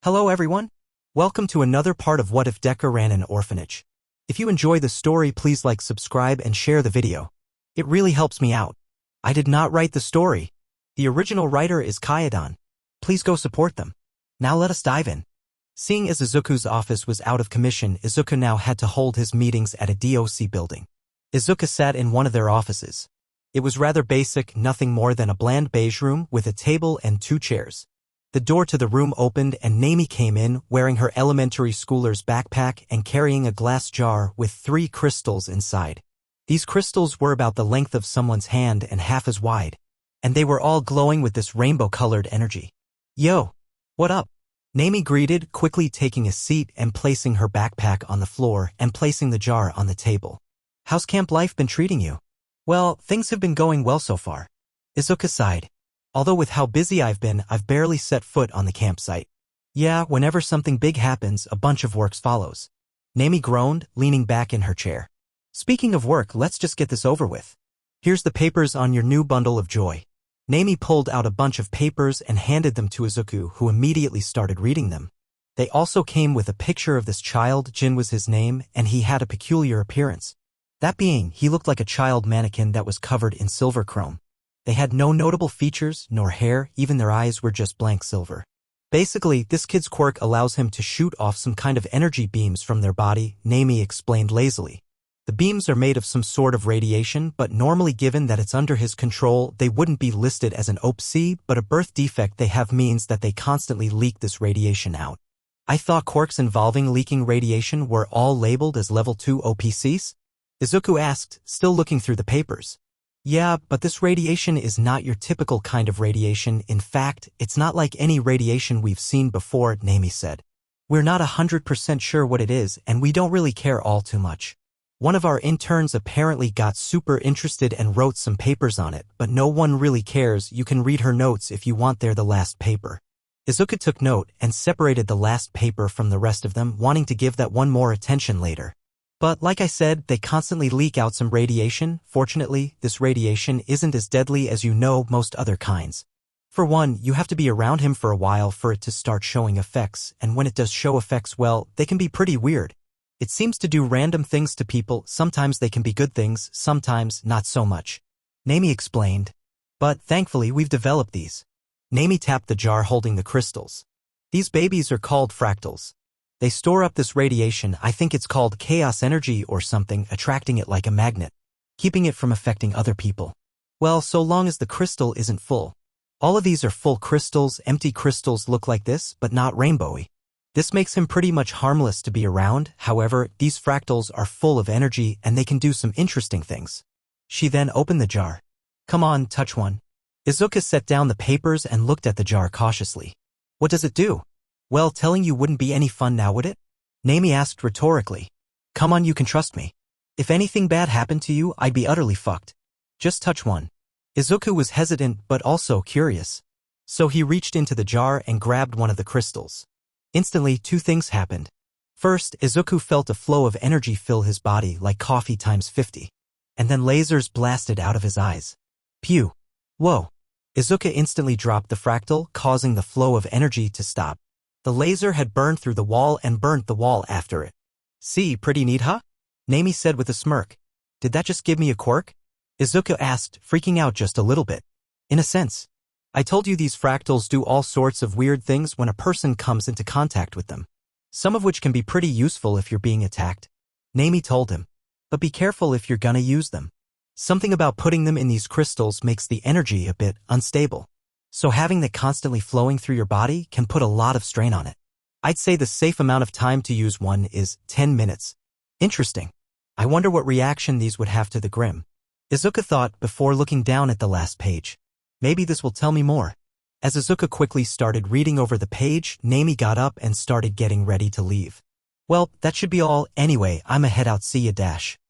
Hello everyone. Welcome to another part of What If Deku ran an orphanage. If you enjoy the story, please like, subscribe, and share the video. It really helps me out. I did not write the story. The original writer is Kyodon. Please go support them. Now let us dive in. Seeing as Izuku's office was out of commission, Izuku now had to hold his meetings at a DOC building. Izuku sat in one of their offices. It was rather basic, nothing more than a bland beige room with a table and 2 chairs. The door to the room opened and Nami came in, wearing her elementary schooler's backpack and carrying a glass jar with 3 crystals inside. These crystals were about the length of someone's hand and half as wide, and they were all glowing with this rainbow-colored energy. "Yo, what up?" Nami greeted, quickly taking a seat and placing her backpack on the floor and placing the jar on the table. "How's camp life been treating you?" "Well, things have been going well so far." Izuku sighed. "Although with how busy I've been, I've barely set foot on the campsite." "Yeah, whenever something big happens, a bunch of work follows." Nami groaned, leaning back in her chair. "Speaking of work, let's just get this over with. Here's the papers on your new bundle of joy." Nami pulled out a bunch of papers and handed them to Izuku, who immediately started reading them. They also came with a picture of this child. Jin was his name, and he had a peculiar appearance. That being, he looked like a child mannequin that was covered in silver chrome. They had no notable features, nor hair, even their eyes were just blank silver. Basically, this kid's quirk allows him to shoot off some kind of energy beams from their body, Nami explained lazily. The beams are made of some sort of radiation, but normally given that it's under his control, they wouldn't be listed as an OPC, but a birth defect they have means that they constantly leak this radiation out. "I thought quirks involving leaking radiation were all labeled as level 2 OPCs? Izuku asked, still looking through the papers. "Yeah, but this radiation is not your typical kind of radiation. In fact, it's not like any radiation we've seen before," Nami said. "We're not 100% sure what it is, and we don't really care all too much. One of our interns apparently got super interested and wrote some papers on it, but no one really cares. You can read her notes if you want. They're the last paper." Izuku took note and separated the last paper from the rest of them, wanting to give that one more attention later. "But like I said, they constantly leak out some radiation. Fortunately, this radiation isn't as deadly as most other kinds. For one, you have to be around him for a while for it to start showing effects, and when it does show effects, well, they can be pretty weird. It seems to do random things to people. Sometimes they can be good things, sometimes not so much," Nami explained. "But thankfully, we've developed these." Nami tapped the jar holding the crystals. "These babies are called fractals. They store up this radiation. I think it's called chaos energy or something, attracting it like a magnet, keeping it from affecting other people. Well, so long as the crystal isn't full. All of these are full crystals. Empty crystals look like this, but not rainbowy. This makes him pretty much harmless to be around. However, these fractals are full of energy and they can do some interesting things." She then opened the jar. "Come on, touch one." Izuku set down the papers and looked at the jar cautiously. "What does it do?" "Well, telling you wouldn't be any fun now, would it?" Nami asked rhetorically. "Come on, you can trust me. If anything bad happened to you, I'd be utterly fucked. Just touch one." Izuku was hesitant but also curious. So he reached into the jar and grabbed one of the crystals. Instantly, 2 things happened. First, Izuku felt a flow of energy fill his body like coffee times 50. And then lasers blasted out of his eyes. Pew! Whoa! Izuku instantly dropped the fractal, causing the flow of energy to stop. The laser had burned through the wall and burnt the wall after it. "See, pretty neat, huh?" Nami said with a smirk. "Did that just give me a quirk?" Izuku asked, freaking out just a little bit. "In a sense. I told you these fractals do all sorts of weird things when a person comes into contact with them. Some of which can be pretty useful if you're being attacked," Nami told him. "But be careful if you're gonna use them. Something about putting them in these crystals makes the energy a bit unstable. So having that constantly flowing through your body can put a lot of strain on it. I'd say the safe amount of time to use one is 10 minutes. Interesting. I wonder what reaction these would have to the Grim." Izuku thought before looking down at the last page. Maybe this will tell me more. As Izuku quickly started reading over the page, Nami got up and started getting ready to leave. "Well, that should be all. Anyway, I'ma head out. See ya, dash."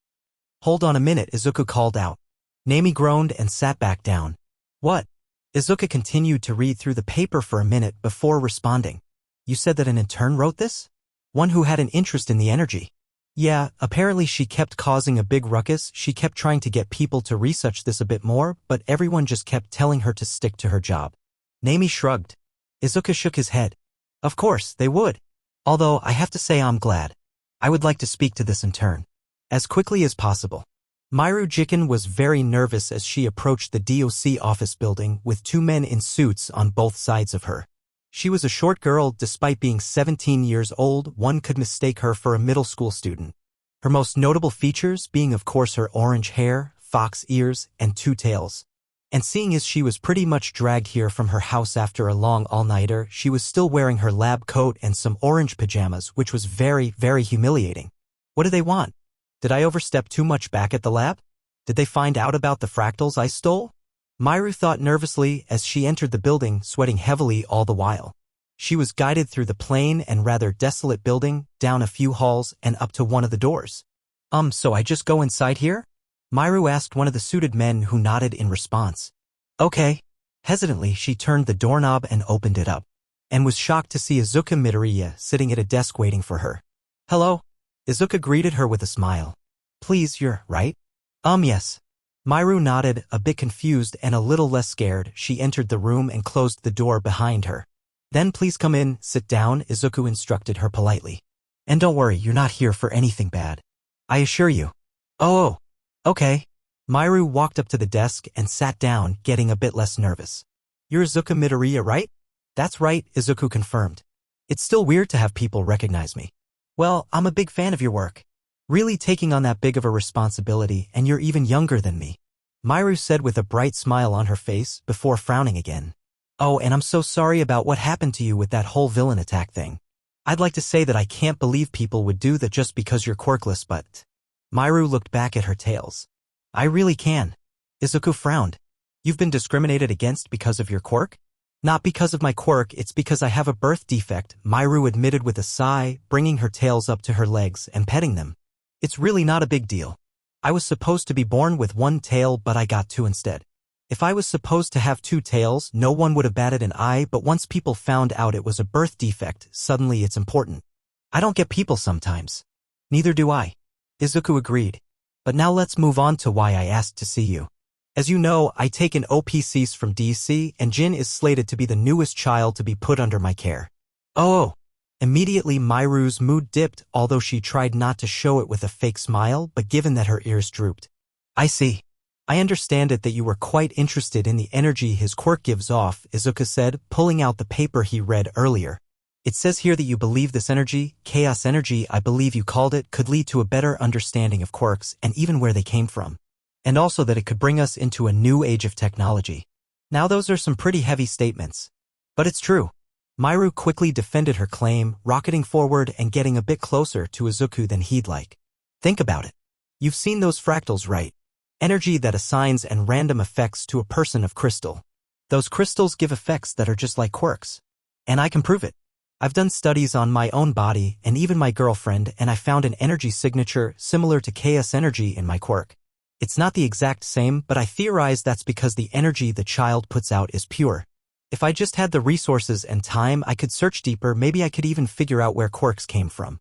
"Hold on a minute," Izuku called out. Nami groaned and sat back down. "What?" Izuku continued to read through the paper for a minute before responding. "You said that an intern wrote this? One who had an interest in the energy?" "Yeah, apparently she kept causing a big ruckus. She kept trying to get people to research this a bit more, but everyone just kept telling her to stick to her job." Nami shrugged. Izuku shook his head. Of course, they would. Although, I have to say I'm glad. I would like to speak to this in turn. As quickly as possible. Miru Jiken was very nervous as she approached the DOC office building with two men in suits on both sides of her. She was a short girl. Despite being 17 years old, one could mistake her for a middle school student. Her most notable features being of course her orange hair, fox ears, and two tails. And seeing as she was pretty much dragged here from her house after a long all-nighter, she was still wearing her lab coat and some orange pajamas, which was very, very humiliating. What do they want? Did I overstep too much back at the lab? Did they find out about the fractals I stole? Miru thought nervously as she entered the building, sweating heavily all the while. She was guided through the plain and rather desolate building, down a few halls and up to one of the doors. So I just go inside here? Miru asked one of the suited men who nodded in response. Okay. Hesitantly, she turned the doorknob and opened it up, and was shocked to see Izuka Midoriya sitting at a desk waiting for her. Hello? Izuka greeted her with a smile. Please, you're right? Yes. Miru nodded, a bit confused and a little less scared. She entered the room and closed the door behind her. Then please come in, sit down, Izuku instructed her politely. And don't worry, you're not here for anything bad. I assure you. Oh. Okay. Miru walked up to the desk and sat down, getting a bit less nervous. You're Izuka Midoriya, right? That's right, Izuku confirmed. It's still weird to have people recognize me. Well, I'm a big fan of your work. Really taking on that big of a responsibility, and you're even younger than me. Miru said with a bright smile on her face, before frowning again. Oh, and I'm so sorry about what happened to you with that whole villain attack thing. I'd like to say that I can't believe people would do that just because you're quirkless, but... Miru looked back at her tails. I really can. Izuku frowned. You've been discriminated against because of your quirk? Not because of my quirk, it's because I have a birth defect, Miru admitted with a sigh, bringing her tails up to her legs and petting them. It's really not a big deal. I was supposed to be born with one tail, but I got two instead. If I was supposed to have two tails, no one would have batted an eye, but once people found out it was a birth defect, suddenly it's important. I don't get people sometimes. Neither do I. Izuku agreed. But now let's move on to why I asked to see you. As you know, I take in OPCs from DC, and Jin is slated to be the newest child to be put under my care. Oh. Immediately Miru's mood dipped, although she tried not to show it with a fake smile, but given that her ears drooped. I see. I understand it that you were quite interested in the energy his quirk gives off, Izuka said, pulling out the paper he read earlier. It says here that you believe this energy, chaos energy I believe you called it, could lead to a better understanding of quirks and even where they came from. And also that it could bring us into a new age of technology. Now those are some pretty heavy statements. But it's true. Miru quickly defended her claim, rocketing forward and getting a bit closer to Izuku than he'd like. Think about it. You've seen those fractals, right? Energy that assigns and random effects to a person of crystal. Those crystals give effects that are just like quirks. And I can prove it. I've done studies on my own body and even my girlfriend, and I found an energy signature similar to chaos energy in my quirk. It's not the exact same, but I theorize that's because the energy the child puts out is pure. If I just had the resources and time, I could search deeper, maybe I could even figure out where quirks came from.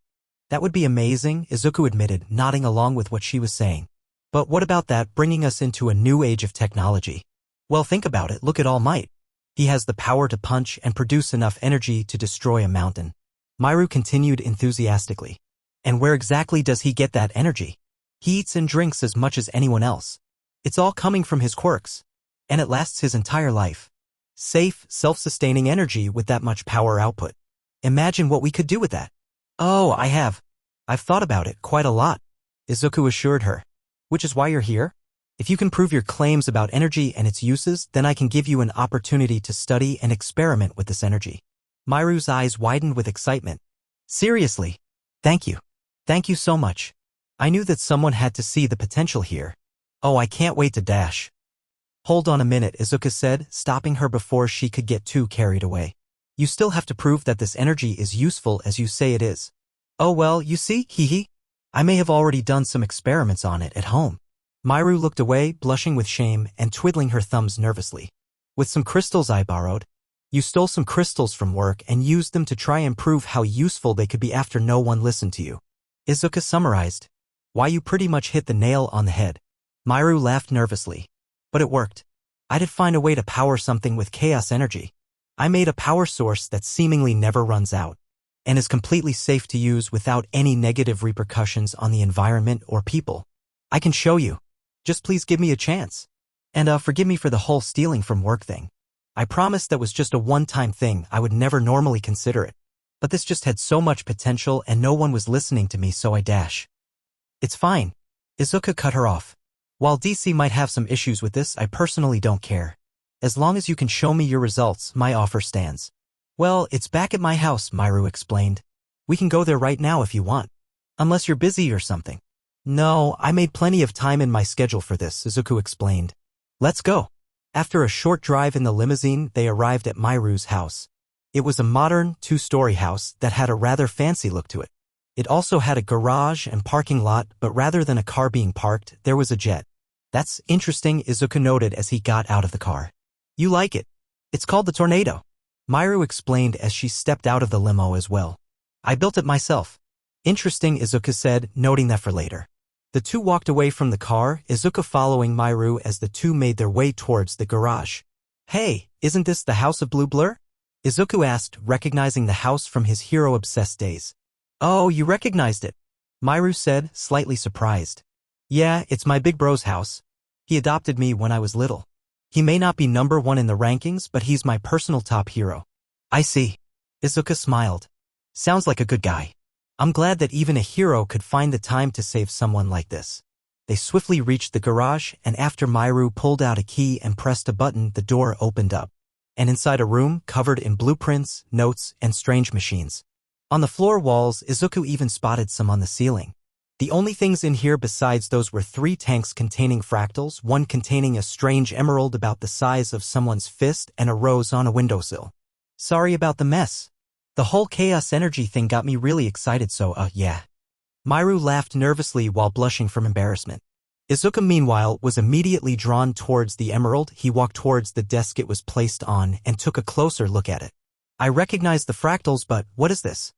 That would be amazing, Izuku admitted, nodding along with what she was saying. But what about that bringing us into a new age of technology? Well, think about it, look at All Might. He has the power to punch and produce enough energy to destroy a mountain. Miru continued enthusiastically. And where exactly does he get that energy? He eats and drinks as much as anyone else. It's all coming from his quirks. And it lasts his entire life. Safe, self-sustaining energy with that much power output. Imagine what we could do with that. Oh, I've thought about it quite a lot, Izuku assured her. Which is why you're here? If you can prove your claims about energy and its uses, then I can give you an opportunity to study and experiment with this energy. Miru's eyes widened with excitement. Seriously? Thank you. Thank you so much. I knew that someone had to see the potential here. Oh, I can't wait to dash. Hold on a minute, Izuka said, stopping her before she could get too carried away. You still have to prove that this energy is useful as you say it is. Oh well, you see, hee. I may have already done some experiments on it at home. Miru looked away, blushing with shame and twiddling her thumbs nervously. With some crystals I borrowed. You stole some crystals from work and used them to try and prove how useful they could be after no one listened to you. Izuka summarized. Why, you pretty much hit the nail on the head. Miru laughed nervously. But it worked. I did find a way to power something with chaos energy. I made a power source that seemingly never runs out and is completely safe to use without any negative repercussions on the environment or people. I can show you. Just please give me a chance. And forgive me for the whole stealing from work thing. I promised that was just a one-time thing. I would never normally consider it. But this just had so much potential and no one was listening to me, so I dash. It's fine. Izuku cut her off. While DC might have some issues with this, I personally don't care. As long as you can show me your results, my offer stands. Well, it's back at my house, Miru explained. We can go there right now if you want. Unless you're busy or something. No, I made plenty of time in my schedule for this, Izuku explained. Let's go. After a short drive in the limousine, they arrived at Miru's house. It was a modern, two-story house that had a rather fancy look to it. It also had a garage and parking lot, but rather than a car being parked, there was a jet. That's interesting, Izuku noted as he got out of the car. You like it? It's called the Tornado. Miru explained as she stepped out of the limo as well. I built it myself. Interesting, Izuku said, noting that for later. The two walked away from the car, Izuku following Miru as the two made their way towards the garage. Hey, isn't this the House of Blue Blur? Izuku asked, recognizing the house from his hero-obsessed days. Oh, you recognized it, Miru said, slightly surprised. Yeah, it's my big bro's house. He adopted me when I was little. He may not be number one in the rankings, but he's my personal top hero. I see. Izuku smiled. Sounds like a good guy. I'm glad that even a hero could find the time to save someone like this. They swiftly reached the garage, and after Miru pulled out a key and pressed a button, the door opened up. And inside a room covered in blueprints, notes, and strange machines. On the floor walls, Izuku even spotted some on the ceiling. The only things in here besides those were 3 tanks containing fractals, one containing a strange emerald about the size of someone's fist, and a rose on a windowsill. Sorry about the mess. The whole chaos energy thing got me really excited, so yeah. Miru laughed nervously while blushing from embarrassment. Izuku, meanwhile, was immediately drawn towards the emerald. He walked towards the desk it was placed on and took a closer look at it. I recognize the fractals, but what is this?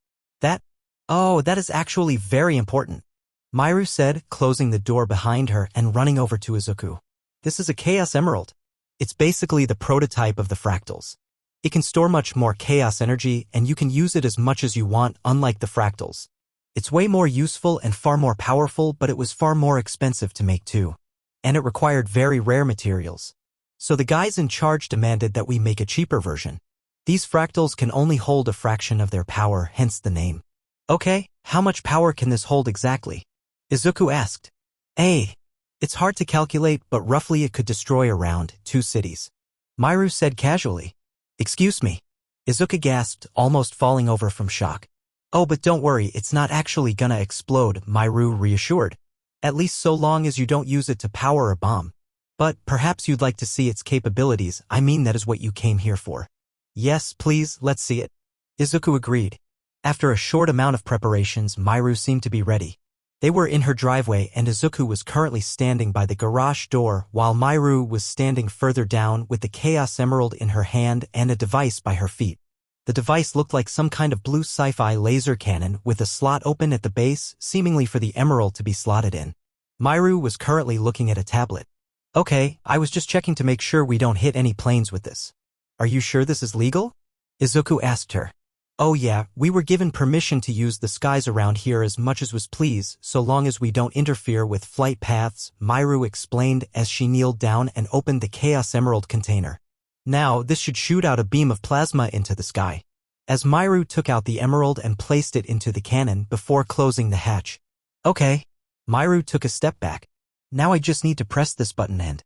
Oh, that is actually very important, Miru said, closing the door behind her and running over to Izuku. This is a Chaos Emerald. It's basically the prototype of the fractals. It can store much more chaos energy and you can use it as much as you want, unlike the fractals. It's way more useful and far more powerful, but it was far more expensive to make too. And it required very rare materials. So the guys in charge demanded that we make a cheaper version. These fractals can only hold a fraction of their power, hence the name. Okay, how much power can this hold exactly? Izuku asked. It's hard to calculate, but roughly it could destroy around 2 cities. Miru said casually. Excuse me. Izuku gasped, almost falling over from shock. Oh, but don't worry, it's not actually gonna explode, Miru reassured. At least so long as you don't use it to power a bomb. But perhaps you'd like to see its capabilities. I mean, that is what you came here for. Yes, please, let's see it. Izuku agreed. After a short amount of preparations, Miru seemed to be ready. They were in her driveway and Izuku was currently standing by the garage door while Miru was standing further down with the Chaos Emerald in her hand and a device by her feet. The device looked like some kind of blue sci-fi laser cannon with a slot open at the base, seemingly for the emerald to be slotted in. Miru was currently looking at a tablet. Okay, I was just checking to make sure we don't hit any planes with this. Are you sure this is legal? Izuku asked her. Oh yeah, we were given permission to use the skies around here as much as was pleased, so long as we don't interfere with flight paths, Miru explained as she kneeled down and opened the Chaos Emerald container. Now, this should shoot out a beam of plasma into the sky. As Miru took out the emerald and placed it into the cannon before closing the hatch. Okay. Miru took a step back. Now I just need to press this button and...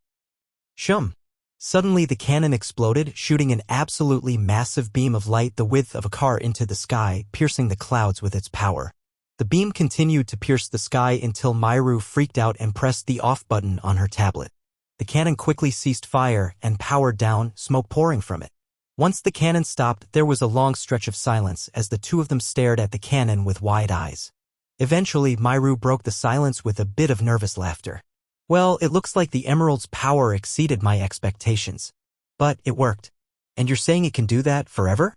Shum. Suddenly the cannon exploded, shooting an absolutely massive beam of light the width of a car into the sky, piercing the clouds with its power. The beam continued to pierce the sky until Miru freaked out and pressed the off button on her tablet. The cannon quickly ceased fire and powered down, smoke pouring from it. Once the cannon stopped, there was a long stretch of silence as the two of them stared at the cannon with wide eyes. Eventually, Miru broke the silence with a bit of nervous laughter. Well, it looks like the emerald's power exceeded my expectations. But it worked. And you're saying it can do that forever?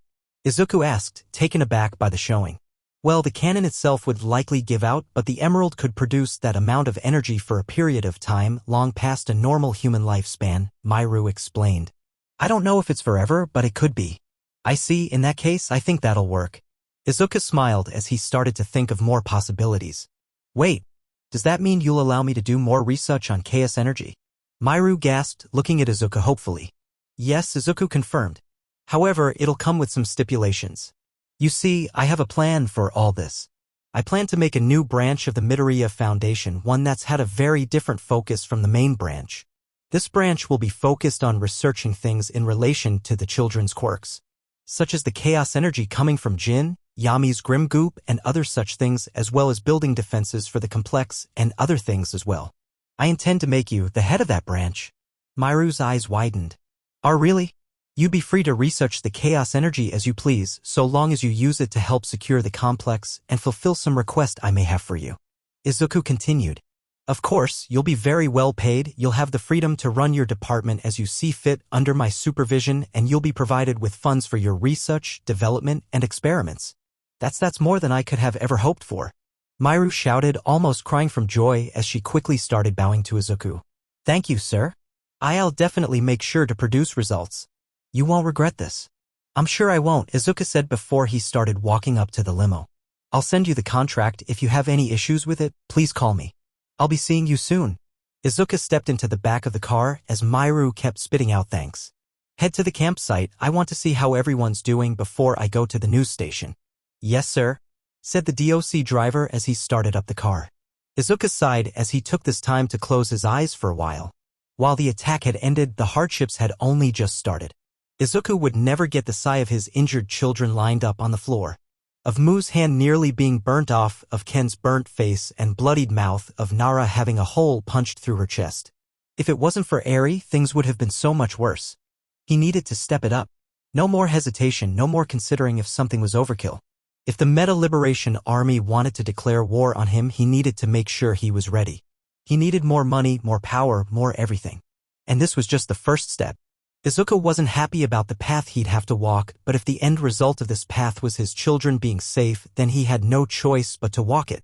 Izuku asked, taken aback by the showing. Well, the cannon itself would likely give out, but the emerald could produce that amount of energy for a period of time long past a normal human lifespan, Miru explained. I don't know if it's forever, but it could be. I see, in that case I think that'll work. Izuka smiled as he started to think of more possibilities. Wait, does that mean you'll allow me to do more research on chaos energy? Myru gasped, looking at Izuka hopefully. Yes, Izuku confirmed. However, it'll come with some stipulations. You see, I have a plan for all this. I plan to make a new branch of the Midoriya Foundation, one that's had a very different focus from the main branch. This branch will be focused on researching things in relation to the children's quirks, such as the chaos energy coming from Jin, Yami's Grim Goop, and other such things, as well as building defenses for the complex and other things as well. I intend to make you the head of that branch. Myru's eyes widened. Oh, really? You'd be free to research the chaos energy as you please, so long as you use it to help secure the complex and fulfill some request I may have for you. Izuku continued. Of course, you'll be very well paid, you'll have the freedom to run your department as you see fit under my supervision, and you'll be provided with funds for your research, development, and experiments. That's more than I could have ever hoped for. Myru shouted, almost crying from joy as she quickly started bowing to Izuku. Thank you, sir. I'll definitely make sure to produce results. You won't regret this. I'm sure I won't, Izuka said before he started walking up to the limo. I'll send you the contract. If you have any issues with it, please call me. I'll be seeing you soon. Izuka stepped into the back of the car as Myru kept spitting out thanks. Head to the campsite. I want to see how everyone's doing before I go to the news station. Yes, sir, said the DOC driver as he started up the car. Izuka sighed as he took this time to close his eyes for a while. While the attack had ended, the hardships had only just started. Izuku would never get the sight of his injured children lined up on the floor, of Mu's hand nearly being burnt off, of Ken's burnt face and bloodied mouth, of Nara having a hole punched through her chest. If it wasn't for Eri, things would have been so much worse. He needed to step it up. No more hesitation, no more considering if something was overkill. If the Meta Liberation Army wanted to declare war on him, he needed to make sure he was ready. He needed more money, more power, more everything. And this was just the first step. Izuku wasn't happy about the path he'd have to walk, but if the end result of this path was his children being safe, then he had no choice but to walk it.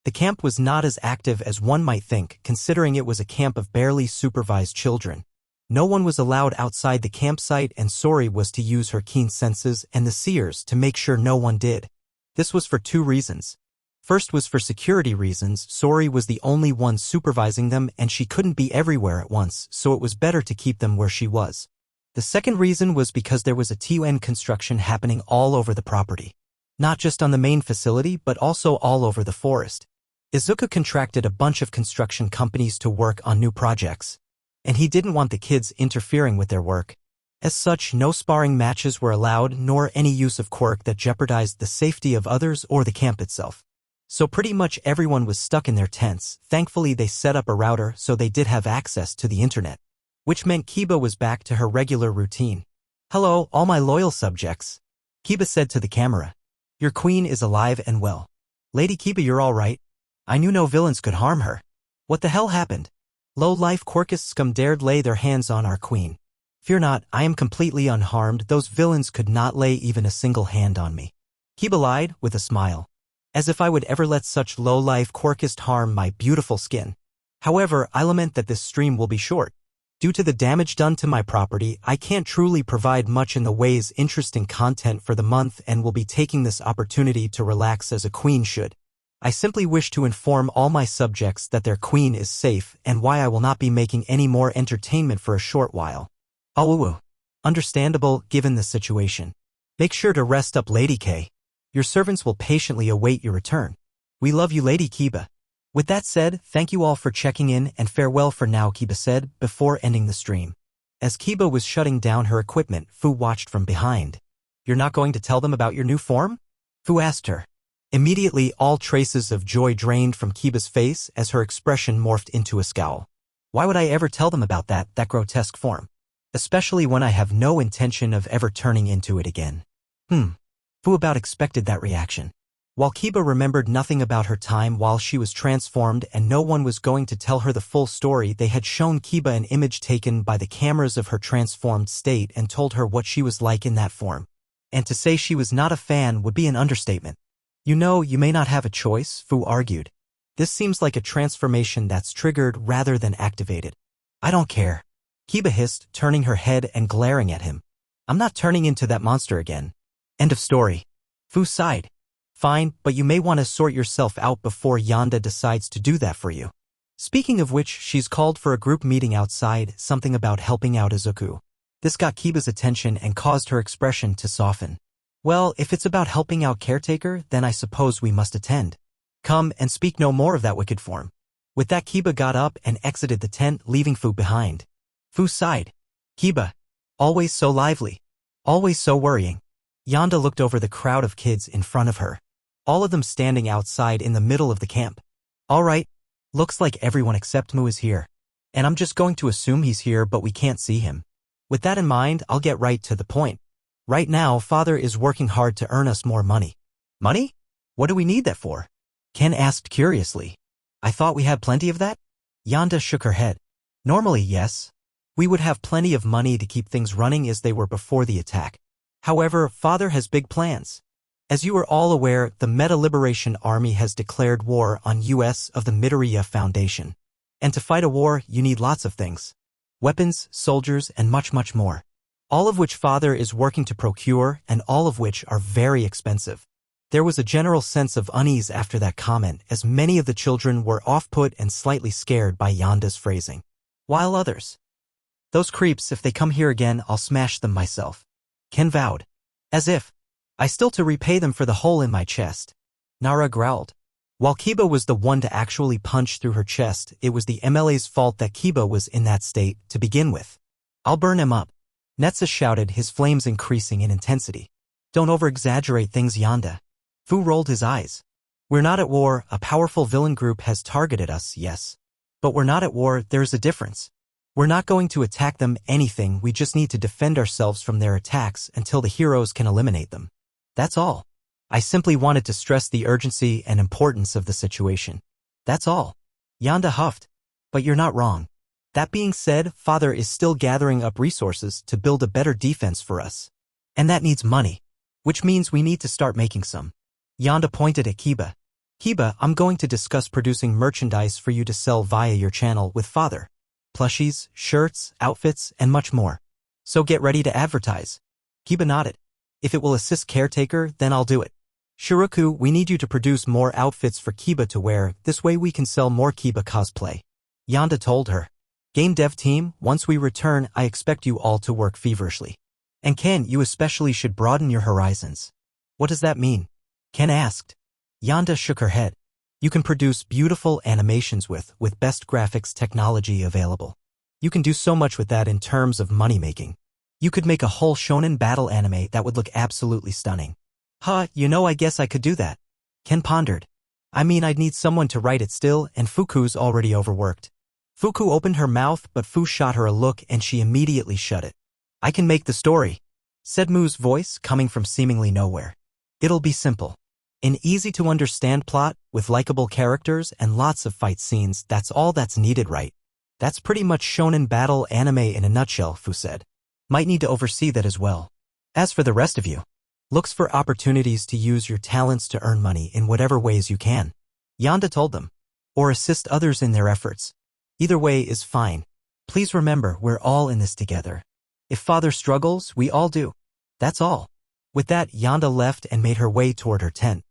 The camp was not as active as one might think, considering it was a camp of barely supervised children. No one was allowed outside the campsite, and Sori was to use her keen senses and the seers to make sure no one did. This was for two reasons. First was for security reasons. Sori was the only one supervising them and she couldn't be everywhere at once, so it was better to keep them where she was. The second reason was because there was a TUN construction happening all over the property. Not just on the main facility, but also all over the forest. Izuku contracted a bunch of construction companies to work on new projects, and he didn't want the kids interfering with their work. As such, no sparring matches were allowed, nor any use of quirk that jeopardized the safety of others or the camp itself. So pretty much everyone was stuck in their tents. Thankfully they set up a router so they did have access to the internet, which meant Kiba was back to her regular routine. Hello, all my loyal subjects, Kiba said to the camera. Your queen is alive and well. Lady Kiba, you're all right. I knew no villains could harm her. What the hell happened? Low-life quirkless scum dared lay their hands on our queen. Fear not, I am completely unharmed. Those villains could not lay even a single hand on me. Kiba lied, with a smile. As if I would ever let such low-life quirkless harm my beautiful skin. However, I lament that this stream will be short. Due to the damage done to my property, I can't truly provide much in the ways interesting content for the month and will be taking this opportunity to relax as a queen should. I simply wish to inform all my subjects that their queen is safe and why I will not be making any more entertainment for a short while. Oh, understandable given the situation. Make sure to rest up, Lady K. Your servants will patiently await your return. We love you, Lady Kiba. With that said, thank you all for checking in and farewell for now, Kiba said before ending the stream. As Kiba was shutting down her equipment, Fu watched from behind. You're not going to tell them about your new form? Fu asked her. Immediately, all traces of joy drained from Kiba's face as her expression morphed into a scowl. Why would I ever tell them about that grotesque form? Especially when I have no intention of ever turning into it again. Fu about expected that reaction. While Kiba remembered nothing about her time while she was transformed and no one was going to tell her the full story, they had shown Kiba an image taken by the cameras of her transformed state and told her what she was like in that form. And to say she was not a fan would be an understatement. You know, you may not have a choice, Fu argued. This seems like a transformation that's triggered rather than activated. I don't care. Kiba hissed, turning her head and glaring at him. I'm not turning into that monster again. End of story. Fu sighed. Fine, but you may want to sort yourself out before Yanda decides to do that for you. Speaking of which, she's called for a group meeting outside, something about helping out Izuku. This got Kiba's attention and caused her expression to soften. Well, if it's about helping out caretaker, then I suppose we must attend. Come and speak no more of that wicked form. With that, Kiba got up and exited the tent, leaving Fu behind. Fu sighed. Kiba. Always so lively. Always so worrying. Yanda looked over the crowd of kids in front of her. All of them standing outside in the middle of the camp. All right. Looks like everyone except Mu is here. And I'm just going to assume he's here, but we can't see him. With that in mind, I'll get right to the point. Right now, Father is working hard to earn us more money. Money? What do we need that for? Ken asked curiously. I thought we had plenty of that? Yanda shook her head. Normally, yes. We would have plenty of money to keep things running as they were before the attack. However, Father has big plans. As you are all aware, the Meta Liberation Army has declared war on US of the Midoriya Foundation. And to fight a war, you need lots of things. Weapons, soldiers, and much, much more. All of which Father is working to procure, and all of which are very expensive. There was a general sense of unease after that comment, as many of the children were off-put and slightly scared by Yanda's phrasing. While others. Those creeps, if they come here again, I'll smash them myself. Ken vowed. As if. I still to repay them for the hole in my chest. Nara growled. While Kiba was the one to actually punch through her chest, it was the MLA's fault that Kiba was in that state to begin with. I'll burn him up. Netsa shouted, his flames increasing in intensity. Don't over-exaggerate things, Yanda. Fu rolled his eyes. We're not at war, a powerful villain group has targeted us, yes. But we're not at war, there's a difference. We're not going to attack them, anything, we just need to defend ourselves from their attacks until the heroes can eliminate them. That's all. I simply wanted to stress the urgency and importance of the situation. That's all. Yanda huffed. But you're not wrong. That being said, Father is still gathering up resources to build a better defense for us. And that needs money. Which means we need to start making some. Yanda pointed at Kiba. Kiba, I'm going to discuss producing merchandise for you to sell via your channel with Father. Plushies, shirts, outfits, and much more. So get ready to advertise. Kiba nodded. If it will assist caretaker, then I'll do it. Shiroku, we need you to produce more outfits for Kiba to wear, this way we can sell more Kiba cosplay. Yanda told her. Game dev team, once we return, I expect you all to work feverishly. And Ken, you especially should broaden your horizons. What does that mean? Ken asked. Yanda shook her head. You can produce beautiful animations with best graphics technology available. You can do so much with that in terms of money-making. You could make a whole shonen battle anime that would look absolutely stunning. Huh, I guess I could do that. Ken pondered. I mean, I'd need someone to write it still, and Fuku's already overworked. Fuku opened her mouth, but Fu shot her a look and she immediately shut it. I can make the story, said Mu's voice coming from seemingly nowhere. It'll be simple. An easy-to-understand plot, with likable characters and lots of fight scenes, that's all that's needed, right? That's pretty much shonen battle anime in a nutshell, Fu said. Might need to oversee that as well. As for the rest of you, looks for opportunities to use your talents to earn money in whatever ways you can. Yanda told them. Or assist others in their efforts. Either way is fine. Please remember, we're all in this together. If Father struggles, we all do. That's all. With that, Yanda left and made her way toward her tent.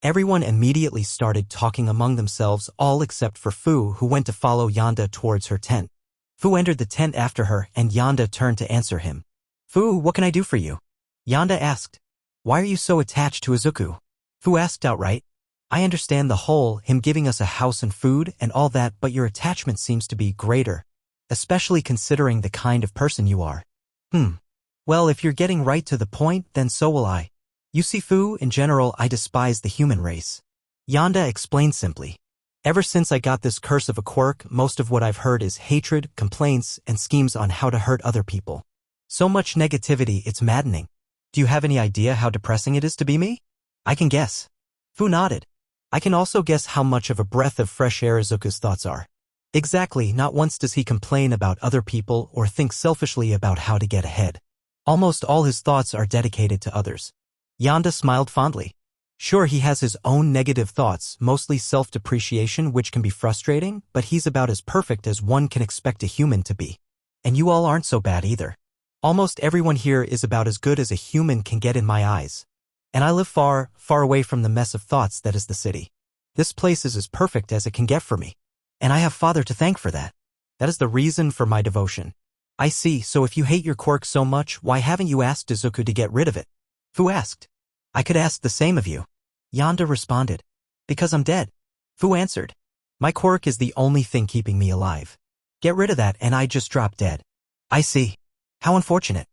Everyone immediately started talking among themselves, all except for Fu, who went to follow Yanda towards her tent. Fu entered the tent after her, and Yanda turned to answer him. Fu, what can I do for you? Yanda asked. Why are you so attached to Izuku? Fu asked outright. I understand the whole, him giving us a house and food and all that, but your attachment seems to be greater, especially considering the kind of person you are. Well, if you're getting right to the point, then so will I. You see, Fu, in general, I despise the human race. Yanda explained simply. Ever since I got this curse of a quirk, most of what I've heard is hatred, complaints, and schemes on how to hurt other people. So much negativity, it's maddening. Do you have any idea how depressing it is to be me? I can guess. Fu nodded. I can also guess how much of a breath of fresh air Izuku's thoughts are. Exactly, not once does he complain about other people or think selfishly about how to get ahead. Almost all his thoughts are dedicated to others. Yanda smiled fondly. Sure, he has his own negative thoughts, mostly self-depreciation, which can be frustrating, but he's about as perfect as one can expect a human to be. And you all aren't so bad either. Almost everyone here is about as good as a human can get in my eyes. And I live far, far away from the mess of thoughts that is the city. This place is as perfect as it can get for me. And I have Father to thank for that. That is the reason for my devotion. I see, so if you hate your quirk so much, why haven't you asked Izuku to get rid of it? Fu asked. I could ask the same of you. Yonda responded. Because I'm dead. Fu answered. My quirk is the only thing keeping me alive. Get rid of that and I just drop dead. I see. How unfortunate.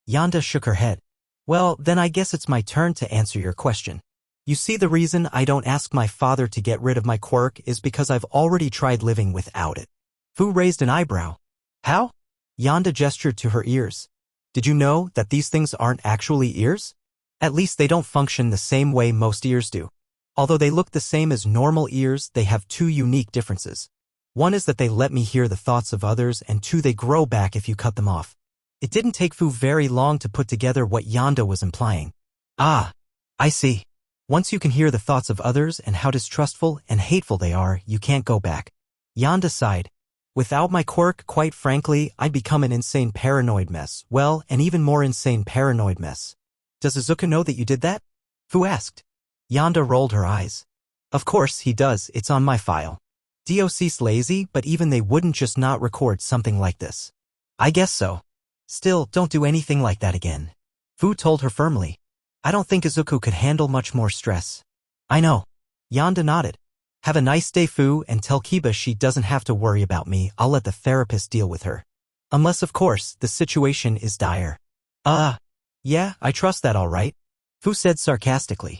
Yonda shook her head. Well, then I guess it's my turn to answer your question. You see, the reason I don't ask my father to get rid of my quirk is because I've already tried living without it. Fu raised an eyebrow. How? Yonda gestured to her ears. Did you know that these things aren't actually ears? At least they don't function the same way most ears do. Although they look the same as normal ears, they have two unique differences. One is that they let me hear the thoughts of others, and two, they grow back if you cut them off. It didn't take Fu very long to put together what Yonda was implying. Ah, I see. Once you can hear the thoughts of others and how distrustful and hateful they are, you can't go back. Yonda sighed. Without my quirk, quite frankly, I'd become an insane paranoid mess. Well, an even more insane paranoid mess. Does Izuku know that you did that? Fu asked. Yonda rolled her eyes. Of course he does, it's on my file. DOC's lazy, but even they wouldn't just not record something like this. I guess so. Still, don't do anything like that again. Fu told her firmly. I don't think Izuku could handle much more stress. I know. Yonda nodded. Have a nice day, Fu, and tell Kiba she doesn't have to worry about me. I'll let the therapist deal with her. Unless, of course, the situation is dire. Yeah, I trust that all right. Fu said sarcastically.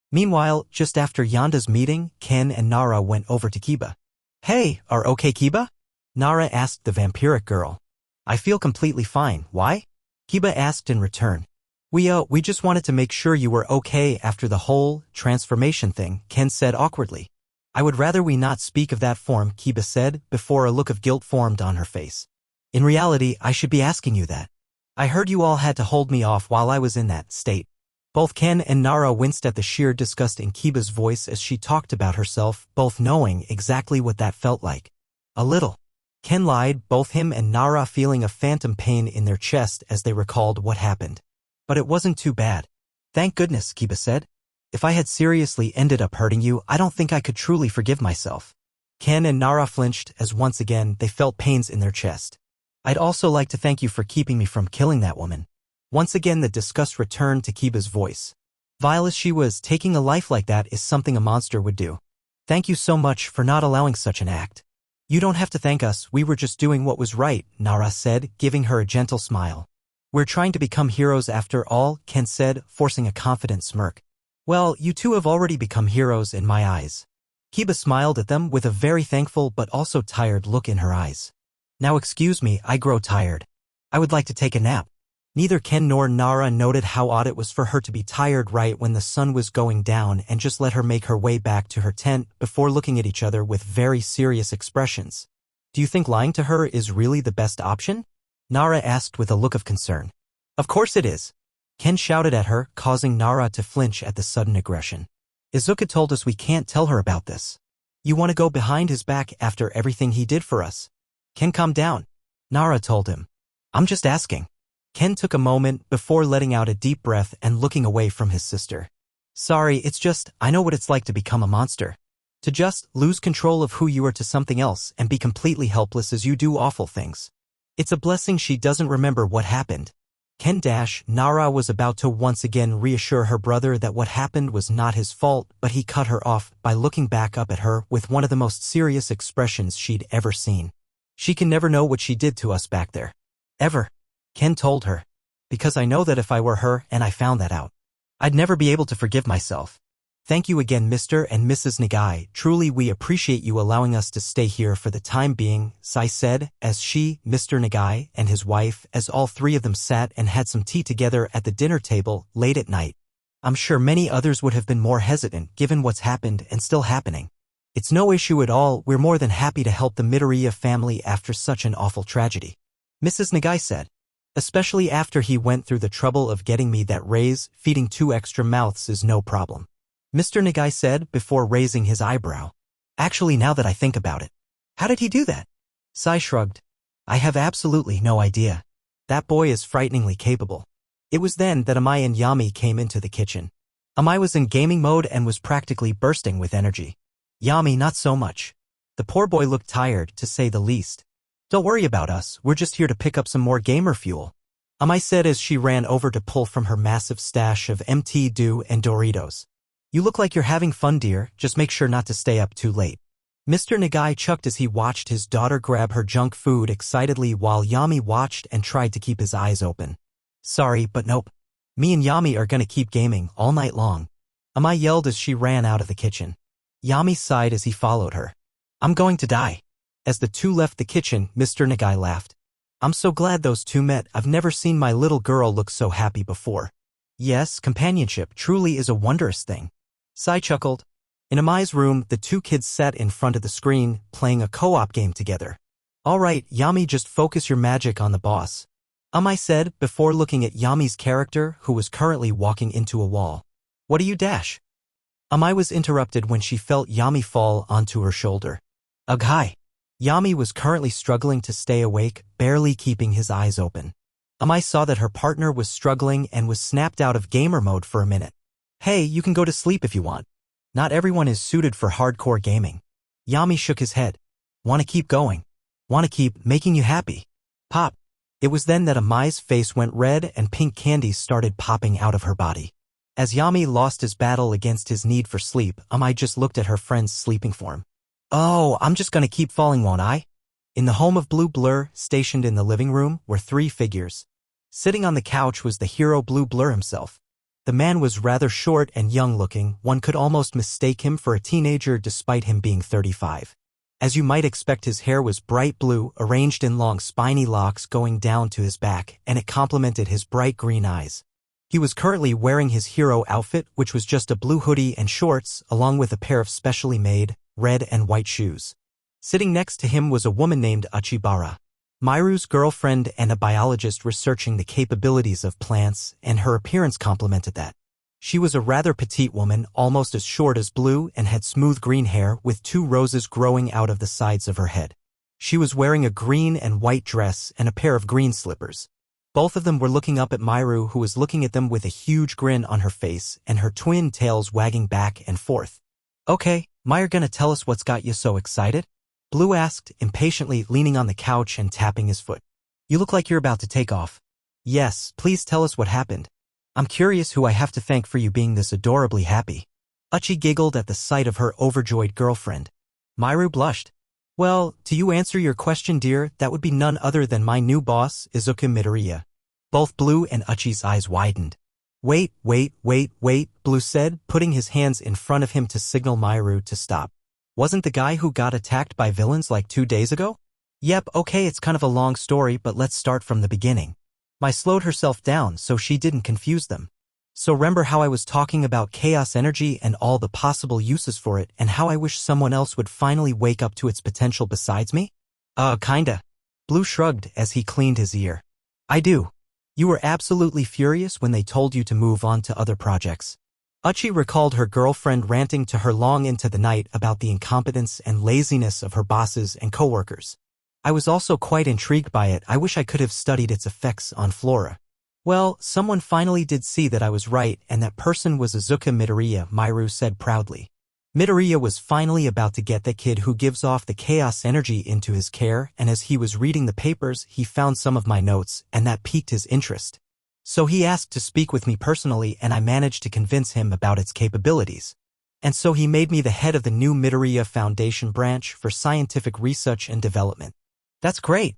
Meanwhile, just after Yonda's meeting, Ken and Nara went over to Kiba. Hey, are okay, Kiba? Nara asked the vampiric girl. I feel completely fine. Why? Kiba asked in return. We just wanted to make sure you were okay after the whole transformation thing, Ken said awkwardly. I would rather we not speak of that form, Kiba said, before a look of guilt formed on her face. In reality, I should be asking you that. I heard you all had to hold me off while I was in that state. Both Ken and Nara winced at the sheer disgust in Kiba's voice as she talked about herself, both knowing exactly what that felt like. A little. Ken lied, both him and Nara feeling a phantom pain in their chest as they recalled what happened. But it wasn't too bad. Thank goodness, Kiba said. If I had seriously ended up hurting you, I don't think I could truly forgive myself. Ken and Nara flinched as once again they felt pains in their chest. I'd also like to thank you for keeping me from killing that woman. Once again the disgust returned to Kiba's voice. Vile as she was, taking a life like that is something a monster would do. Thank you so much for not allowing such an act. You don't have to thank us, we were just doing what was right, Nara said, giving her a gentle smile. We're trying to become heroes after all, Ken said, forcing a confident smirk. Well, you two have already become heroes in my eyes. Kiba smiled at them with a very thankful but also tired look in her eyes. Now excuse me, I grow tired. I would like to take a nap. Neither Ken nor Nara noted how odd it was for her to be tired right when the sun was going down and just let her make her way back to her tent before looking at each other with very serious expressions. Do you think lying to her is really the best option? Nara asked with a look of concern. Of course it is. Ken shouted at her, causing Nara to flinch at the sudden aggression. Izuku told us we can't tell her about this. You want to go behind his back after everything he did for us? Ken, calm down. Nara told him. I'm just asking. Ken took a moment before letting out a deep breath and looking away from his sister. Sorry, it's just, I know what it's like to become a monster. To just lose control of who you are to something else and be completely helpless as you do awful things. It's a blessing she doesn't remember what happened. Nara was about to once again reassure her brother that what happened was not his fault, but he cut her off by looking back up at her with one of the most serious expressions she'd ever seen. She can never know what she did to us back there. Ever. Ken told her. Because I know that if I were her and I found that out, I'd never be able to forgive myself. Thank you again, Mr. and Mrs. Nagai. Truly we appreciate you allowing us to stay here for the time being, Sai said, as she, Mr. Nagai, and his wife, as all three of them sat and had some tea together at the dinner table late at night. I'm sure many others would have been more hesitant given what's happened and still happening. It's no issue at all, we're more than happy to help the Midoriya family after such an awful tragedy. Mrs. Nagai said. Especially after he went through the trouble of getting me that raise, feeding 2 extra mouths is no problem. Mr. Nagai said before raising his eyebrow. Actually, now that I think about it. How did he do that? Sai shrugged. I have absolutely no idea. That boy is frighteningly capable. It was then that Amai and Yami came into the kitchen. Amai was in gaming mode and was practically bursting with energy. Yami, not so much. The poor boy looked tired, to say the least. Don't worry about us, we're just here to pick up some more gamer fuel. Amai said as she ran over to pull from her massive stash of MT Dew and Doritos. You look like you're having fun, dear, just make sure not to stay up too late. Mr. Nagai chuckled as he watched his daughter grab her junk food excitedly while Yami watched and tried to keep his eyes open. Sorry, but nope. Me and Yami are gonna keep gaming all night long. Amai yelled as she ran out of the kitchen. Yami sighed as he followed her. I'm going to die. As the two left the kitchen, Mr. Nagai laughed. I'm so glad those two met. I've never seen my little girl look so happy before. Yes, companionship truly is a wondrous thing. Sai chuckled. In Amai's room, the two kids sat in front of the screen, playing a co-op game together. All right, Yami, just focus your magic on the boss. Amai said, before looking at Yami's character, who was currently walking into a wall. What do you dash? Amai was interrupted when she felt Yami fall onto her shoulder. Ugh, hi. Yami was currently struggling to stay awake, barely keeping his eyes open. Amai saw that her partner was struggling and was snapped out of gamer mode for a minute. Hey, you can go to sleep if you want. Not everyone is suited for hardcore gaming. Yami shook his head. Wanna keep going. Wanna keep making you happy. Pop. It was then that Amai's face went red and pink candies started popping out of her body. As Yami lost his battle against his need for sleep, Amai just looked at her friend's sleeping form. Oh, I'm just gonna keep falling, won't I? In the home of Blue Blur, stationed in the living room, were three figures. Sitting on the couch was the hero Blue Blur himself. The man was rather short and young-looking. One could almost mistake him for a teenager despite him being 35. As you might expect, his hair was bright blue, arranged in long spiny locks going down to his back, and it complemented his bright green eyes. He was currently wearing his hero outfit, which was just a blue hoodie and shorts, along with a pair of specially made, red and white shoes. Sitting next to him was a woman named Achibara, Mairu's girlfriend and a biologist researching the capabilities of plants, and her appearance complemented that. She was a rather petite woman, almost as short as Blue, and had smooth green hair with 2 roses growing out of the sides of her head. She was wearing a green and white dress and a pair of green slippers. Both of them were looking up at Mairu, who was looking at them with a huge grin on her face and her twin tails wagging back and forth. Okay, Mairu, gonna tell us what's got you so excited? Blue asked, impatiently leaning on the couch and tapping his foot. You look like you're about to take off. Yes, please tell us what happened. I'm curious who I have to thank for you being this adorably happy. Uchi giggled at the sight of her overjoyed girlfriend. Mairu blushed. Well, to you answer your question, dear, that would be none other than my new boss, Izuku Midoriya. Both Blue and Uchi's eyes widened. Wait, Blue said, putting his hands in front of him to signal Mairu to stop. Wasn't the guy who got attacked by villains like 2 days ago? Yep, okay, it's kind of a long story, but let's start from the beginning. Mai slowed herself down so she didn't confuse them. So remember how I was talking about chaos energy and all the possible uses for it, and how I wish someone else would finally wake up to its potential besides me? Kinda. Blue shrugged as he cleaned his ear. I do. You were absolutely furious when they told you to move on to other projects. Uchi recalled her girlfriend ranting to her long into the night about the incompetence and laziness of her bosses and coworkers. I was also quite intrigued by it. I wish I could have studied its effects on flora. Well, someone finally did see that I was right, and that person was Izuku Midoriya, Mairu said proudly. Midoriya was finally about to get the kid who gives off the chaos energy into his care, and as he was reading the papers, he found some of my notes, and that piqued his interest. So he asked to speak with me personally, and I managed to convince him about its capabilities. And so he made me the head of the new Midoriya Foundation branch for scientific research and development. That's great.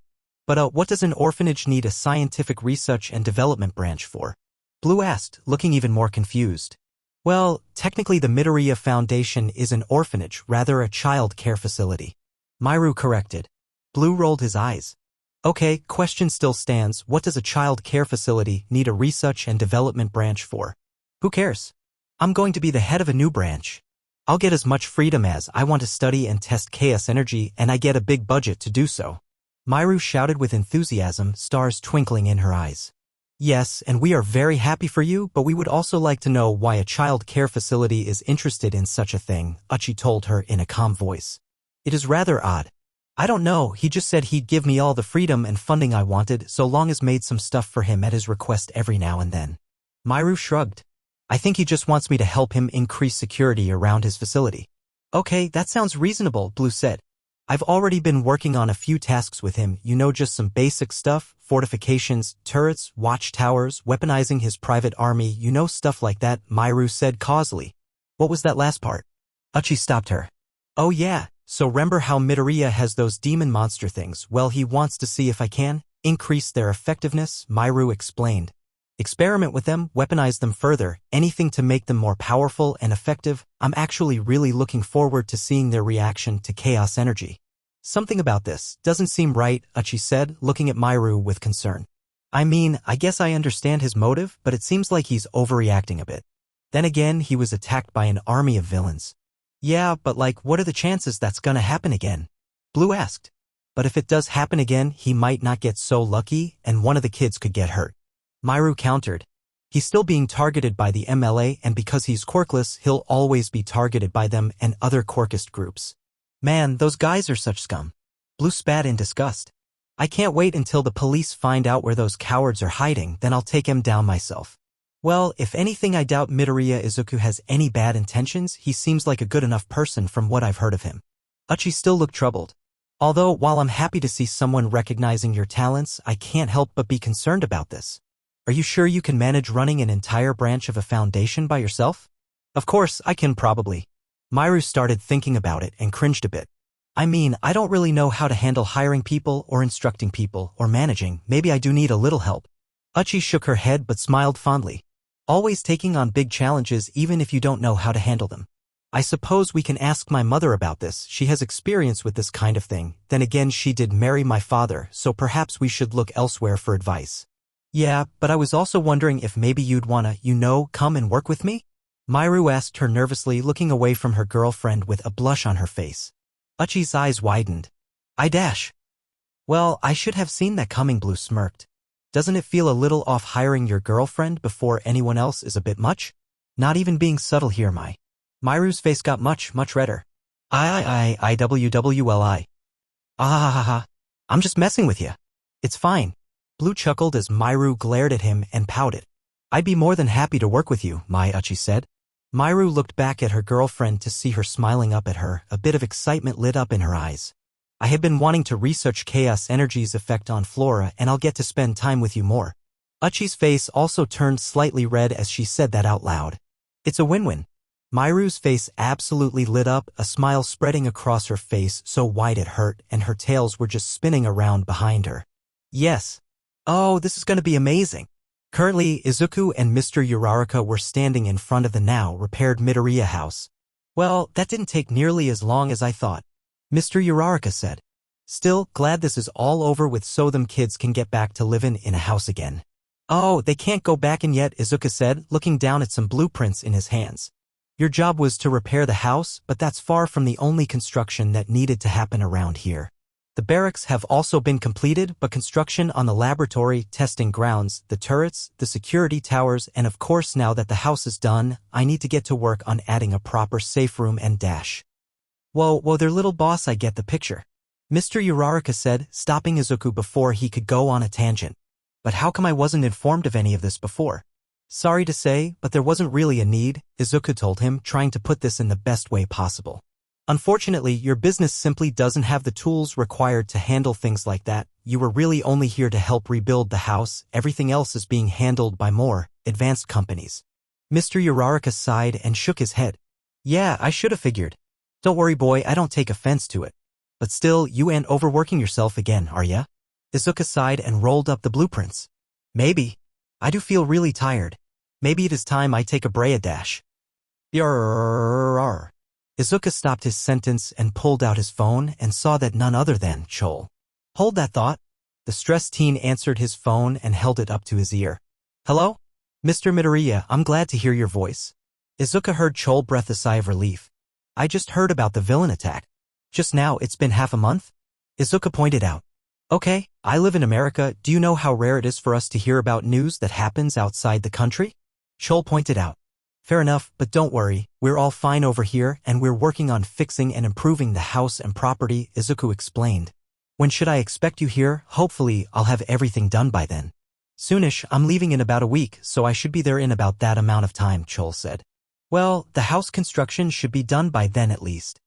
But what does an orphanage need a scientific research and development branch for? Blue asked, looking even more confused. Well, technically the Midoriya Foundation is an orphanage, rather a child care facility. Mairu corrected. Blue rolled his eyes. Okay, question still stands. What does a child care facility need a research and development branch for? Who cares? I'm going to be the head of a new branch. I'll get as much freedom as I want to study and test chaos energy, and I get a big budget to do so. Mairu shouted with enthusiasm, stars twinkling in her eyes. Yes, and we are very happy for you, but we would also like to know why a child care facility is interested in such a thing, Uchi told her in a calm voice. It is rather odd. I don't know, he just said he'd give me all the freedom and funding I wanted so long as made some stuff for him at his request every now and then. Myru shrugged. I think he just wants me to help him increase security around his facility. Okay, that sounds reasonable, Blue said. I've already been working on a few tasks with him, just some basic stuff, fortifications, turrets, watchtowers, weaponizing his private army, stuff like that, Myru said causally. What was that last part? Uchi stopped her. Oh yeah, so remember how Midoriya has those demon monster things? Well, he wants to see if I can increase their effectiveness, Myru explained. Experiment with them, weaponize them further, anything to make them more powerful and effective. I'm actually really looking forward to seeing their reaction to chaos energy. Something about this doesn't seem right, Uchi said, looking at Myru with concern. I mean, I guess I understand his motive, but it seems like he's overreacting a bit. Then again, he was attacked by an army of villains. Yeah, but what are the chances that's gonna happen again? Blue asked. But if it does happen again, he might not get so lucky, and one of the kids could get hurt. Myru countered. He's still being targeted by the MLA, and because he's quirkless, he'll always be targeted by them and other quirkist groups. Man, those guys are such scum. Blue spat in disgust. I can't wait until the police find out where those cowards are hiding, then I'll take him down myself. Well, if anything, I doubt Midoriya Izuku has any bad intentions. He seems like a good enough person from what I've heard of him. Uchi still looked troubled. Although, while I'm happy to see someone recognizing your talents, I can't help but be concerned about this. Are you sure you can manage running an entire branch of a foundation by yourself? Of course, I can probably. Myru started thinking about it and cringed a bit. I mean, I don't really know how to handle hiring people or instructing people or managing. Maybe I do need a little help. Uchi shook her head but smiled fondly. Always taking on big challenges even if you don't know how to handle them. I suppose we can ask my mother about this. She has experience with this kind of thing. Then again, she did marry my father, so perhaps we should look elsewhere for advice. Yeah, but I was also wondering if maybe you'd wanna, come and work with me? Myru asked her nervously, looking away from her girlfriend with a blush on her face. Uchi's eyes widened. Well, I should have seen that coming, Blue smirked. Doesn't it feel a little off hiring your girlfriend before anyone else is a bit much? Not even being subtle here, Myru's face got much redder. IWWLI. Ah, I'm just messing with you. It's fine. Blue chuckled as Myru glared at him and pouted. I'd be more than happy to work with you, Uchi said. Myru looked back at her girlfriend to see her smiling up at her, a bit of excitement lit up in her eyes. I have been wanting to research chaos energy's effect on flora, and I'll get to spend time with you more. Uchi's face also turned slightly red as she said that out loud. It's a win-win. Myru's face absolutely lit up, a smile spreading across her face so wide it hurt, and her tails were just spinning around behind her. Yes. Oh, this is going to be amazing. Currently, Izuku and Mr. Uraraka were standing in front of the now repaired Midoriya house. Well, that didn't take nearly as long as I thought, Mr. Uraraka said. Still, glad this is all over with so them kids can get back to living in a house again. Oh, they can't go back in yet, Izuku said, looking down at some blueprints in his hands. Your job was to repair the house, but that's far from the only construction that needed to happen around here. The barracks have also been completed, but construction on the laboratory, testing grounds, the turrets, the security towers, and of course now that the house is done, I need to get to work on adding a proper safe room and dash. Whoa, their little boss, I get the picture. Mr. Uraraka said, stopping Izuku before he could go on a tangent. But how come I wasn't informed of any of this before? Sorry to say, but there wasn't really a need, Izuku told him, trying to put this in the best way possible. Unfortunately, your business simply doesn't have the tools required to handle things like that. You were really only here to help rebuild the house. Everything else is being handled by more advanced companies. Mr. Uraraka sighed and shook his head. Yeah, I should have figured. Don't worry, boy, I don't take offense to it. But still, you ain't overworking yourself again, are ya? Izuku sighed and rolled up the blueprints. Maybe. I do feel really tired. Maybe it is time I take a Brea dash. Yarrrrrrrrr. Izuku stopped his sentence and pulled out his phone and saw that none other than Chol. Hold that thought. The stressed teen answered his phone and held it up to his ear. Hello? Mr. Midoriya, I'm glad to hear your voice. Izuku heard Chol breathe a sigh of relief. I just heard about the villain attack. Just now, it's been half a month? Izuku pointed out. Okay, I live in America. Do you know how rare it is for us to hear about news that happens outside the country? Chol pointed out. Fair enough, but don't worry, we're all fine over here and we're working on fixing and improving the house and property, Izuku explained. When should I expect you here? Hopefully, I'll have everything done by then. Soonish, I'm leaving in about a week, so I should be there in about that amount of time, Chol said. Well, the house construction should be done by then at least.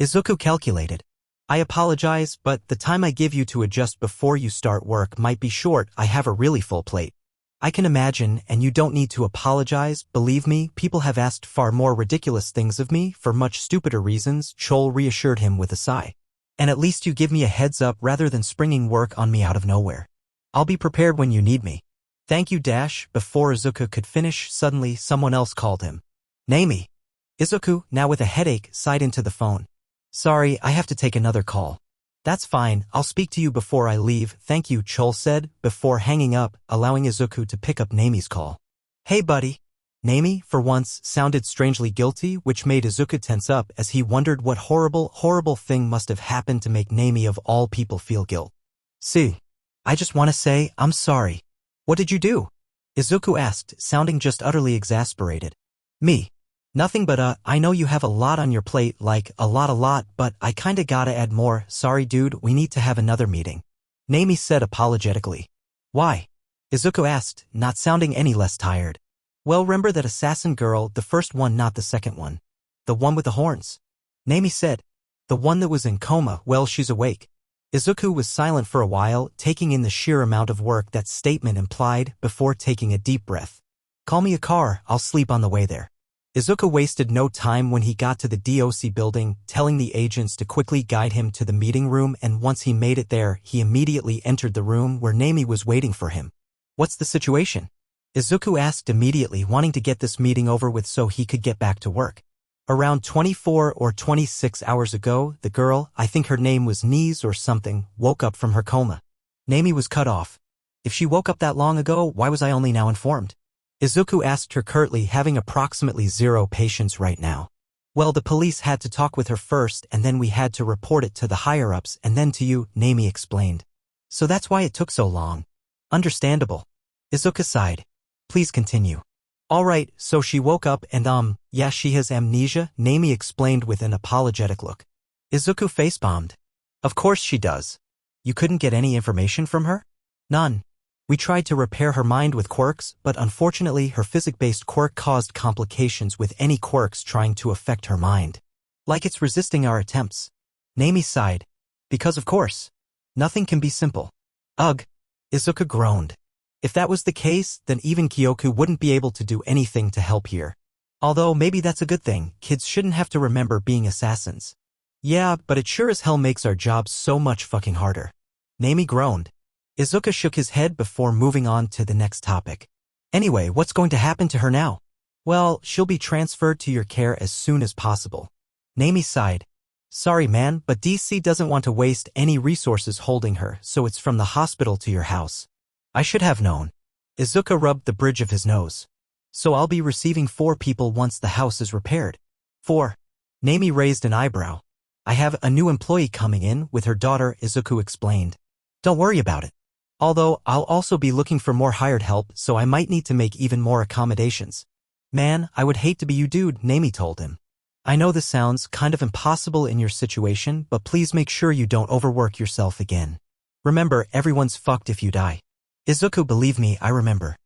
Izuku calculated. I apologize, but the time I give you to adjust before you start work might be short. I have a really full plate. I can imagine, and you don't need to apologize. Believe me, people have asked far more ridiculous things of me for much stupider reasons, Chol reassured him with a sigh. And at least you give me a heads up rather than springing work on me out of nowhere. I'll be prepared when you need me. Thank you, Dash. Before Izuku could finish, suddenly someone else called him. Nami. Izuku, now with a headache, sighed into the phone. Sorry, I have to take another call. That's fine, I'll speak to you before I leave, thank you, Chol said, before hanging up, allowing Izuku to pick up Nami's call. Hey buddy. Nami, for once, sounded strangely guilty, which made Izuku tense up as he wondered what horrible thing must have happened to make Nami of all people feel guilt. See. I just want to say, I'm sorry. What did you do? Izuku asked, sounding just utterly exasperated. Me. Nothing but I know you have a lot on your plate, like, a lot, but I kinda gotta add more. Sorry dude, we need to have another meeting. Nami said apologetically. Why? Izuku asked, not sounding any less tired. Well, remember that assassin girl, the first one, not the second one. The one with the horns. Nami said. The one that was in coma, well, she's awake. Izuku was silent for a while, taking in the sheer amount of work that statement implied, before taking a deep breath. Call me a car, I'll sleep on the way there. Izuku wasted no time when he got to the DOC building, telling the agents to quickly guide him to the meeting room, and once he made it there, he immediately entered the room where Nami was waiting for him. What's the situation? Izuku asked immediately, wanting to get this meeting over with so he could get back to work. Around 24 or 26 hours ago, the girl, I think her name was Nies or something, woke up from her coma. Nami was cut off. If she woke up that long ago, why was I only now informed? Izuku asked her curtly, having approximately zero patience right now. Well, the police had to talk with her first and then we had to report it to the higher-ups and then to you, Nami explained. So that's why it took so long. Understandable. Izuku sighed. Please continue. Alright, so she woke up and yeah, she has amnesia, Nami explained with an apologetic look. Izuku facepalmed. Of course she does. You couldn't get any information from her? None. We tried to repair her mind with quirks, but unfortunately her physics-based quirk caused complications with any quirks trying to affect her mind. Like it's resisting our attempts. Nami sighed. Because of course. Nothing can be simple. Ugh. Izuku groaned. If that was the case, then even Kyoku wouldn't be able to do anything to help here. Although maybe that's a good thing, kids shouldn't have to remember being assassins. Yeah, but it sure as hell makes our jobs so much fucking harder. Nami groaned. Izuku shook his head before moving on to the next topic. Anyway, what's going to happen to her now? Well, she'll be transferred to your care as soon as possible. Nami sighed. Sorry man, but DC doesn't want to waste any resources holding her, so it's from the hospital to your house. I should have known. Izuku rubbed the bridge of his nose. So I'll be receiving 4 people once the house is repaired. 4. Nami raised an eyebrow. I have a new employee coming in with her daughter, Izuku explained. Don't worry about it. Although, I'll also be looking for more hired help, so I might need to make even more accommodations. Man, I would hate to be you dude, Nami told him. I know this sounds kind of impossible in your situation, but please make sure you don't overwork yourself again. Remember, everyone's fucked if you die. Izuku, believe me, I remember.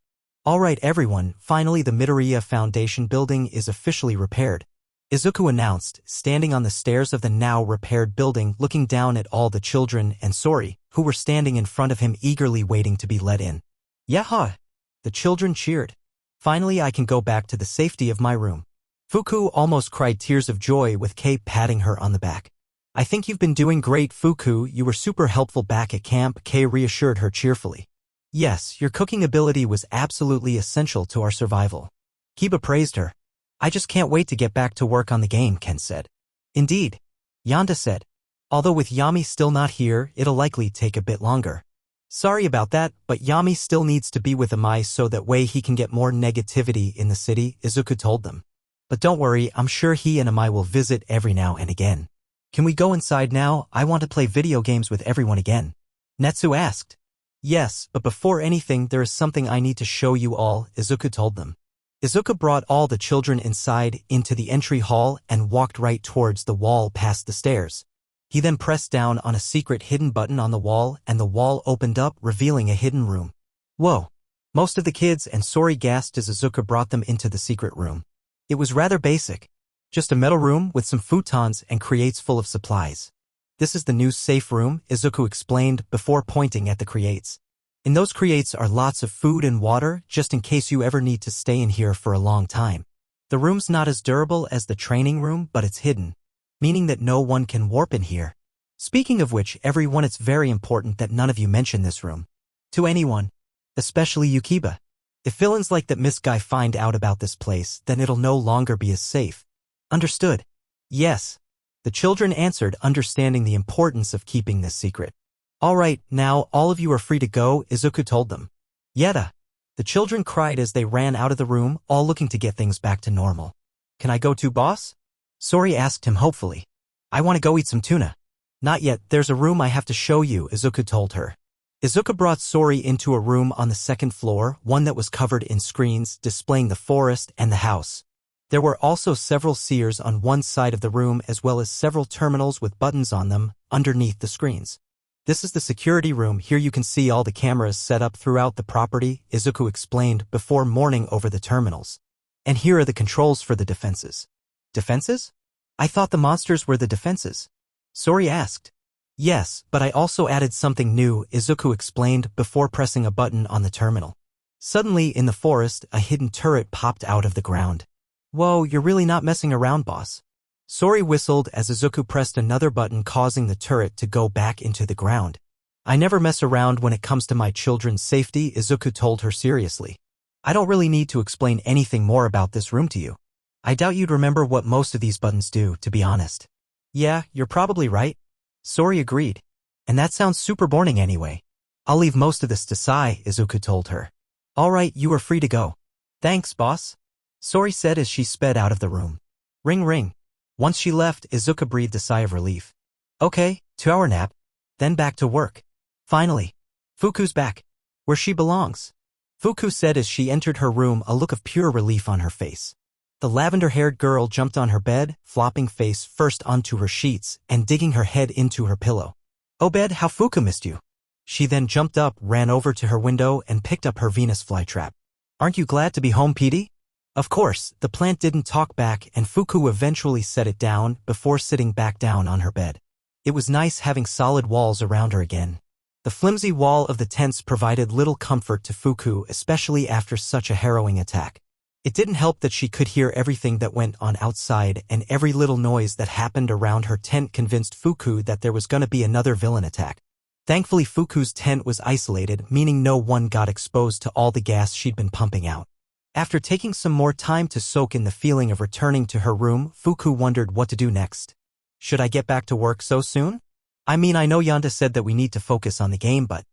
Alright everyone, finally the Midoriya Foundation building is officially repaired. Izuku announced, standing on the stairs of the now repaired building looking down at all the children and Sori, who were standing in front of him eagerly waiting to be let in. Yaha! The children cheered. Finally I can go back to the safety of my room. Fuku almost cried tears of joy with Kei patting her on the back. I think you've been doing great, Fuku, you were super helpful back at camp, Kei reassured her cheerfully. Yes, your cooking ability was absolutely essential to our survival. Kiba praised her. I just can't wait to get back to work on the game, Ken said. Indeed. Yanda said. Although with Yami still not here, it'll likely take a bit longer. Sorry about that, but Yami still needs to be with Amai so that way he can get more negativity in the city, Izuku told them. But don't worry, I'm sure he and Amai will visit every now and again. Can we go inside now? I want to play video games with everyone again. Netsu asked. Yes, but before anything there is something I need to show you all, Izuku told them. Izuku brought all the children inside into the entry hall and walked right towards the wall past the stairs. He then pressed down on a secret hidden button on the wall and the wall opened up, revealing a hidden room. Whoa! Most of the kids and Sori gasped as Izuku brought them into the secret room. It was rather basic. Just a metal room with some futons and crates full of supplies. This is the new safe room, Izuku explained before pointing at the crates. In those crates are lots of food and water, just in case you ever need to stay in here for a long time. The room's not as durable as the training room, but it's hidden, meaning that no one can warp in here. Speaking of which, everyone, it's very important that none of you mention this room to anyone, especially Yukiba. If villains like that Miss Guy find out about this place, then it'll no longer be as safe. Understood? Yes. The children answered, understanding the importance of keeping this secret. All right, now all of you are free to go, Izuku told them. Yeta. The children cried as they ran out of the room, all looking to get things back to normal. Can I go too, boss? Sori asked him hopefully. I want to go eat some tuna. Not yet, there's a room I have to show you, Izuku told her. Izuku brought Sori into a room on the second floor, one that was covered in screens displaying the forest and the house. There were also several seers on one side of the room as well as several terminals with buttons on them underneath the screens. This is the security room. Here you can see all the cameras set up throughout the property, Izuku explained before mourning over the terminals. And here are the controls for the defenses. Defenses? I thought the monsters were the defenses. Sori asked. Yes, but I also added something new, Izuku explained before pressing a button on the terminal. Suddenly, in the forest, a hidden turret popped out of the ground. Whoa, you're really not messing around, boss. Sori whistled as Izuku pressed another button, causing the turret to go back into the ground. I never mess around when it comes to my children's safety, Izuku told her seriously. I don't really need to explain anything more about this room to you. I doubt you'd remember what most of these buttons do, to be honest. Yeah, you're probably right. Sori agreed. And that sounds super boring anyway. I'll leave most of this to Sai, Izuku told her. All right, you are free to go. Thanks, boss. Sori said as she sped out of the room. Ring ring. Once she left, Izuku breathed a sigh of relief. Okay, 2-hour nap. Then back to work. Finally. Fuku's back. Where she belongs. Fuku said as she entered her room, a look of pure relief on her face. The lavender-haired girl jumped on her bed, flopping face first onto her sheets and digging her head into her pillow. Oh bed, how Fuku missed you. She then jumped up, ran over to her window and picked up her Venus flytrap. Aren't you glad to be home, Petey? Of course, the plant didn't talk back and Fuku eventually set it down before sitting back down on her bed. It was nice having solid walls around her again. The flimsy wall of the tents provided little comfort to Fuku, especially after such a harrowing attack. It didn't help that she could hear everything that went on outside, and every little noise that happened around her tent convinced Fuku that there was gonna be another villain attack. Thankfully, Fuku's tent was isolated, meaning no one got exposed to all the gas she'd been pumping out. After taking some more time to soak in the feeling of returning to her room, Fuku wondered what to do next. Should I get back to work so soon? I mean, I know Yanda said that we need to focus on the game, but...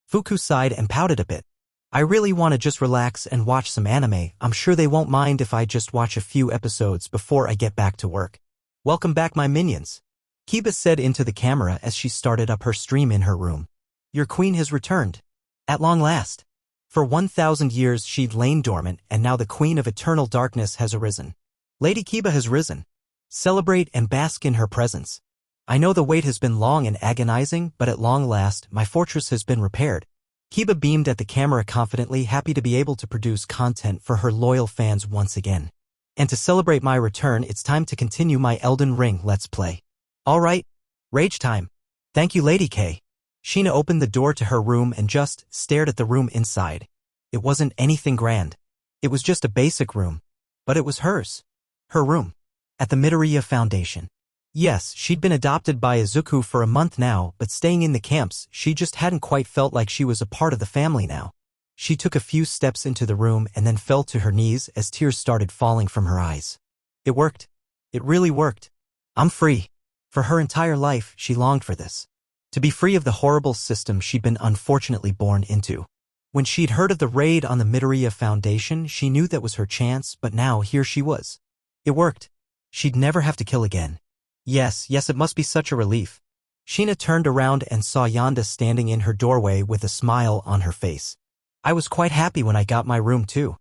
Fuku sighed and pouted a bit. I really want to just relax and watch some anime. I'm sure they won't mind if I just watch a few episodes before I get back to work. Welcome back, my minions. Kiba said into the camera as she started up her stream in her room. Your queen has returned. At long last. For 1,000 years she'd lain dormant, and now the queen of eternal darkness has arisen. Lady Kiba has risen. Celebrate and bask in her presence. I know the wait has been long and agonizing, but at long last, my fortress has been repaired. Kiba beamed at the camera confidently, happy to be able to produce content for her loyal fans once again. And to celebrate my return, it's time to continue my Elden Ring Let's Play. Alright, rage time. Thank you, Lady K. Sheena opened the door to her room and just stared at the room inside. It wasn't anything grand. It was just a basic room. But it was hers. Her room. At the Midoriya Foundation. Yes, she'd been adopted by Izuku for a month now, but staying in the camps, she just hadn't quite felt like she was a part of the family now. She took a few steps into the room and then fell to her knees as tears started falling from her eyes. It worked. It really worked. I'm free. For her entire life, she longed for this. To be free of the horrible system she'd been unfortunately born into. When she'd heard of the raid on the Midoriya Foundation, she knew that was her chance, but now here she was. It worked. She'd never have to kill again. Yes, it must be such a relief. Sheena turned around and saw Yanda standing in her doorway with a smile on her face. I was quite happy when I got my room too.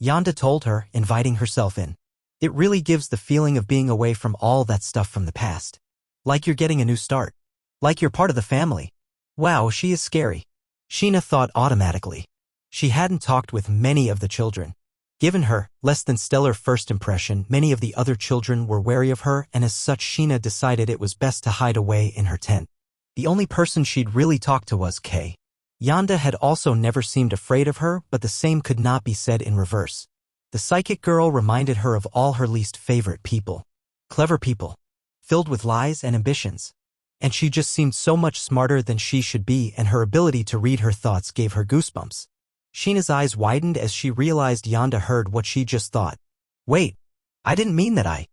Yonda told her, inviting herself in. It really gives the feeling of being away from all that stuff from the past. Like you're getting a new start. Like you're part of the family. Wow, she is scary. Sheena thought automatically. She hadn't talked with many of the children. Given her less than stellar first impression, many of the other children were wary of her, and as such Sheena decided it was best to hide away in her tent. The only person she'd really talked to was Kay. Yonda had also never seemed afraid of her, but the same could not be said in reverse. The psychic girl reminded her of all her least favorite people. Clever people. Filled with lies and ambitions. And she just seemed so much smarter than she should be, and her ability to read her thoughts gave her goosebumps. Sheena's eyes widened as she realized Yonda heard what she just thought. Wait, I didn't mean that I...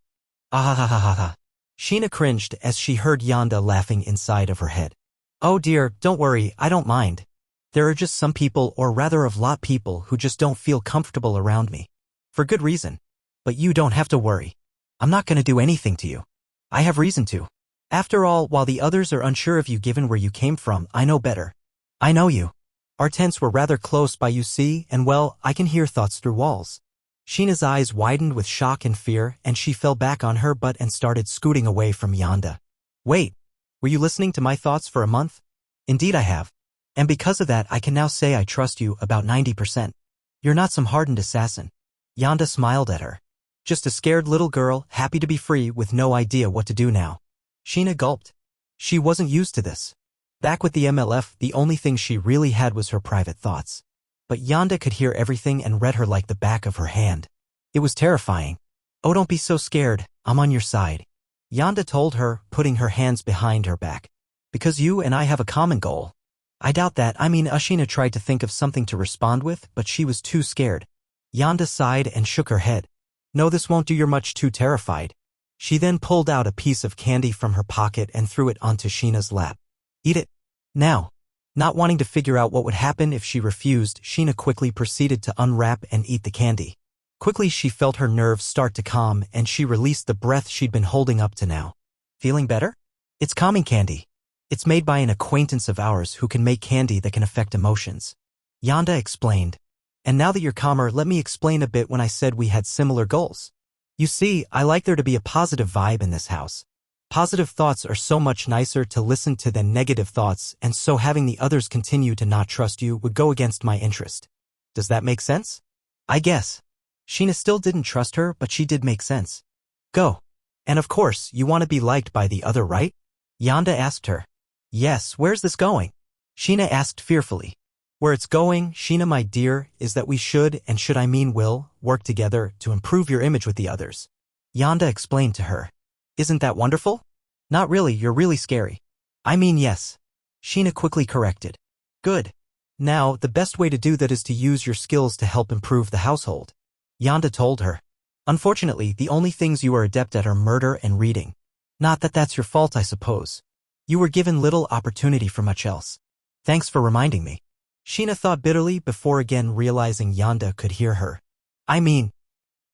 Ah ha ha ha ha. Sheena cringed as she heard Yonda laughing inside of her head. Oh dear, don't worry, I don't mind. There are just some people, or rather a lot people, who just don't feel comfortable around me. For good reason. But you don't have to worry. I'm not gonna do anything to you. I have reason to. After all, while the others are unsure of you given where you came from, I know better. I know you. Our tents were rather close by, you see, and well, I can hear thoughts through walls. Sheena's eyes widened with shock and fear, and she fell back on her butt and started scooting away from Yonda. Wait, were you listening to my thoughts for a month? Indeed I have. And because of that, I can now say I trust you about 90%. You're not some hardened assassin. Yonda smiled at her. Just a scared little girl, happy to be free with no idea what to do now. Sheena gulped. She wasn't used to this. Back with the MLF, the only thing she really had was her private thoughts. But Yonda could hear everything and read her like the back of her hand. It was terrifying. Oh, don't be so scared, I'm on your side. Yonda told her, putting her hands behind her back. Because you and I have a common goal. I doubt that. Sheena tried to think of something to respond with, but she was too scared. Yonda sighed and shook her head. No, this won't do, you're much too terrified. She then pulled out a piece of candy from her pocket and threw it onto Sheena's lap. Eat it. Now. Not wanting to figure out what would happen if she refused, Sheena quickly proceeded to unwrap and eat the candy. Quickly she felt her nerves start to calm, and she released the breath she'd been holding up to now. Feeling better? It's calming candy. It's made by an acquaintance of ours who can make candy that can affect emotions. Yonda explained. And now that you're calmer, let me explain a bit when I said we had similar goals. You see, I like there to be a positive vibe in this house. Positive thoughts are so much nicer to listen to than negative thoughts, and so having the others continue to not trust you would go against my interest. Does that make sense? I guess. Sheena still didn't trust her, but she did make sense. Go. And of course, you want to be liked by the other, right? Yonda asked her. Yes, where's this going? Sheena asked fearfully. Where it's going, Sheena my dear, is that we should, and should I mean will, work together to improve your image with the others. Yonda explained to her. Isn't that wonderful? Not really, you're really scary. I mean yes. Sheena quickly corrected. Good. Now, the best way to do that is to use your skills to help improve the household. Yonda told her. Unfortunately, the only things you are adept at are murder and reading. Not that that's your fault, I suppose. You were given little opportunity for much else. Thanks for reminding me. Sheena thought bitterly before again realizing Yonda could hear her. I mean,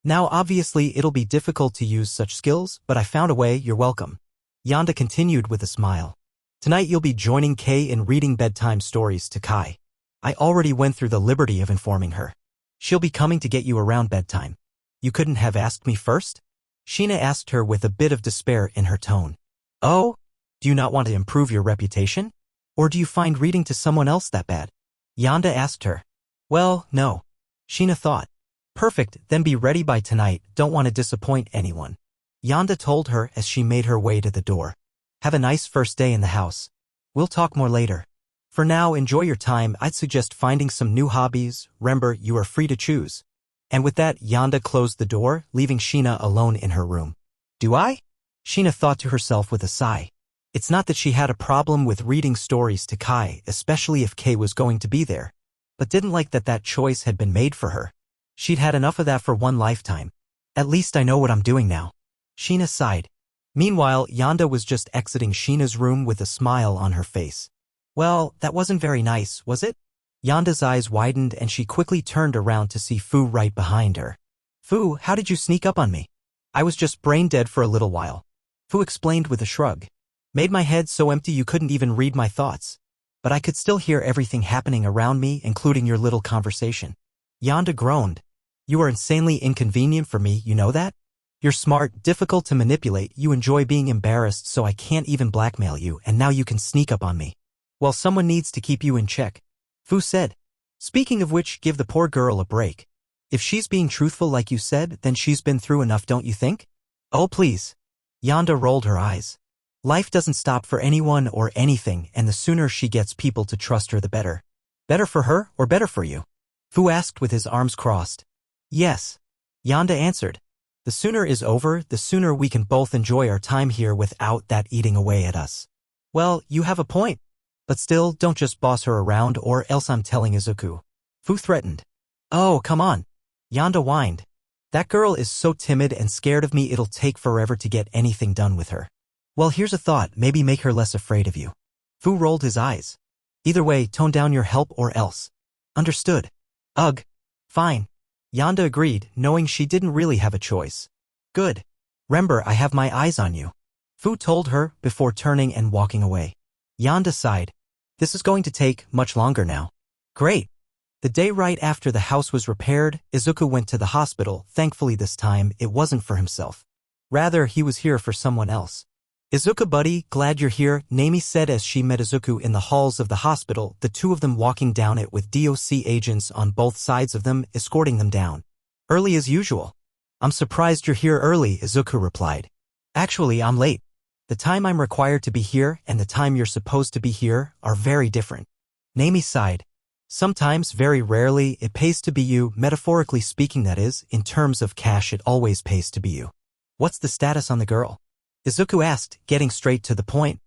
now obviously it'll be difficult to use such skills, but I found a way, you're welcome. Yonda continued with a smile. Tonight you'll be joining Kay in reading bedtime stories to Kai. I already went through the liberty of informing her. She'll be coming to get you around bedtime. You couldn't have asked me first? Sheena asked her with a bit of despair in her tone. Oh? Do you not want to improve your reputation? Or do you find reading to someone else that bad? Yonda asked her. Well, no. Sheena thought. Perfect, then be ready by tonight, don't want to disappoint anyone. Yonda told her as she made her way to the door. Have a nice first day in the house. We'll talk more later. For now, enjoy your time. I'd suggest finding some new hobbies. Remember, you are free to choose. And with that, Yonda closed the door, leaving Sheena alone in her room. Do I? Sheena thought to herself with a sigh. It's not that she had a problem with reading stories to Kai, especially if Kay was going to be there, but didn't like that choice had been made for her. She'd had enough of that for one lifetime. At least I know what I'm doing now. Sheena sighed. Meanwhile, Yonda was just exiting Sheena's room with a smile on her face. Well, that wasn't very nice, was it? Yonda's eyes widened and she quickly turned around to see Fu right behind her. Fu, how did you sneak up on me? I was just brain dead for a little while. Fu explained with a shrug. Made my head so empty you couldn't even read my thoughts. But I could still hear everything happening around me, including your little conversation. Yonda groaned. You are insanely inconvenient for me, you know that? You're smart, difficult to manipulate, you enjoy being embarrassed so I can't even blackmail you, and now you can sneak up on me. Well, someone needs to keep you in check. Fu said. Speaking of which, give the poor girl a break. If she's being truthful like you said, then she's been through enough, don't you think? Oh please. Yanda rolled her eyes. Life doesn't stop for anyone or anything, and the sooner she gets people to trust her the better. Better for her or better for you? Fu asked with his arms crossed. Yes. Yanda answered. The sooner is over, the sooner we can both enjoy our time here without that eating away at us. Well, you have a point. But still, don't just boss her around or else I'm telling Izuku. Fu threatened. Oh, come on. Yanda whined. That girl is so timid and scared of me it'll take forever to get anything done with her. Well, here's a thought, maybe make her less afraid of you. Fu rolled his eyes. Either way, tone down your help or else. Understood. Ugh. Fine. Yanda agreed, knowing she didn't really have a choice. Good. Remember, I have my eyes on you. Fu told her before turning and walking away. Yanda sighed. This is going to take much longer now. Great. The day right after the house was repaired, Izuku went to the hospital. Thankfully this time, it wasn't for himself. Rather, he was here for someone else. Izuku buddy, glad you're here, Nami said as she met Izuku in the halls of the hospital, the two of them walking down it with DOC agents on both sides of them, escorting them down. Early as usual. I'm surprised you're here early, Izuku replied. Actually, I'm late. The time I'm required to be here and the time you're supposed to be here are very different. Nami sighed. Sometimes, very rarely, it pays to be you, metaphorically speaking that is, in terms of cash it always pays to be you. What's the status on the girl? Izuku asked, getting straight to the point.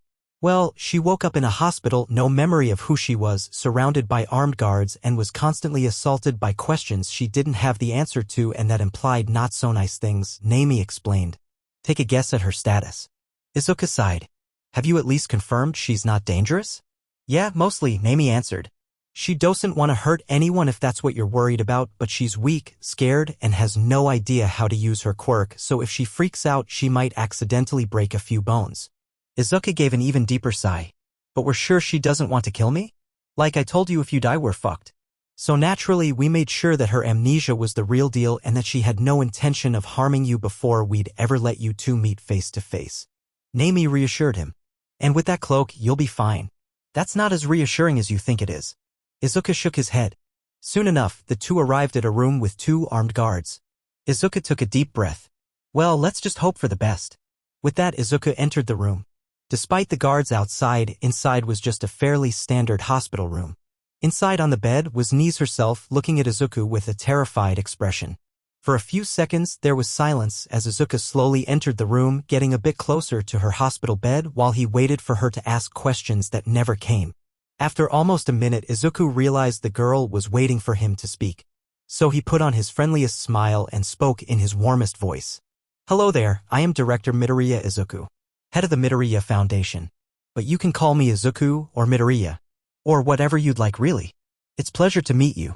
Well, she woke up in a hospital, no memory of who she was, surrounded by armed guards and was constantly assaulted by questions she didn't have the answer to and that implied not so nice things, Nami explained. Take a guess at her status. Izuku sighed. Have you at least confirmed she's not dangerous? Yeah, mostly, Nami answered. She doesn't want to hurt anyone if that's what you're worried about, but she's weak, scared, and has no idea how to use her quirk, so if she freaks out she might accidentally break a few bones. Izuku gave an even deeper sigh. But we're sure she doesn't want to kill me? Like I told you, if you die we're fucked. So naturally we made sure that her amnesia was the real deal and that she had no intention of harming you before we'd ever let you two meet face to face. Nami reassured him. And with that cloak, you'll be fine. That's not as reassuring as you think it is. Izuku shook his head. Soon enough, the two arrived at a room with 2 armed guards. Izuku took a deep breath. Well, let's just hope for the best. With that, Izuku entered the room. Despite the guards outside, inside was just a fairly standard hospital room. Inside on the bed was Nise herself, looking at Izuku with a terrified expression. For a few seconds, there was silence as Izuku slowly entered the room, getting a bit closer to her hospital bed while he waited for her to ask questions that never came. After almost a minute, Izuku realized the girl was waiting for him to speak. So he put on his friendliest smile and spoke in his warmest voice. Hello there, I am Director Midoriya Izuku, head of the Midoriya Foundation. But you can call me Izuku or Midoriya. Or whatever you'd like really. It's pleasure to meet you.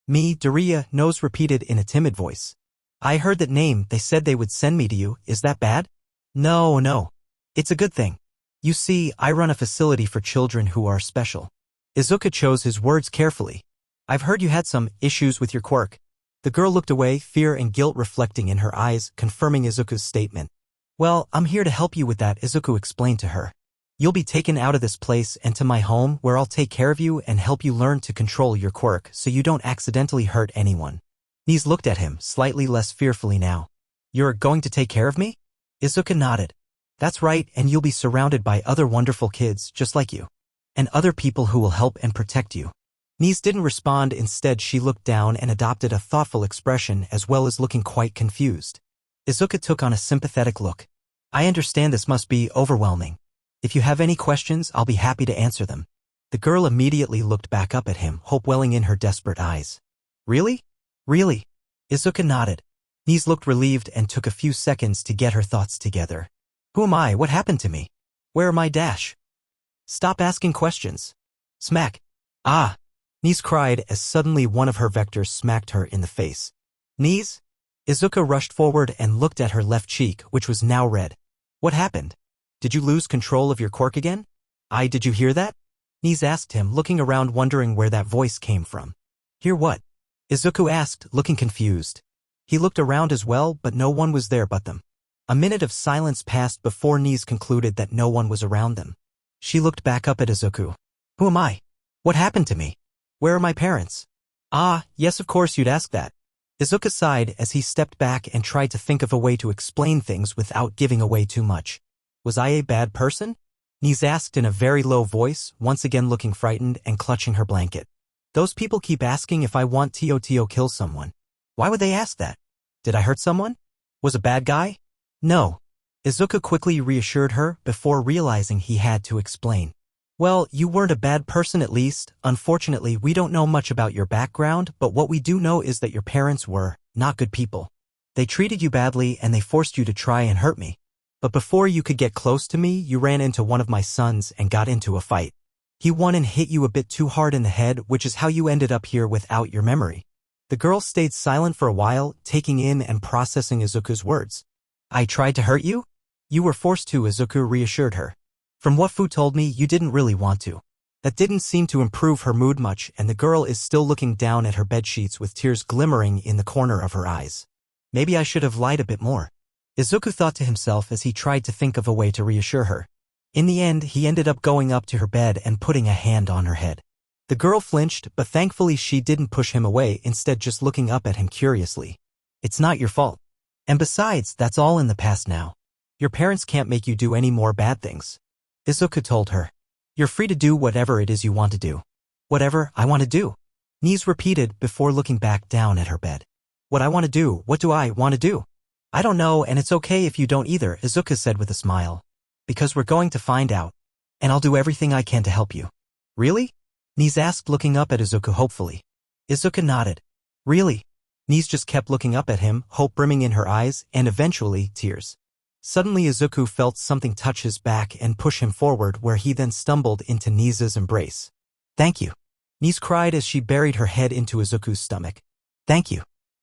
Me, Midoriya, Nose repeated in a timid voice. I heard that name, they said they would send me to you, is that bad? No. It's a good thing. You see, I run a facility for children who are special. Izuku chose his words carefully. I've heard you had some issues with your quirk. The girl looked away, fear and guilt reflecting in her eyes, confirming Izuku's statement. Well, I'm here to help you with that, Izuku explained to her. You'll be taken out of this place and to my home where I'll take care of you and help you learn to control your quirk so you don't accidentally hurt anyone. Nise looked at him, slightly less fearfully now. You're going to take care of me? Izuku nodded. That's right, and you'll be surrounded by other wonderful kids just like you. And other people who will help and protect you. Nise didn't respond, instead she looked down and adopted a thoughtful expression as well as looking quite confused. Izuku took on a sympathetic look. I understand this must be overwhelming. If you have any questions, I'll be happy to answer them. The girl immediately looked back up at him, hope welling in her desperate eyes. Really? Really? Izuku nodded. Nise looked relieved and took a few seconds to get her thoughts together. Who am I? What happened to me? Where are my dash? Stop asking questions. Smack. Ah! Nise cried as suddenly one of her vectors smacked her in the face. Nise? Izuku rushed forward and looked at her left cheek, which was now red. What happened? Did you lose control of your quirk again? Did you hear that? Nise asked him, looking around wondering where that voice came from. Hear what? Izuku asked, looking confused. He looked around as well, but no one was there but them. A minute of silence passed before Niz concluded that no one was around them. She looked back up at Izuku. Who am I? What happened to me? Where are my parents? Ah, yes, of course you'd ask that. Izuku sighed as he stepped back and tried to think of a way to explain things without giving away too much. Was I a bad person? Niz asked in a very low voice, once again looking frightened and clutching her blanket. Those people keep asking if I want to kill someone. Why would they ask that? Did I hurt someone? Was a bad guy? No. Izuku quickly reassured her before realizing he had to explain. Well, you weren't a bad person at least. Unfortunately, we don't know much about your background, but what we do know is that your parents were not good people. They treated you badly and they forced you to try and hurt me. But before you could get close to me, you ran into one of my sons and got into a fight. He won and hit you a bit too hard in the head, which is how you ended up here without your memory. The girl stayed silent for a while, taking in and processing Izuku's words. I tried to hurt you? You were forced to, Izuku reassured her. From what Fu told me, you didn't really want to. That didn't seem to improve her mood much, and the girl is still looking down at her bedsheets with tears glimmering in the corner of her eyes. Maybe I should have lied a bit more. Izuku thought to himself as he tried to think of a way to reassure her. In the end, he ended up going up to her bed and putting a hand on her head. The girl flinched, but thankfully she didn't push him away, instead just looking up at him curiously. It's not your fault. And besides, that's all in the past now. Your parents can't make you do any more bad things. Izuku told her. You're free to do whatever it is you want to do. Whatever I want to do. Niz repeated before looking back down at her bed. What I want to do, what do I want to do? I don't know, and it's okay if you don't either, Izuku said with a smile. Because we're going to find out. And I'll do everything I can to help you. Really? Niz asked, looking up at Izuku hopefully. Izuku nodded. Really? Niz just kept looking up at him, hope brimming in her eyes, and eventually, tears. Suddenly Izuku felt something touch his back and push him forward, where he then stumbled into Niz's embrace. Thank you. Niz cried as she buried her head into Izuku's stomach. Thank you.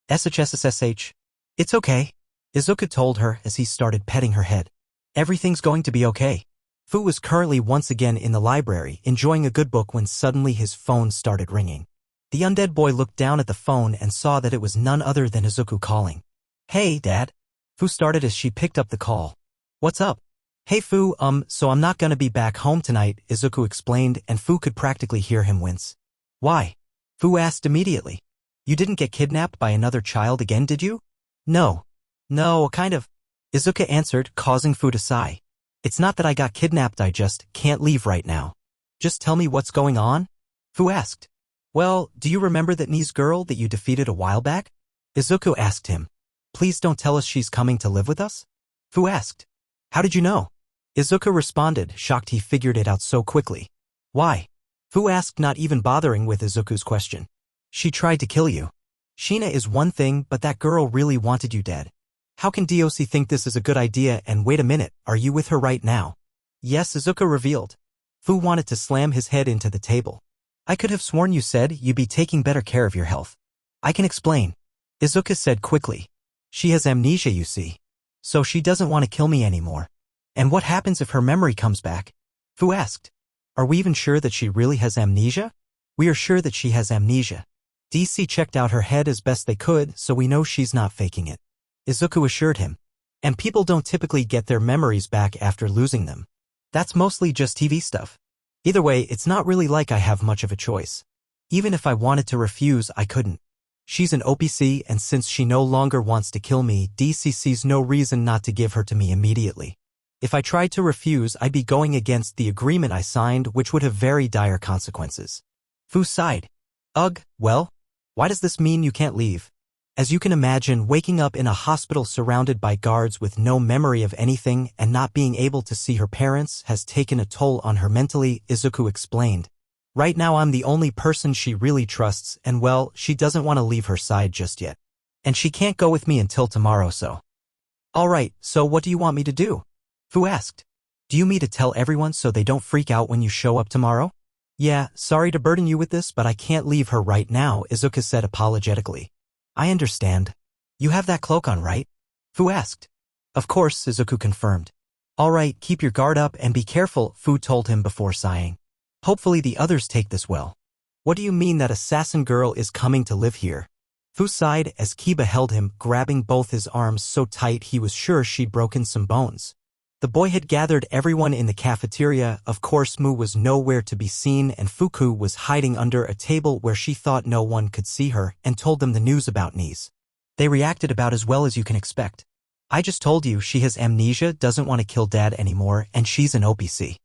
SHSSSH. It's okay. Izuku told her as he started petting her head. Everything's going to be okay. Fu was currently once again in the library, enjoying a good book when suddenly his phone started ringing. The undead boy looked down at the phone and saw that it was none other than Izuku calling. Hey, Dad. Fu started as she picked up the call. What's up? Hey Fu, so I'm not gonna be back home tonight, Izuku explained, and Fu could practically hear him wince. Why? Fu asked immediately. You didn't get kidnapped by another child again, did you? No. No, kind of. Izuku answered, causing Fu to sigh. It's not that I got kidnapped, I just can't leave right now. Just tell me what's going on? Fu asked. Well, do you remember that Niz girl that you defeated a while back? Izuku asked him. Please don't tell us she's coming to live with us? Fu asked. How did you know? Izuku responded, shocked he figured it out so quickly. Why? Fu asked, not even bothering with Izuku's question. She tried to kill you. Sheena is one thing, but that girl really wanted you dead. How can DOC think this is a good idea? And wait a minute, are you with her right now? Yes, Izuku revealed. Fu wanted to slam his head into the table. I could have sworn you said you'd be taking better care of your health. I can explain. Izuku said quickly. She has amnesia, you see. So she doesn't want to kill me anymore. And what happens if her memory comes back? Fu asked. Are we even sure that she really has amnesia? We are sure that she has amnesia. DC checked out her head as best they could, so we know she's not faking it. Izuku assured him. And people don't typically get their memories back after losing them. That's mostly just TV stuff. Either way, it's not really like I have much of a choice. Even if I wanted to refuse, I couldn't. She's an OPC, and since she no longer wants to kill me, DC sees no reason not to give her to me immediately. If I tried to refuse, I'd be going against the agreement I signed, which would have very dire consequences. Fu sighed. Ugh, well? Why does this mean you can't leave? As you can imagine, waking up in a hospital surrounded by guards with no memory of anything and not being able to see her parents has taken a toll on her mentally, Izuku explained. Right now I'm the only person she really trusts, and well, she doesn't want to leave her side just yet. And she can't go with me until tomorrow, so. Alright, so what do you want me to do? Fu asked. Do you mean to tell everyone so they don't freak out when you show up tomorrow? Yeah, sorry to burden you with this, but I can't leave her right now, Izuku said apologetically. I understand. You have that cloak on, right? Fu asked. Of course, Izuku confirmed. Alright, keep your guard up and be careful, Fu told him before sighing. Hopefully the others take this well. What do you mean that assassin girl is coming to live here? Fu sighed as Kiba held him, grabbing both his arms so tight he was sure she'd broken some bones. The boy had gathered everyone in the cafeteria. Of course Mu was nowhere to be seen and Fuku was hiding under a table where she thought no one could see her and told them the news about Ni's. They reacted about as well as you can expect. I just told you she has amnesia, doesn't want to kill Dad anymore, and she's an OPC.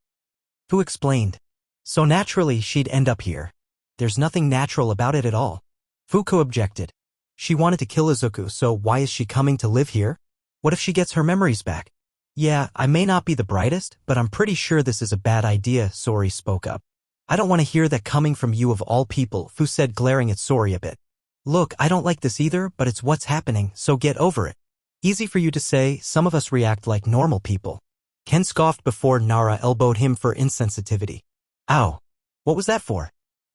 Fu explained. So naturally she'd end up here. There's nothing natural about it at all. Fuku objected. She wanted to kill Izuku, so why is she coming to live here? What if she gets her memories back? Yeah, I may not be the brightest, but I'm pretty sure this is a bad idea, Sori spoke up. I don't want to hear that coming from you of all people, Fu said, glaring at Sori a bit. Look, I don't like this either, but it's what's happening, so get over it. Easy for you to say, some of us react like normal people. Ken scoffed before Nara elbowed him for insensitivity. Ow. What was that for?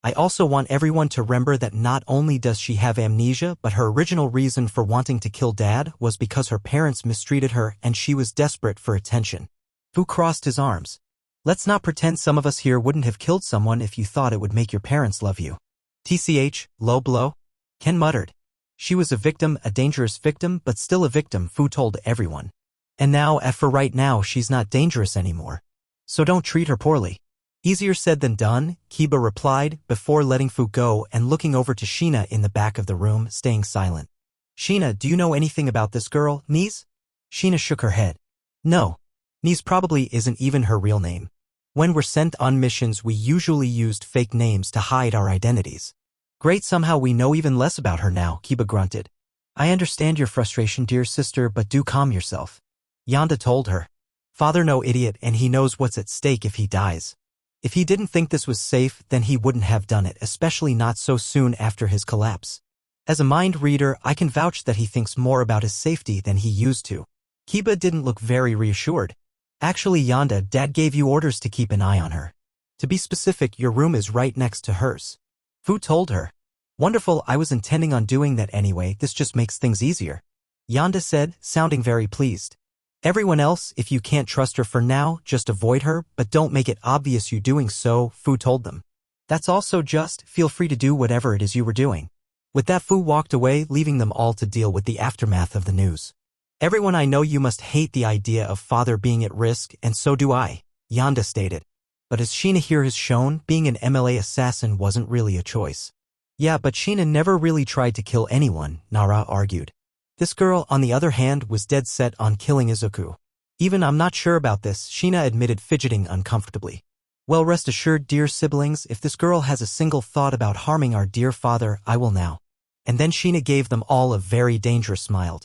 I also want everyone to remember that not only does she have amnesia, but her original reason for wanting to kill Dad was because her parents mistreated her and she was desperate for attention. Fu crossed his arms. Let's not pretend some of us here wouldn't have killed someone if you thought it would make your parents love you. TCH, low blow? Ken muttered. She was a victim, a dangerous victim, but still a victim, Fu told everyone. And now, for right now, she's not dangerous anymore. So don't treat her poorly. Easier said than done, Kiba replied, before letting Fu go and looking over to Sheena in the back of the room, staying silent. Sheena, do you know anything about this girl, Ni's? Sheena shook her head. No. Ni's probably isn't even her real name. When we're sent on missions we usually used fake names to hide our identities. Great, somehow we know even less about her now, Kiba grunted. I understand your frustration, dear sister, but do calm yourself. Yonda told her. Father no idiot and he knows what's at stake if he dies. If he didn't think this was safe, then he wouldn't have done it, especially not so soon after his collapse. As a mind reader, I can vouch that he thinks more about his safety than he used to. Kiba didn't look very reassured. Actually, Yonda, Dad gave you orders to keep an eye on her. To be specific, your room is right next to hers. Fu told her. Wonderful, I was intending on doing that anyway, this just makes things easier. Yonda said, sounding very pleased. Everyone else, if you can't trust her for now, just avoid her, but don't make it obvious you doing so, Fu told them. That's also just, feel free to do whatever it is you were doing. With that, Fu walked away, leaving them all to deal with the aftermath of the news. Everyone, I know you must hate the idea of Father being at risk, and so do I, Yonda stated. But as Sheena here has shown, being an MLA assassin wasn't really a choice. Yeah, but Sheena never really tried to kill anyone, Nara argued. This girl, on the other hand, was dead set on killing Izuku. Even I'm not sure about this, Sheena admitted, fidgeting uncomfortably. Well, rest assured, dear siblings, if this girl has a single thought about harming our dear father, I will now. And then Sheena gave them all a very dangerous smile.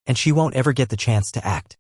And she won't ever get the chance to act.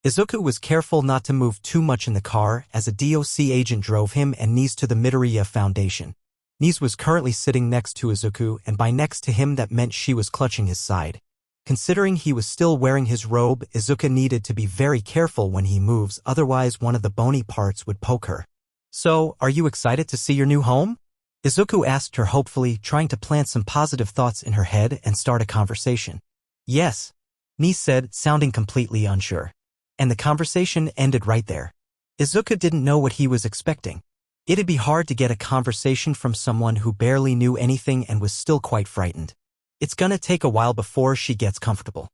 Izuku was careful not to move too much in the car as a DOC agent drove him and Ni's to the Midoriya Foundation. Ni's was currently sitting next to Izuku, and by next to him that meant she was clutching his side. Considering he was still wearing his robe, Izuku needed to be very careful when he moves, otherwise one of the bony parts would poke her. So, are you excited to see your new home? Izuku asked her hopefully, trying to plant some positive thoughts in her head and start a conversation. Yes, Ni said, sounding completely unsure. And the conversation ended right there. Izuku didn't know what he was expecting. It'd be hard to get a conversation from someone who barely knew anything and was still quite frightened. It's gonna take a while before she gets comfortable.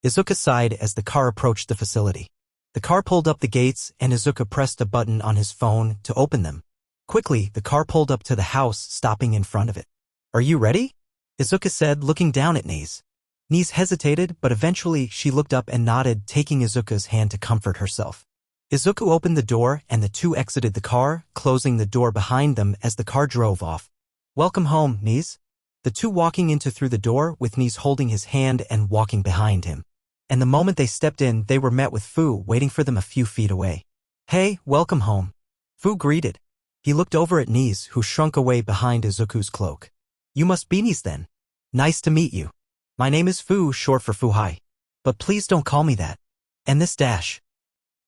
Izuku sighed as the car approached the facility. The car pulled up the gates and Izuku pressed a button on his phone to open them. Quickly, the car pulled up to the house, stopping in front of it. Are you ready? Izuku said, looking down at Ni's. Ni's hesitated, but eventually she looked up and nodded, taking Izuku's hand to comfort herself. Izuku opened the door and the two exited the car, closing the door behind them as the car drove off. Welcome home, Ni's. The two walking into through the door with Ni's holding his hand and walking behind him. And the moment they stepped in, they were met with Fu waiting for them a few feet away. Hey, welcome home. Fu greeted. He looked over at Ni's, who shrunk away behind Izuku's cloak. You must be Ni's then. Nice to meet you. My name is Fu, short for Fu-hai. But please don't call me that. And this dash.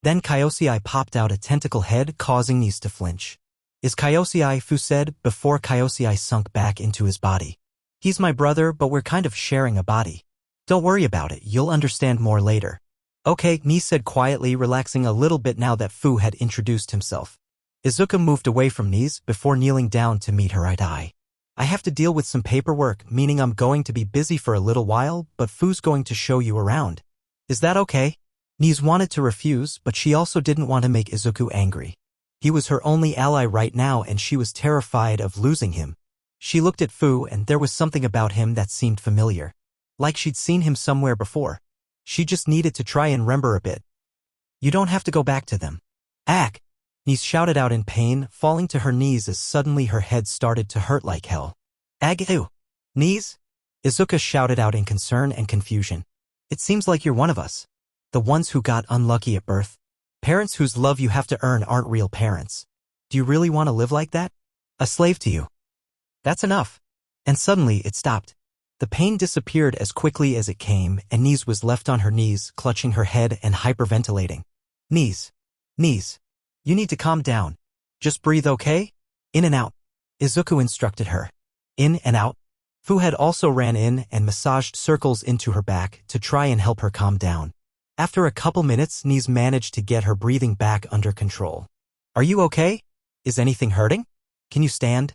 Then Kyosei popped out a tentacle head, causing Ni's to flinch. Is Kyosei, Fu said, before Kyosei sunk back into his body. He's my brother, but we're kind of sharing a body. Don't worry about it, you'll understand more later. Okay, Ni said quietly, relaxing a little bit now that Fu had introduced himself. Izuku moved away from Ni's before kneeling down to meet her eye-to-eye. I have to deal with some paperwork, meaning I'm going to be busy for a little while, but Fu's going to show you around. Is that okay? Nise wanted to refuse, but she also didn't want to make Izuku angry. He was her only ally right now and she was terrified of losing him. She looked at Fu and there was something about him that seemed familiar. Like she'd seen him somewhere before. She just needed to try and remember a bit. You don't have to go back to them. Ack! Nise shouted out in pain, falling to her knees as suddenly her head started to hurt like hell. Ag-ew! Nise? Izuku shouted out in concern and confusion. It seems like you're one of us. The ones who got unlucky at birth. Parents whose love you have to earn aren't real parents. Do you really want to live like that? A slave to you. That's enough. And suddenly it stopped. The pain disappeared as quickly as it came, and Nise was left on her knees, clutching her head and hyperventilating. Nise. Nise. You need to calm down. Just breathe, okay? In and out. Izuku instructed her. In and out. Fu had also ran in and massaged circles into her back to try and help her calm down. After a couple minutes, Nise managed to get her breathing back under control. Are you okay? Is anything hurting? Can you stand?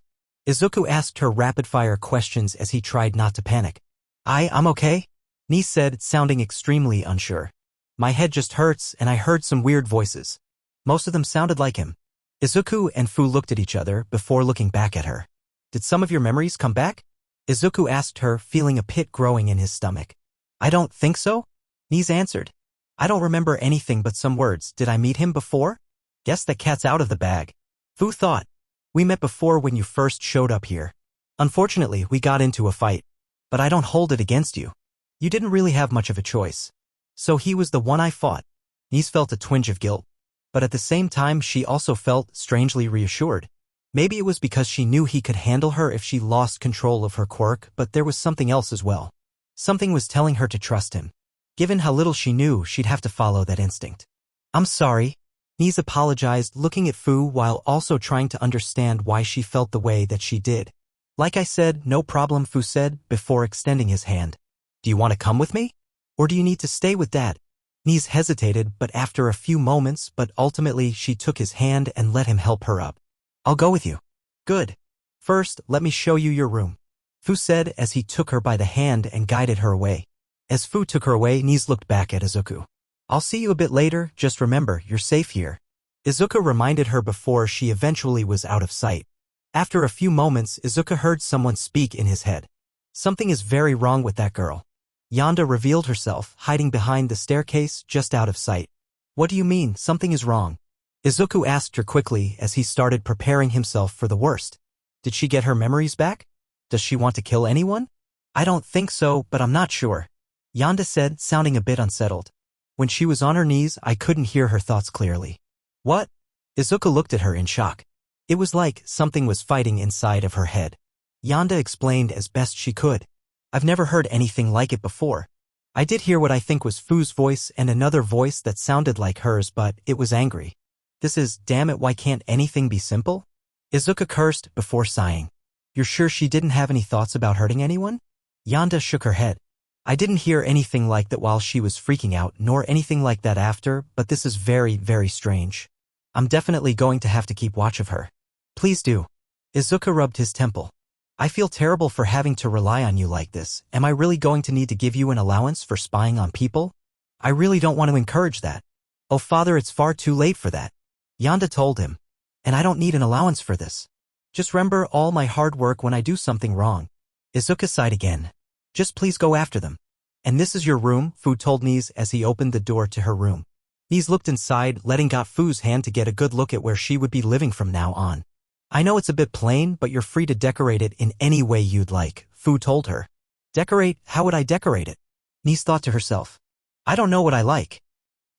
Izuku asked her rapid-fire questions as he tried not to panic. I'm okay, Nise said, sounding extremely unsure. My head just hurts and I heard some weird voices. Most of them sounded like him. Izuku and Fu looked at each other before looking back at her. Did some of your memories come back? Izuku asked her, feeling a pit growing in his stomach. I don't think so, Nise answered. I don't remember anything but some words. Did I meet him before? Guess the cat's out of the bag. Fu thought. We met before when you first showed up here. Unfortunately, we got into a fight. But I don't hold it against you. You didn't really have much of a choice. So he was the one I fought. Nise felt a twinge of guilt. But at the same time she also felt strangely reassured. Maybe it was because she knew he could handle her if she lost control of her quirk, but there was something else as well. Something was telling her to trust him. Given how little she knew, she'd have to follow that instinct. I'm sorry. Nise apologized, looking at Fu while also trying to understand why she felt the way that she did. Like I said, no problem, Fu said, before extending his hand. Do you want to come with me? Or do you need to stay with Dad? Nise hesitated, but after a few moments, but ultimately she took his hand and let him help her up. I'll go with you. Good. First, let me show you your room, Fu said as he took her by the hand and guided her away. As Fu took her away, Nise looked back at Izuku. I'll see you a bit later, just remember, you're safe here. Izuku reminded her before she eventually was out of sight. After a few moments, Izuku heard someone speak in his head. Something is very wrong with that girl. Yonda revealed herself, hiding behind the staircase just out of sight. What do you mean, something is wrong? Izuku asked her quickly as he started preparing himself for the worst. Did she get her memories back? Does she want to kill anyone? I don't think so, but I'm not sure, Yonda said, sounding a bit unsettled. When she was on her knees, I couldn't hear her thoughts clearly. What? Izuku looked at her in shock. It was like something was fighting inside of her head. Yonda explained as best she could. I've never heard anything like it before. I did hear what I think was Fu's voice and another voice that sounded like hers, but it was angry. This is, damn it, why can't anything be simple? Izuku cursed before sighing. You're sure she didn't have any thoughts about hurting anyone? Yonda shook her head. I didn't hear anything like that while she was freaking out, nor anything like that after, but this is very, very strange. I'm definitely going to have to keep watch of her. Please do. Izuku rubbed his temple. I feel terrible for having to rely on you like this. Am I really going to need to give you an allowance for spying on people? I really don't want to encourage that. Oh, father, it's far too late for that, Yonda told him. And I don't need an allowance for this. Just remember all my hard work when I do something wrong. Izuku sighed again. Just please go after them. And this is your room, Fu told Nise as he opened the door to her room. Nise looked inside, letting go Fu's hand to get a good look at where she would be living from now on. I know it's a bit plain, but you're free to decorate it in any way you'd like, Fu told her. Decorate? How would I decorate it? Nise thought to herself. I don't know what I like.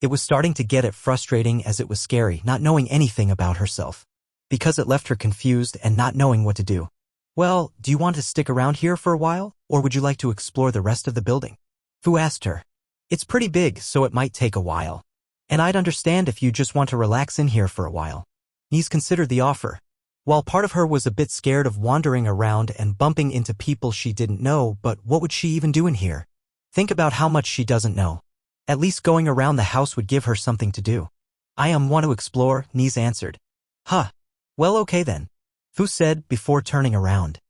It was starting to get frustrating as it was scary, not knowing anything about herself. Because it left her confused and not knowing what to do. Well, do you want to stick around here for a while, or would you like to explore the rest of the building? Fu asked her. It's pretty big, so it might take a while. And I'd understand if you just want to relax in here for a while. Nise considered the offer. While part of her was a bit scared of wandering around and bumping into people she didn't know, but what would she even do in here? Think about how much she doesn't know. At least going around the house would give her something to do. I want to explore, Nise answered. Huh. Well, okay then, Fu said before turning around.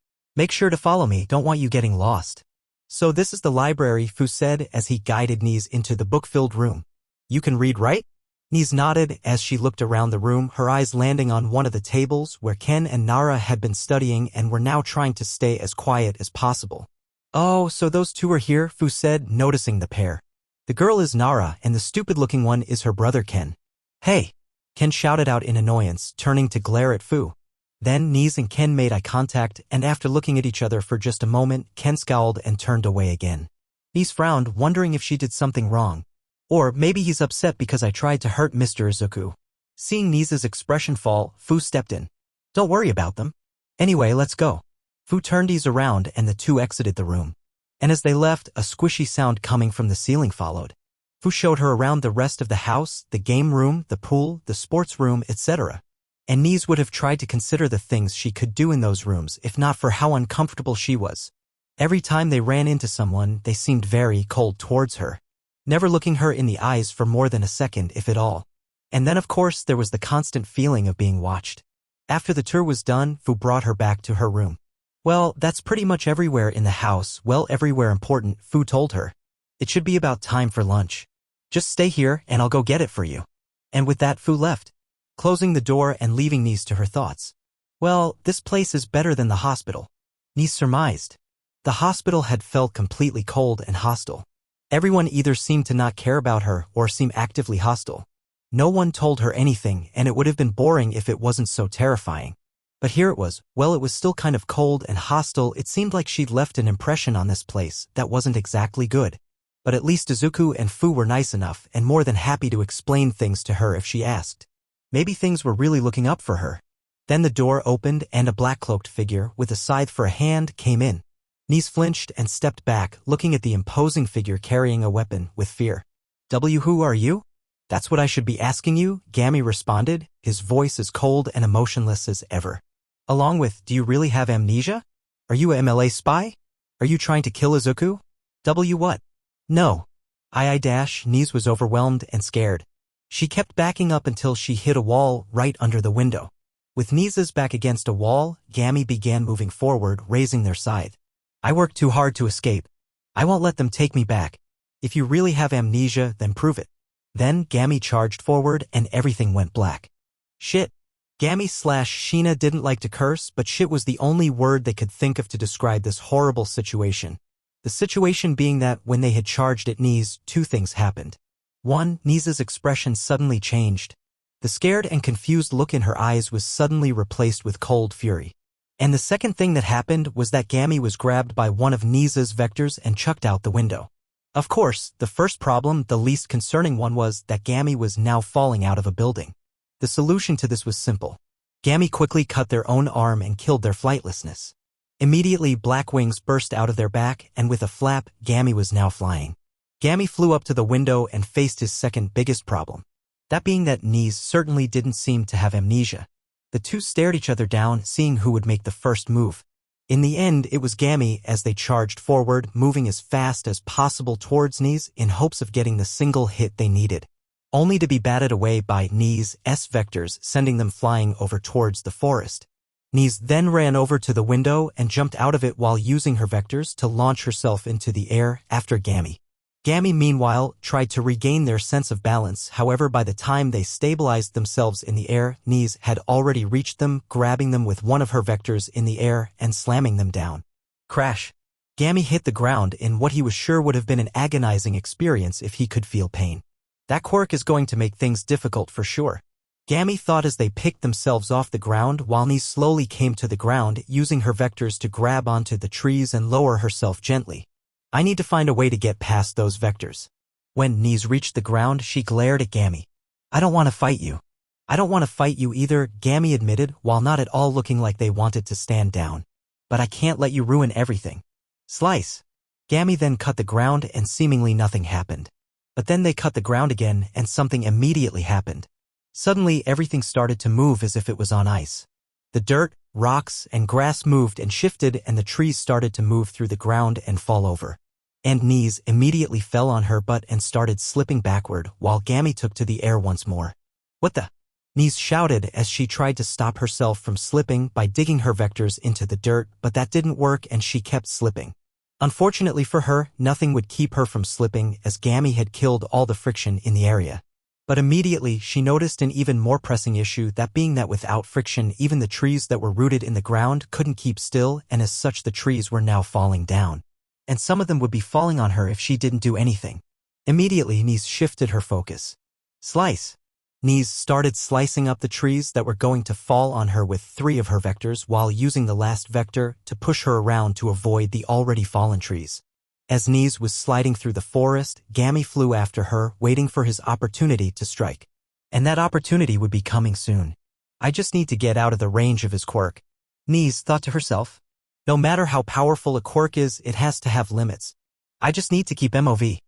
Make sure to follow me, don't want you getting lost. So this is the library, Fu said as he guided Ni's into the book-filled room. You can read, right? Ni's nodded as she looked around the room, her eyes landing on one of the tables where Ken and Nara had been studying and were now trying to stay as quiet as possible. Oh, so those two are here, Fu said, noticing the pair. The girl is Nara and the stupid-looking one is her brother Ken. Hey! Ken shouted out in annoyance, turning to glare at Fu. Then Ni and Ken made eye contact, and after looking at each other for just a moment, Ken scowled and turned away again. Ni frowned, wondering if she did something wrong. Or maybe he's upset because I tried to hurt Mr. Izuku. Seeing Ni's expression fall, Fu stepped in. Don't worry about them. Anyway, let's go. Fu turned Ni's around and the two exited the room. And as they left, a squishy sound coming from the ceiling followed. Fu showed her around the rest of the house, the game room, the pool, the sports room, etc. And Ni would have tried to consider the things she could do in those rooms if not for how uncomfortable she was. Every time they ran into someone, they seemed very cold towards her, never looking her in the eyes for more than a second, if at all. And then of course there was the constant feeling of being watched. After the tour was done, Fu brought her back to her room. Well, that's pretty much everywhere in the house, well, everywhere important, Fu told her. It should be about time for lunch. Just stay here and I'll go get it for you. And with that Fu left, closing the door and leaving Ni to her thoughts. Well, this place is better than the hospital, Ni surmised. The hospital had felt completely cold and hostile. Everyone either seemed to not care about her or seem actively hostile. No one told her anything, and it would have been boring if it wasn't so terrifying. But here it was, well, it was still kind of cold and hostile. It seemed like she'd left an impression on this place that wasn't exactly good. But at least Izuku and Fu were nice enough and more than happy to explain things to her if she asked. Maybe things were really looking up for her. Then the door opened and a black-cloaked figure with a scythe for a hand came in. Ni flinched and stepped back, looking at the imposing figure carrying a weapon with fear. Who are you? That's what I should be asking you, Gami responded, his voice as cold and emotionless as ever. Along with, do you really have amnesia? Are you a MLA spy? Are you trying to kill Izuku? What? No. Ni was overwhelmed and scared. She kept backing up until she hit a wall right under the window. With Ni's back against a wall, Gami began moving forward, raising their scythe. I worked too hard to escape. I won't let them take me back. If you really have amnesia, then prove it. Then Gami charged forward and everything went black. Shit. Gami/Sheena didn't like to curse, but shit was the only word they could think of to describe this horrible situation. The situation being that when they had charged at Ni's, two things happened. One, Ni's expression suddenly changed. The scared and confused look in her eyes was suddenly replaced with cold fury. And the second thing that happened was that Gami was grabbed by one of Ni's vectors and chucked out the window. Of course, the first problem, the least concerning one, was that Gami was now falling out of a building. The solution to this was simple. Gami quickly cut their own arm and killed their flightlessness. Immediately, black wings burst out of their back, and with a flap, Gami was now flying. Gami flew up to the window and faced his second biggest problem. That being that Ni certainly didn't seem to have amnesia. The two stared each other down, seeing who would make the first move. In the end, it was Gami as they charged forward, moving as fast as possible towards Ni in hopes of getting the single hit they needed, only to be batted away by Ni's vectors, sending them flying over towards the forest. Ni then ran over to the window and jumped out of it while using her vectors to launch herself into the air after Gami. Gami, meanwhile, tried to regain their sense of balance. However, by the time they stabilized themselves in the air, Ni had already reached them, grabbing them with one of her vectors in the air and slamming them down. Crash! Gami hit the ground in what he was sure would have been an agonizing experience if he could feel pain. That quirk is going to make things difficult for sure. Gami thought as they picked themselves off the ground while Ni slowly came to the ground, using her vectors to grab onto the trees and lower herself gently. I need to find a way to get past those vectors. When Ni reached the ground, she glared at Gami. I don't want to fight you. I don't want to fight you either, Gami admitted, while not at all looking like they wanted to stand down. But I can't let you ruin everything. Slice. Gami then cut the ground and seemingly nothing happened. But then they cut the ground again and something immediately happened. Suddenly everything started to move as if it was on ice. The dirt, rocks, and grass moved and shifted, and the trees started to move through the ground and fall over. And Ni immediately fell on her butt and started slipping backward while Gami took to the air once more. What the? Nise shouted as she tried to stop herself from slipping by digging her vectors into the dirt, but that didn't work and she kept slipping. Unfortunately for her, nothing would keep her from slipping as Gammy had killed all the friction in the area. But immediately she noticed an even more pressing issue, that being that without friction even the trees that were rooted in the ground couldn't keep still, and as such the trees were now falling down. And some of them would be falling on her if she didn't do anything. Immediately Nise shifted her focus. Slice! Nise started slicing up the trees that were going to fall on her with 3 of her vectors while using the last vector to push her around to avoid the already fallen trees. As Nise was sliding through the forest, Gammy flew after her, waiting for his opportunity to strike. And that opportunity would be coming soon. I just need to get out of the range of his quirk, Nise thought to herself. No matter how powerful a quirk is, it has to have limits. I just need to keep MOV.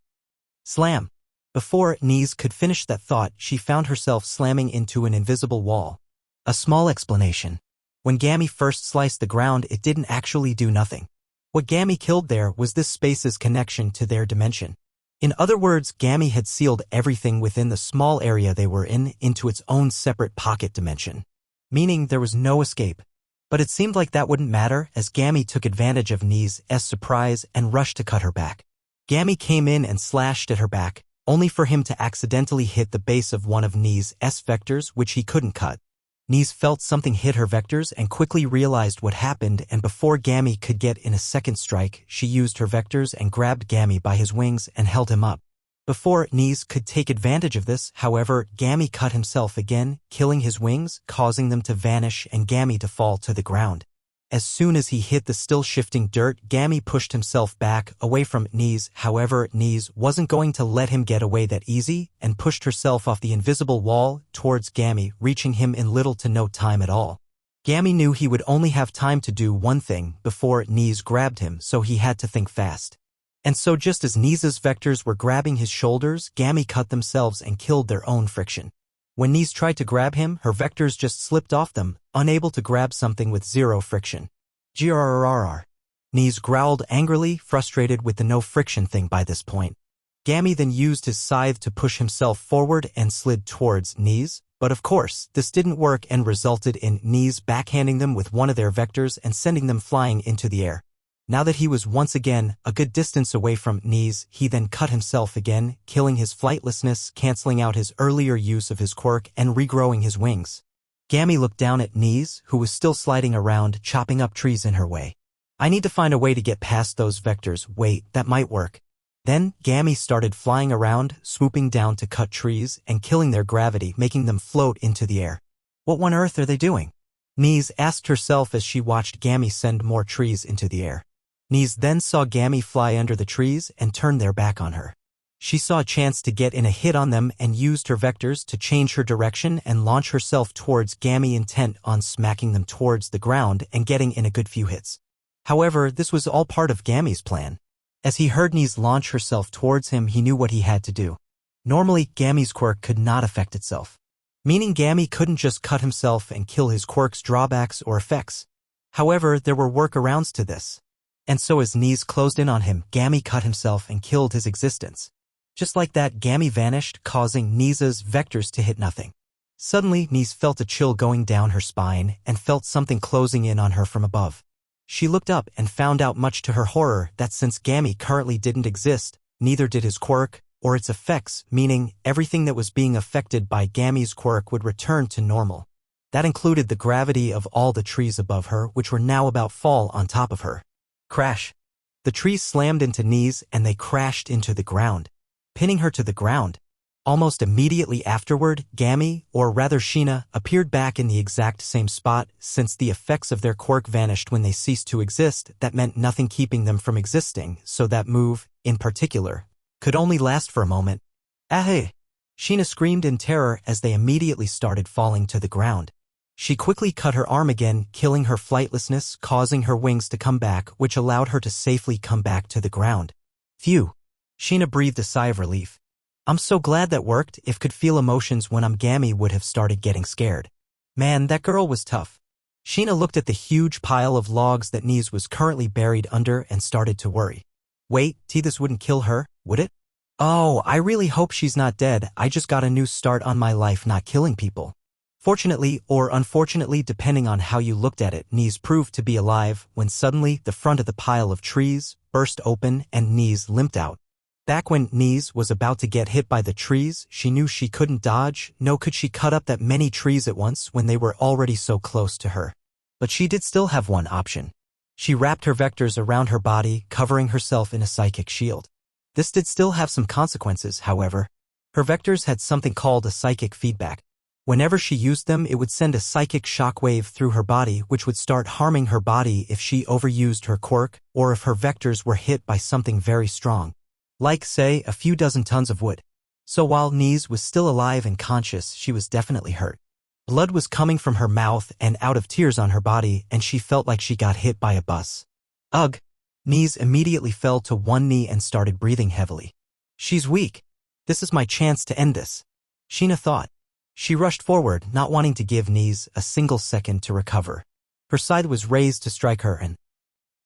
Slam. Before Nise could finish that thought, she found herself slamming into an invisible wall. A small explanation. When Gammy first sliced the ground, it didn't actually do nothing. What Gammy killed there was this space's connection to their dimension. In other words, Gammy had sealed everything within the small area they were in into its own separate pocket dimension. Meaning there was no escape. But it seemed like that wouldn't matter as Gammy took advantage of Nise's surprise and rushed to cut her back. Gammy came in and slashed at her back, only for him to accidentally hit the base of one of Nise's vectors, which he couldn't cut. Nise felt something hit her vectors and quickly realized what happened, and before Gammy could get in a second strike, she used her vectors and grabbed Gammy by his wings and held him up. Before Nise could take advantage of this, however, Gammy cut himself again, killing his wings, causing them to vanish and Gammy to fall to the ground. As soon as he hit the still shifting dirt, Gammy pushed himself back, away from Nise. However, Nise wasn't going to let him get away that easy, and pushed herself off the invisible wall towards Gammy, reaching him in little to no time at all. Gammy knew he would only have time to do one thing before Nise grabbed him, so he had to think fast. And so just as Nise's vectors were grabbing his shoulders, Gammy cut themselves and killed their own friction. When Nise tried to grab him, her vectors just slipped off them, unable to grab something with 0 friction. Grrrr. Nise growled angrily, frustrated with the no friction thing by this point. Gammy then used his scythe to push himself forward and slid towards Nise, but of course, this didn't work and resulted in Nise backhanding them with one of their vectors and sending them flying into the air. Now that he was once again a good distance away from Nise, he then cut himself again, killing his flightlessness, canceling out his earlier use of his quirk and regrowing his wings. Gammy looked down at Nise, who was still sliding around, chopping up trees in her way. I need to find a way to get past those vectors. Wait, that might work. Then, Gammy started flying around, swooping down to cut trees and killing their gravity, making them float into the air. What on earth are they doing? Nise asked herself as she watched Gammy send more trees into the air. Nise then saw Gammy fly under the trees and turn their back on her. She saw a chance to get in a hit on them and used her vectors to change her direction and launch herself towards Gammy, intent on smacking them towards the ground and getting in a good few hits. However, this was all part of Gammy's plan. As he heard Nise launch herself towards him, he knew what he had to do. Normally, Gammy's quirk could not affect itself, meaning Gammy couldn't just cut himself and kill his quirk's drawbacks or effects. However, there were workarounds to this. And so as Nise closed in on him, Gammy cut himself and killed his existence. Just like that, Gammy vanished, causing Nise's vectors to hit nothing. Suddenly, Nise felt a chill going down her spine and felt something closing in on her from above. She looked up and found out, much to her horror, that since Gammy currently didn't exist, neither did his quirk or its effects, meaning everything that was being affected by Gammy's quirk would return to normal. That included the gravity of all the trees above her, which were now about to fall on top of her. Crash. The trees slammed into Nise and they crashed into the ground, pinning her to the ground. Almost immediately afterward, Gammy, or rather Sheena, appeared back in the exact same spot. Since the effects of their quirk vanished when they ceased to exist, that meant nothing keeping them from existing, so that move, in particular, could only last for a moment. Ah! Sheena screamed in terror as they immediately started falling to the ground. She quickly cut her arm again, killing her flightlessness, causing her wings to come back, which allowed her to safely come back to the ground. Phew! Sheena breathed a sigh of relief. I'm so glad that worked. If could feel emotions when I'm Gammy would have started getting scared. Man, that girl was tough. Sheena looked at the huge pile of logs that Nise was currently buried under and started to worry. Wait, this wouldn't kill her, would it? Oh, I really hope she's not dead. I just got a new start on my life, not killing people. Fortunately or unfortunately depending on how you looked at it, Knees proved to be alive when suddenly the front of the pile of trees burst open and Knees limped out. Back when Knees was about to get hit by the trees, she knew she couldn't dodge, nor could she cut up that many trees at once when they were already so close to her. But she did still have one option. She wrapped her vectors around her body, covering herself in a psychic shield. This did still have some consequences, however. Her vectors had something called a psychic feedback. Whenever she used them, it would send a psychic shockwave through her body which would start harming her body if she overused her quirk or if her vectors were hit by something very strong. Like, say, a few dozen tons of wood. So while Knees was still alive and conscious, she was definitely hurt. Blood was coming from her mouth and out of tears on her body, and she felt like she got hit by a bus. Ugh! Knees immediately fell to one knee and started breathing heavily. She's weak. This is my chance to end this, Sheena thought. She rushed forward, not wanting to give Knees a single second to recover. Her scythe was raised to strike her and...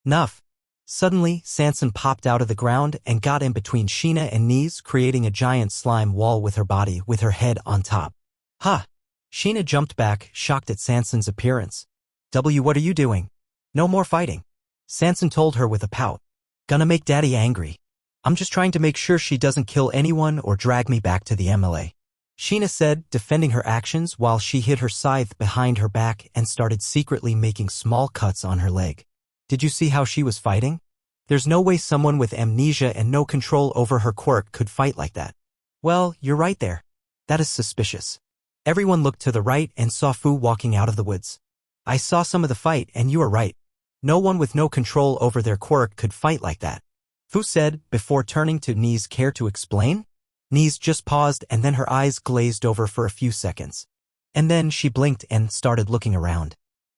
Nuff! Suddenly, Sanson popped out of the ground and got in between Sheena and Knees, creating a giant slime wall with her body, with her head on top. Ha! Sheena jumped back, shocked at Sanson's appearance. What are you doing? No more fighting. Sanson told her with a pout. Gonna make Daddy angry. I'm just trying to make sure she doesn't kill anyone or drag me back to the MLA. Sheena said, defending her actions while she hid her scythe behind her back and started secretly making small cuts on her leg. Did you see how she was fighting? There's no way someone with amnesia and no control over her quirk could fight like that. Well, you're right there. That is suspicious. Everyone looked to the right and saw Fu walking out of the woods. I saw some of the fight and you are right. No one with no control over their quirk could fight like that, Fu said before turning to Knees. Care to explain? Knees just paused and then her eyes glazed over for a few seconds. And then she blinked and started looking around.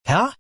Huh?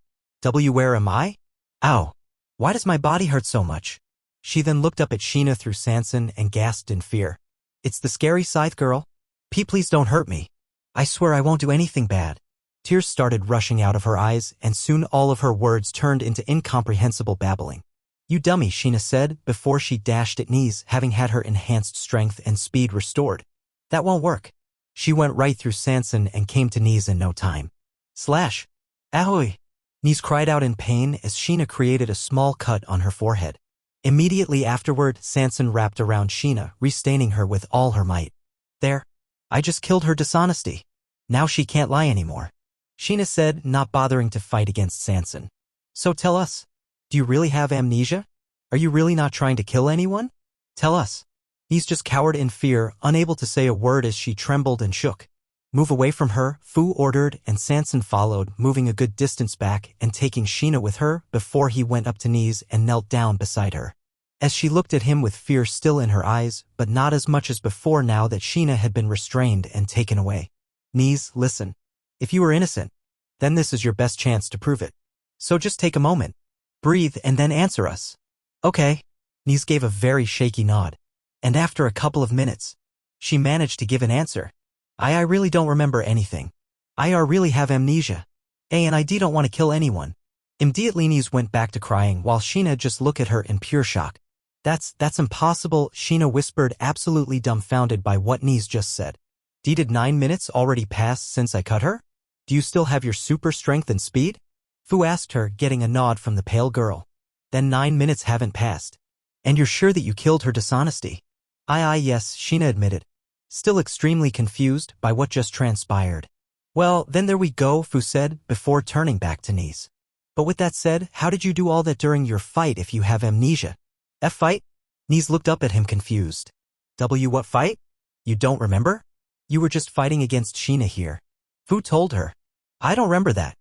Where am I? Ow. Why does my body hurt so much? She then looked up at Sheena through Sanson and gasped in fear. It's the scary scythe girl? Please don't hurt me. I swear I won't do anything bad. Tears started rushing out of her eyes and soon all of her words turned into incomprehensible babbling. You dummy, Sheena said before she dashed at Knees, having had her enhanced strength and speed restored. That won't work. She went right through Sanson and came to Knees in no time. Slash. Ahoy! Knees cried out in pain as Sheena created a small cut on her forehead. Immediately afterward, Sanson wrapped around Sheena, restaining her with all her might. There. I just killed her dishonesty. Now she can't lie anymore, Sheena said, not bothering to fight against Sanson. So tell us. Do you really have amnesia? Are you really not trying to kill anyone? Tell us. Knees just cowered in fear, unable to say a word as she trembled and shook. Move away from her, Fu ordered, and Sanson followed, moving a good distance back and taking Sheena with her before he went up to Knees and knelt down beside her. As she looked at him with fear still in her eyes, but not as much as before now that Sheena had been restrained and taken away. Knees, listen. If you are innocent, then this is your best chance to prove it. So just take a moment. Breathe and then answer us. Okay. Knees gave a very shaky nod. And after a couple of minutes, she managed to give an answer. I really don't remember anything. I really have amnesia. And I don't want to kill anyone. Immediately Knees went back to crying while Sheena just looked at her in pure shock. That's impossible, Sheena whispered, absolutely dumbfounded by what Knees just said. Did 9 minutes already pass since I cut her? Do you still have your super strength and speed? Fu asked her, getting a nod from the pale girl. Then 9 minutes haven't passed. And you're sure that you killed her dishonesty? Yes, Sheena admitted, still extremely confused by what just transpired. Well, then there we go, Fu said, before turning back to Knees. But with that said, how did you do all that during your fight if you have amnesia? Fight? Knees looked up at him confused. What fight? You don't remember? You were just fighting against Sheena here. Fu told her. I don't remember that.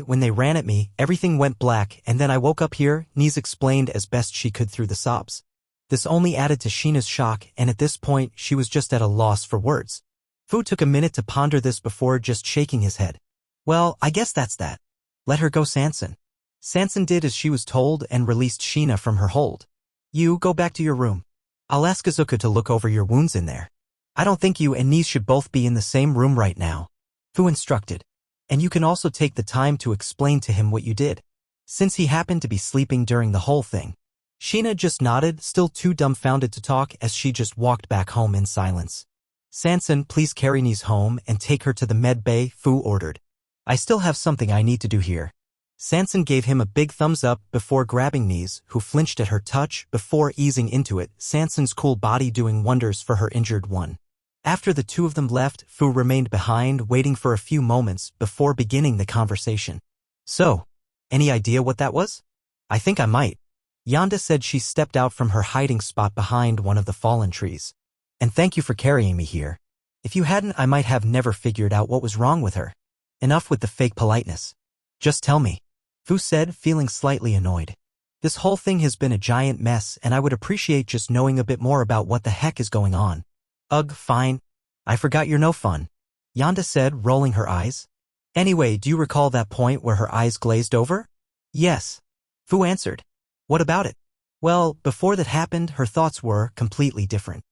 When they ran at me, everything went black and then I woke up here, Knees explained as best she could through the sobs. This only added to Sheena's shock, and at this point, she was just at a loss for words. Fu took a minute to ponder this before just shaking his head. Well, I guess that's that. Let her go, Sanson. Sanson did as she was told and released Sheena from her hold. You go back to your room. I'll ask Izuku to look over your wounds in there. I don't think you and Knees should both be in the same room right now, Fu instructed. And you can also take the time to explain to him what you did, since he happened to be sleeping during the whole thing. Sheena just nodded, still too dumbfounded to talk, as she just walked back home in silence. Sansan, please carry Nise home and take her to the med bay, Fu ordered. I still have something I need to do here. Sansan gave him a big thumbs up before grabbing Nise, who flinched at her touch before easing into it, Sansan's cool body doing wonders for her injured one. After the two of them left, Fu remained behind, waiting for a few moments before beginning the conversation. So, any idea what that was? I think I might. Yonda said she stepped out from her hiding spot behind one of the fallen trees. And thank you for carrying me here. If you hadn't, I might have never figured out what was wrong with her. Enough with the fake politeness. Just tell me. Fu said, feeling slightly annoyed. This whole thing has been a giant mess and I would appreciate just knowing a bit more about what the heck is going on. Ugh, fine. I forgot you're no fun. Yonda said, rolling her eyes. Anyway, do you recall that point where her eyes glazed over? Yes. Fu answered. What about it? Well, before that happened, her thoughts were completely different.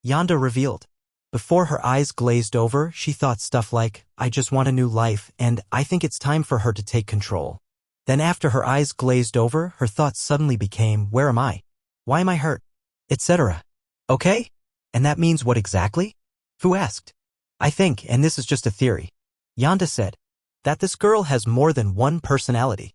Yonda revealed. Before her eyes glazed over, she thought stuff like, I just want a new life and I think it's time for her to take control. Then after her eyes glazed over, her thoughts suddenly became, where am I? Why am I hurt? Etc. Okay? And that means what exactly? Fu asked. I think, and this is just a theory, Yonda said, that this girl has more than one personality.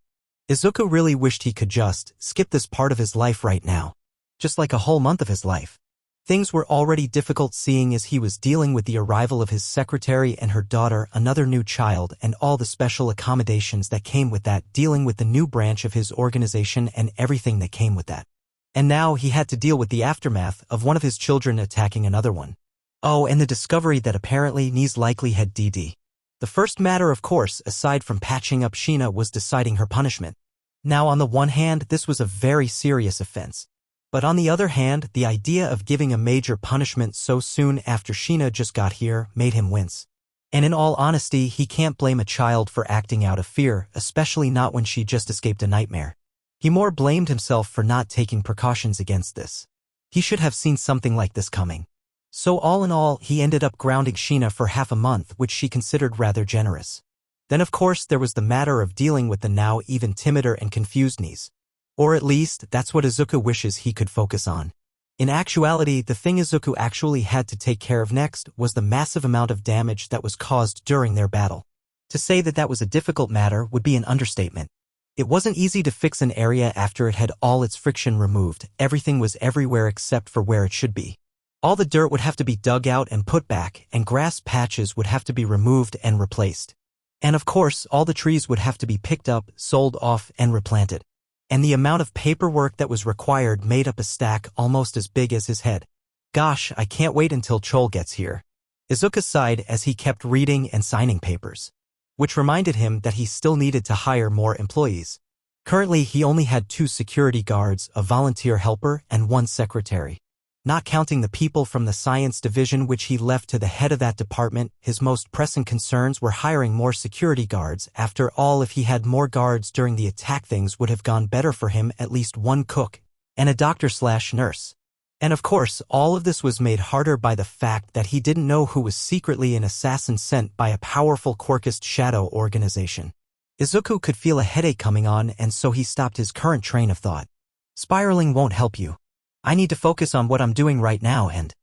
Izuku really wished he could just skip this part of his life right now. Just like a whole month of his life. Things were already difficult seeing as he was dealing with the arrival of his secretary and her daughter, another new child, and all the special accommodations that came with that, dealing with the new branch of his organization and everything that came with that. And now he had to deal with the aftermath of one of his children attacking another one. Oh, and the discovery that apparently Nise likely had DD. The first matter, of course, aside from patching up Sheena, was deciding her punishment. Now, on the one hand, this was a very serious offense. But on the other hand, the idea of giving a major punishment so soon after Sheena just got here made him wince. And in all honesty, he can't blame a child for acting out of fear, especially not when she just escaped a nightmare. He more blamed himself for not taking precautions against this. He should have seen something like this coming. So all in all, he ended up grounding Sheena for half a month, which she considered rather generous. Then of course there was the matter of dealing with the now even timider and confused Nise. Or at least, that's what Izuku wishes he could focus on. In actuality, the thing Izuku actually had to take care of next was the massive amount of damage that was caused during their battle. To say that that was a difficult matter would be an understatement. It wasn't easy to fix an area after it had all its friction removed. Everything was everywhere except for where it should be. All the dirt would have to be dug out and put back, and grass patches would have to be removed and replaced. And of course, all the trees would have to be picked up, sold off, and replanted. And the amount of paperwork that was required made up a stack almost as big as his head. Gosh, I can't wait until Chol gets here. Izuku sighed as he kept reading and signing papers. Which reminded him that he still needed to hire more employees. Currently, he only had 2 security guards, a volunteer helper, and 1 secretary. Not counting the people from the science division which he left to the head of that department, his most pressing concerns were hiring more security guards. After all, if he had more guards during the attack, things would have gone better for him, at least 1 cook, and a doctor/nurse. And of course, all of this was made harder by the fact that he didn't know who was secretly an assassin sent by a powerful quirkless shadow organization. Izuku could feel a headache coming on, and so he stopped his current train of thought. Spiraling won't help you. I need to focus on what I'm doing right now and...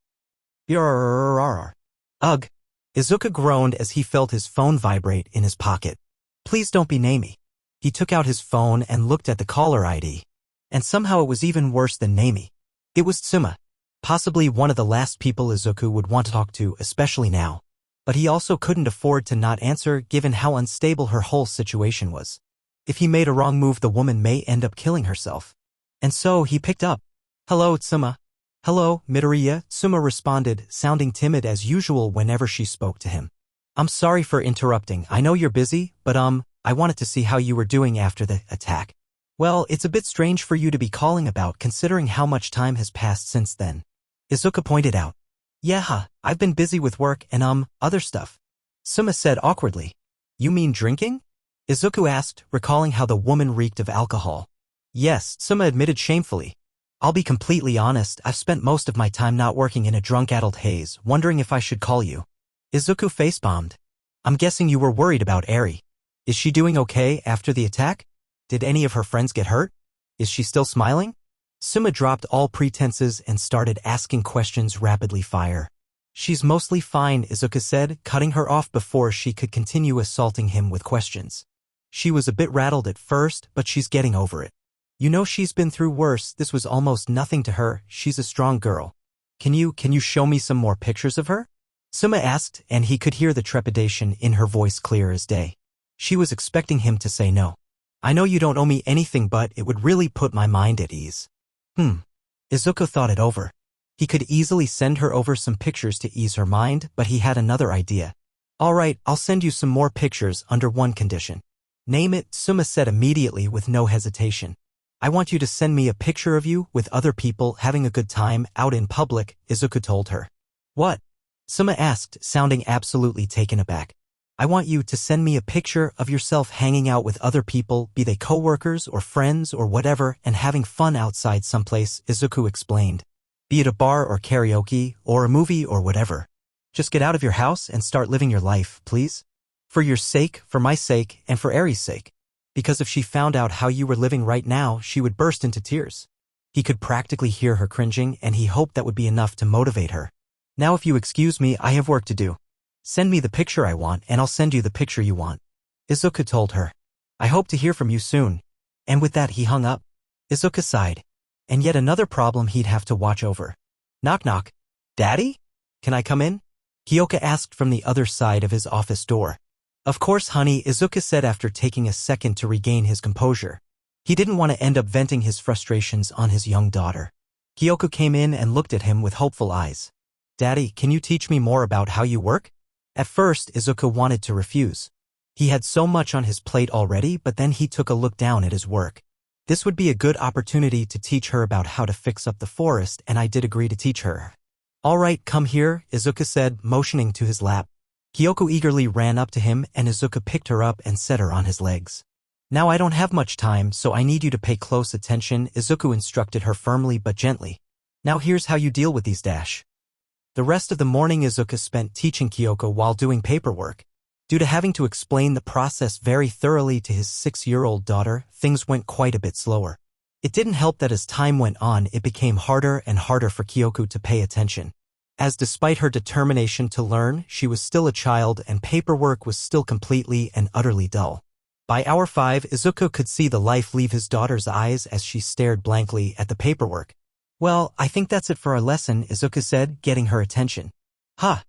Ugh. Izuku groaned as he felt his phone vibrate in his pocket. Please don't be Nami. He took out his phone and looked at the caller ID. And somehow it was even worse than Nami. It was Tsuma. Possibly one of the last people Izuku would want to talk to, especially now. But he also couldn't afford to not answer given how unstable her whole situation was. If he made a wrong move, the woman may end up killing herself. And so he picked up. Hello, Tsuma. Hello, Midoriya, Tsuma responded, sounding timid as usual whenever she spoke to him. I'm sorry for interrupting. I know you're busy, but I wanted to see how you were doing after the attack. Well, it's a bit strange for you to be calling about considering how much time has passed since then. Izuku pointed out. Yeah, I've been busy with work and other stuff. Tsuma said awkwardly. You mean drinking? Izuku asked, recalling how the woman reeked of alcohol. Yes, Tsuma admitted shamefully. I'll be completely honest, I've spent most of my time not working in a drunk-addled haze, wondering if I should call you. Izuku facebombed. I'm guessing you were worried about Eri. Is she doing okay after the attack? Did any of her friends get hurt? Is she still smiling? Tsuma dropped all pretenses and started asking questions rapidly fire. She's mostly fine, Izuka said, cutting her off before she could continue assaulting him with questions. She was a bit rattled at first, but she's getting over it. You know, she's been through worse. This was almost nothing to her. She's a strong girl. Can you show me some more pictures of her? Suma asked, and he could hear the trepidation in her voice clear as day. She was expecting him to say no. I know you don't owe me anything, but it would really put my mind at ease. Izuka thought it over. He could easily send her over some pictures to ease her mind, but he had another idea. All right, I'll send you some more pictures under one condition. Name it, Suma said immediately with no hesitation. I want you to send me a picture of you with other people having a good time out in public, Izuka told her. What? Suma asked, sounding absolutely taken aback. I want you to send me a picture of yourself hanging out with other people, be they coworkers or friends or whatever, and having fun outside someplace, Izuku explained. Be it a bar or karaoke, or a movie or whatever. Just get out of your house and start living your life, please. For your sake, for my sake, and for Eri's sake. Because if she found out how you were living right now, she would burst into tears. He could practically hear her cringing, and he hoped that would be enough to motivate her. Now if you excuse me, I have work to do. Send me the picture I want, and I'll send you the picture you want. Izuka told her. I hope to hear from you soon. And with that he hung up. Izuka sighed. And yet another problem he'd have to watch over. Knock knock. Daddy? Can I come in? Kyoka asked from the other side of his office door. Of course, honey, Izuka said after taking a second to regain his composure. He didn't want to end up venting his frustrations on his young daughter. Kyoka came in and looked at him with hopeful eyes. Daddy, can you teach me more about how you work? At first, Izuka wanted to refuse. He had so much on his plate already, but then he took a look down at his work. This would be a good opportunity to teach her about how to fix up the forest, and I did agree to teach her. All right, come here, Izuka said, motioning to his lap. Kyoko eagerly ran up to him, and Izuka picked her up and set her on his legs. Now I don't have much time, so I need you to pay close attention, Izuku instructed her firmly but gently. Now here's how you deal with these dash. The rest of the morning Izuka spent teaching Kyoko while doing paperwork. Due to having to explain the process very thoroughly to his 6-year-old daughter, things went quite a bit slower. It didn't help that as time went on, it became harder and harder for Kyoko to pay attention. As despite her determination to learn, she was still a child and paperwork was still completely and utterly dull. By hour 5, Izuku could see the life leave his daughter's eyes as she stared blankly at the paperwork. Well, I think that's it for our lesson, Izuka said, getting her attention. Huh.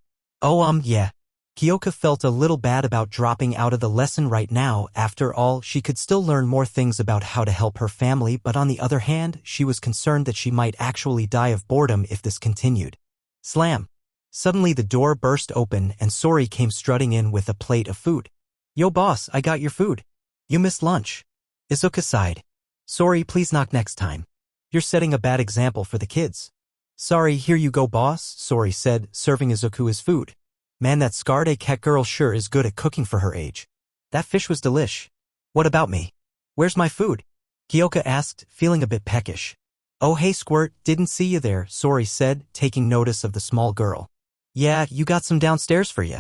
Oh, yeah. Kyoka felt a little bad about dropping out of the lesson right now. After all, she could still learn more things about how to help her family, but on the other hand, she was concerned that she might actually die of boredom if this continued. Slam. Suddenly the door burst open and Sori came strutting in with a plate of food. Yo boss, I got your food. You missed lunch. Izuka sighed. Sori, please knock next time. You're setting a bad example for the kids. Sorry, here you go boss, Sori said, serving Izuku his food. Man, that scarred cat girl sure is good at cooking for her age. That fish was delish. What about me? Where's my food? Kyoka asked, feeling a bit peckish. Oh hey Squirt, didn't see you there, Sori said, taking notice of the small girl. Yeah, you got some downstairs for you.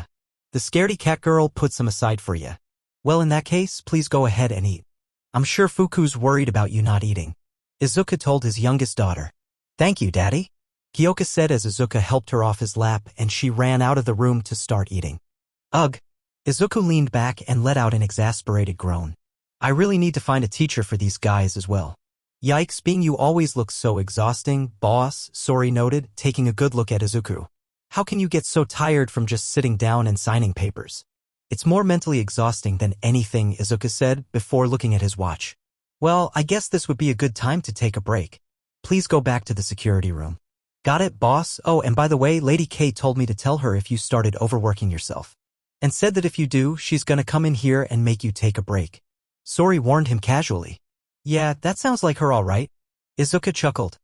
The scaredy cat girl put some aside for you. Well, in that case, please go ahead and eat. I'm sure Fuku's worried about you not eating. Izuka told his youngest daughter. Thank you, Daddy. Kyoka said as Izuka helped her off his lap and she ran out of the room to start eating. Ugh. Izuku leaned back and let out an exasperated groan. I really need to find a teacher for these guys as well. Yikes, being you always looks so exhausting, boss, Sori noted, taking a good look at Izuku. How can you get so tired from just sitting down and signing papers? It's more mentally exhausting than anything, Izuka said, before looking at his watch. Well, I guess this would be a good time to take a break. Please go back to the security room. Got it, boss? Oh, and by the way, Lady K told me to tell her if you started overworking yourself. And said that if you do, she's gonna come in here and make you take a break. Sori warned him casually. Yeah, that sounds like her all right. Izuka chuckled.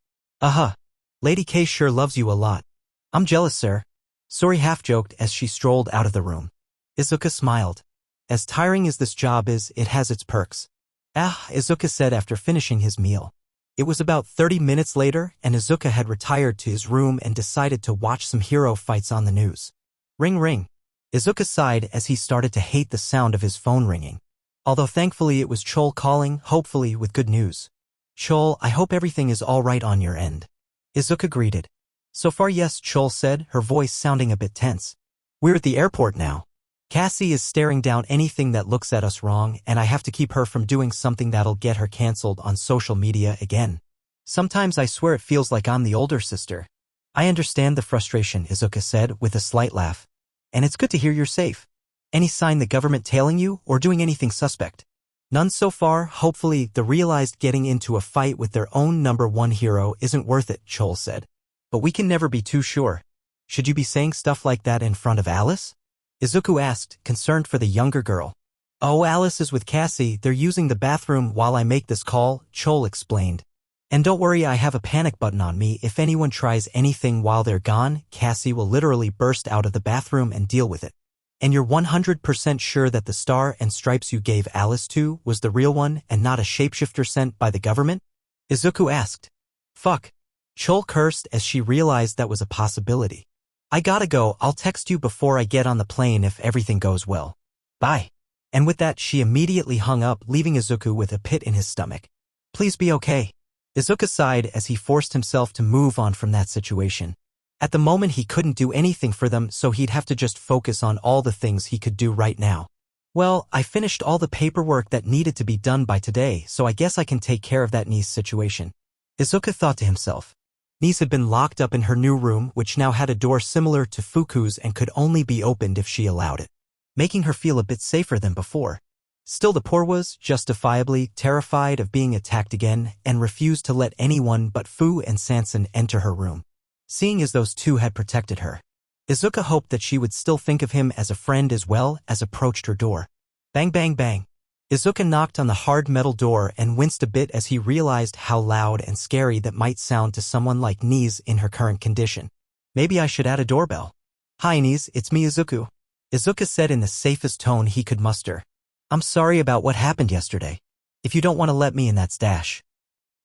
Lady K sure loves you a lot. I'm jealous, sir. Sori half-joked as she strolled out of the room. Izuka smiled. As tiring as this job is, it has its perks. Izuka said after finishing his meal. It was about 30 minutes later, and Izuka had retired to his room and decided to watch some hero fights on the news. Ring ring. Izuka sighed as he started to hate the sound of his phone ringing. Although thankfully it was Chol calling, hopefully with good news. Chol, I hope everything is all right on your end. Izuka greeted. So far yes, Chol said, her voice sounding a bit tense. We're at the airport now. Cassie is staring down anything that looks at us wrong, and I have to keep her from doing something that'll get her cancelled on social media again. Sometimes I swear it feels like I'm the older sister. I understand the frustration, Izuka said with a slight laugh. And it's good to hear you're safe. Any sign the government tailing you or doing anything suspect? None so far. Hopefully the realized getting into a fight with their own #1 hero isn't worth it, Chol said. But we can never be too sure. Should you be saying stuff like that in front of Alice? Izuku asked, concerned for the younger girl. Oh, Alice is with Cassie. They're using the bathroom while I make this call, Chol explained. And don't worry, I have a panic button on me. If anyone tries anything while they're gone, Cassie will literally burst out of the bathroom and deal with it. And you're 100% sure that the star and stripes you gave Alice to was the real one and not a shapeshifter sent by the government? Izuku asked. Fuck. Chol cursed as she realized that was a possibility. I gotta go. I'll text you before I get on the plane if everything goes well. Bye. And with that, she immediately hung up, leaving Izuku with a pit in his stomach. Please be okay. Izuka sighed as he forced himself to move on from that situation. At the moment he couldn't do anything for them, so he'd have to just focus on all the things he could do right now. Well, I finished all the paperwork that needed to be done by today, so I guess I can take care of that niece situation. Izuka thought to himself. Niece had been locked up in her new room, which now had a door similar to Fuku's and could only be opened if she allowed it, making her feel a bit safer than before. Still, the poor was, justifiably, terrified of being attacked again and refused to let anyone but Fu and Sanson enter her room, seeing as those two had protected her. Izuka hoped that she would still think of him as a friend as well as approached her door. Bang bang bang. Izuka knocked on the hard metal door and winced a bit as he realized how loud and scary that might sound to someone like Nice in her current condition. Maybe I should add a doorbell. Hi Nice, it's me Izuku. Izuka said in the safest tone he could muster. I'm sorry about what happened yesterday. If you don't want to let me in, that's dash.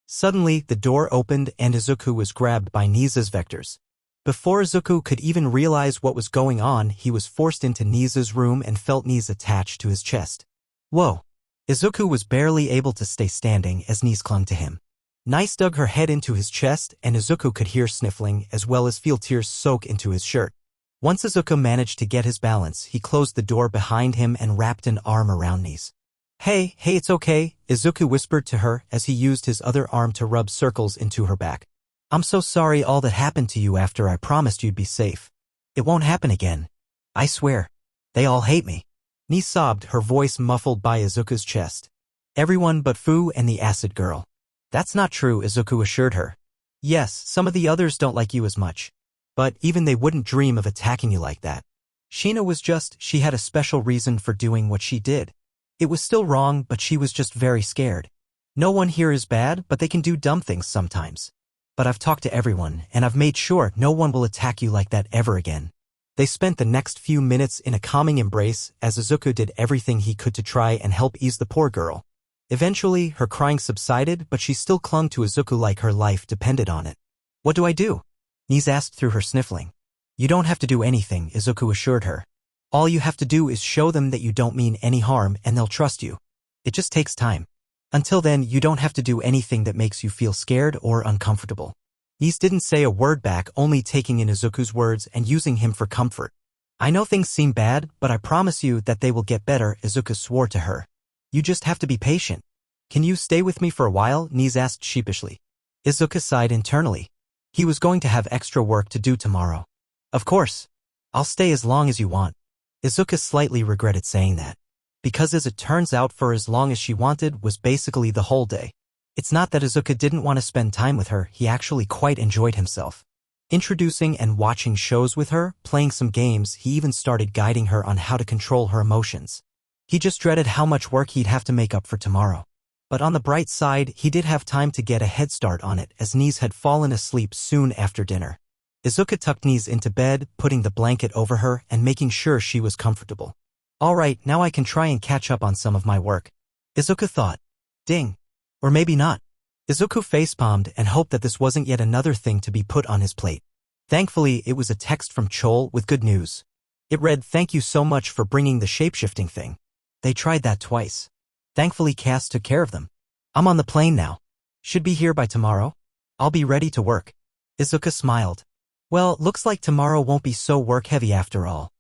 Suddenly, the door opened and Izuku was grabbed by Nisa's vectors. Before Izuku could even realize what was going on, he was forced into Nisa's room and felt Nise attached to his chest. Whoa. Izuku was barely able to stay standing as Nise clung to him. Nice dug her head into his chest and Izuku could hear sniffling as well as feel tears soak into his shirt. Once Izuku managed to get his balance, he closed the door behind him and wrapped an arm around Nise. Hey, it's okay, Izuku whispered to her as he used his other arm to rub circles into her back. I'm so sorry all that happened to you after I promised you'd be safe. It won't happen again. I swear. They all hate me. Nise sobbed, her voice muffled by Izuku's chest. Everyone but Fu and the acid girl. That's not true, Izuku assured her. Yes, some of the others don't like you as much. But even they wouldn't dream of attacking you like that. Sheena was she had a special reason for doing what she did. It was still wrong, but she was just very scared. No one here is bad, but they can do dumb things sometimes. But I've talked to everyone, and I've made sure no one will attack you like that ever again. They spent the next few minutes in a calming embrace as Izuku did everything he could to try and help ease the poor girl. Eventually, her crying subsided, but she still clung to Izuku like her life depended on it. What do I do? Nise asked through her sniffling. You don't have to do anything, Izuku assured her. All you have to do is show them that you don't mean any harm and they'll trust you. It just takes time. Until then, you don't have to do anything that makes you feel scared or uncomfortable. Nise didn't say a word back, only taking in Izuku's words and using him for comfort. I know things seem bad, but I promise you that they will get better, Izuku swore to her. You just have to be patient. Can you stay with me for a while? Nise asked sheepishly. Izuku sighed internally. He was going to have extra work to do tomorrow. Of course. I'll stay as long as you want. Izuku slightly regretted saying that. Because as it turns out, for as long as she wanted was basically the whole day. It's not that Izuku didn't want to spend time with her, he actually quite enjoyed himself. Introducing and watching shows with her, playing some games, he even started guiding her on how to control her emotions. He just dreaded how much work he'd have to make up for tomorrow. But on the bright side, he did have time to get a head start on it as Nise had fallen asleep soon after dinner. Izuku tucked Nise into bed, putting the blanket over her and making sure she was comfortable. Alright, now I can try and catch up on some of my work. Izuku thought. Ding. Or maybe not. Izuku facepalmed and hoped that this wasn't yet another thing to be put on his plate. Thankfully, it was a text from Chol with good news. It read, "Thank you so much for bringing the shapeshifting thing. They tried that twice. Thankfully Cass took care of them. I'm on the plane now. Should be here by tomorrow. I'll be ready to work." Izuku smiled. Well, looks like tomorrow won't be so work-heavy after all.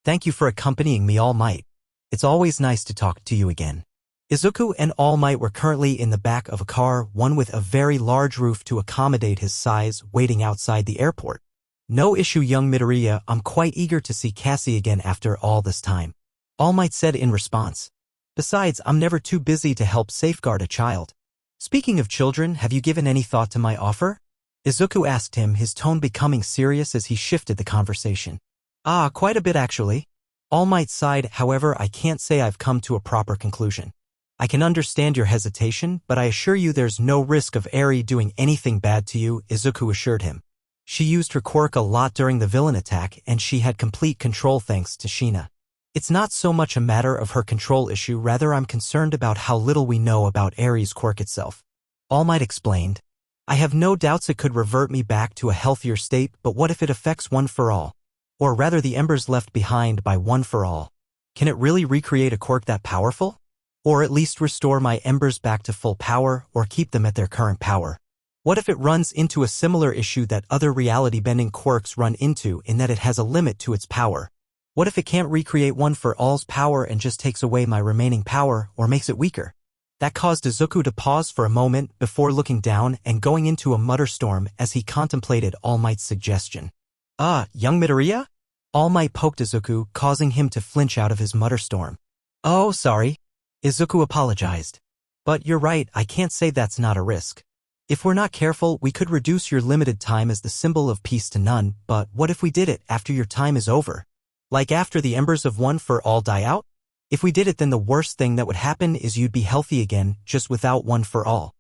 Thank you for accompanying me, All Might. It's always nice to talk to you again. Izuku and All Might were currently in the back of a car, one with a very large roof to accommodate his size, waiting outside the airport. No issue, young Midoriya, I'm quite eager to see Cassie again after all this time. All Might said in response. Besides, I'm never too busy to help safeguard a child. Speaking of children, have you given any thought to my offer? Izuku asked him, his tone becoming serious as he shifted the conversation. Quite a bit actually. All Might sighed, however, I can't say I've come to a proper conclusion. I can understand your hesitation, but I assure you there's no risk of Eri doing anything bad to you, Izuku assured him. She used her quirk a lot during the villain attack, and she had complete control thanks to Shina. It's not so much a matter of her control issue, rather I'm concerned about how little we know about Eri's quirk itself. All Might explained. I have no doubts it could revert me back to a healthier state, but what if it affects One for All? Or rather the embers left behind by One for All. Can it really recreate a quirk that powerful? Or at least restore my embers back to full power, or keep them at their current power? What if it runs into a similar issue that other reality-bending quirks run into, in that it has a limit to its power? What if it can't recreate One for All's power and just takes away my remaining power, or makes it weaker? That caused Izuku to pause for a moment before looking down and going into a mutterstorm as he contemplated All Might's suggestion. Young Midoriya? All Might poked Izuku, causing him to flinch out of his mutterstorm. Oh, sorry. Izuku apologized. But you're right, I can't say that's not a risk. If we're not careful, we could reduce your limited time as the symbol of peace to none, but what if we did it after your time is over? Like after the embers of One for All die out? If we did it, then the worst thing that would happen is you'd be healthy again, just without One for All.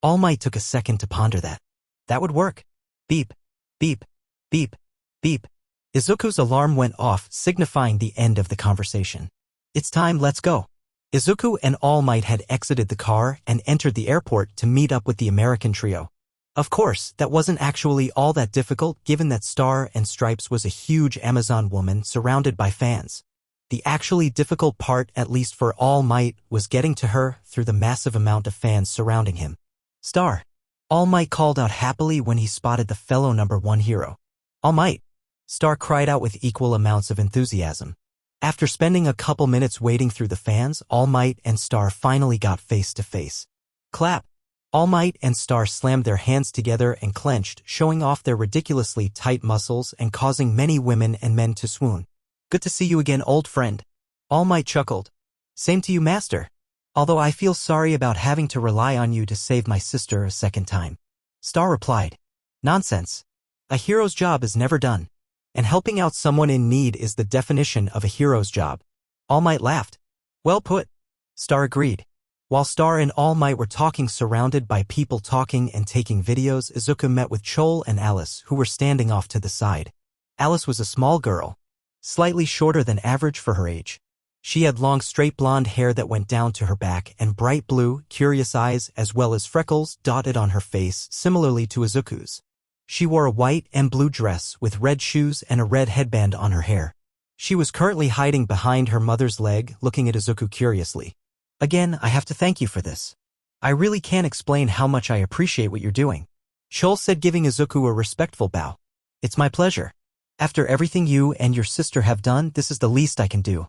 All Might took a second to ponder that. That would work. Beep. Beep. Beep. Beep. Izuku's alarm went off, signifying the end of the conversation. It's time, let's go. Izuku and All Might had exited the car and entered the airport to meet up with the American trio. Of course, that wasn't actually all that difficult, given that Star and Stripes was a huge Amazon woman surrounded by fans. The actually difficult part, at least for All Might, was getting to her through the massive amount of fans surrounding him. Star. All Might called out happily when he spotted the fellow #1 hero. All Might. Star cried out with equal amounts of enthusiasm. After spending a couple minutes waiting through the fans, All Might and Star finally got face to face. Clap. All Might and Star slammed their hands together and clenched, showing off their ridiculously tight muscles and causing many women and men to swoon. Good to see you again, old friend. All Might chuckled. Same to you, master. Although I feel sorry about having to rely on you to save my sister a second time. Star replied. Nonsense. A hero's job is never done. And helping out someone in need is the definition of a hero's job. All Might laughed. Well put. Star agreed. While Star and All Might were talking surrounded by people talking and taking videos, Izuku met with Chol and Alice, who were standing off to the side. Alice was a small girl, slightly shorter than average for her age. She had long straight blonde hair that went down to her back and bright blue, curious eyes as well as freckles dotted on her face, similarly to Izuku's. She wore a white and blue dress with red shoes and a red headband on her hair. She was currently hiding behind her mother's leg, looking at Izuku curiously. Again, I have to thank you for this. I really can't explain how much I appreciate what you're doing. Chol said, giving Izuku a respectful bow. It's my pleasure. After everything you and your sister have done, this is the least I can do.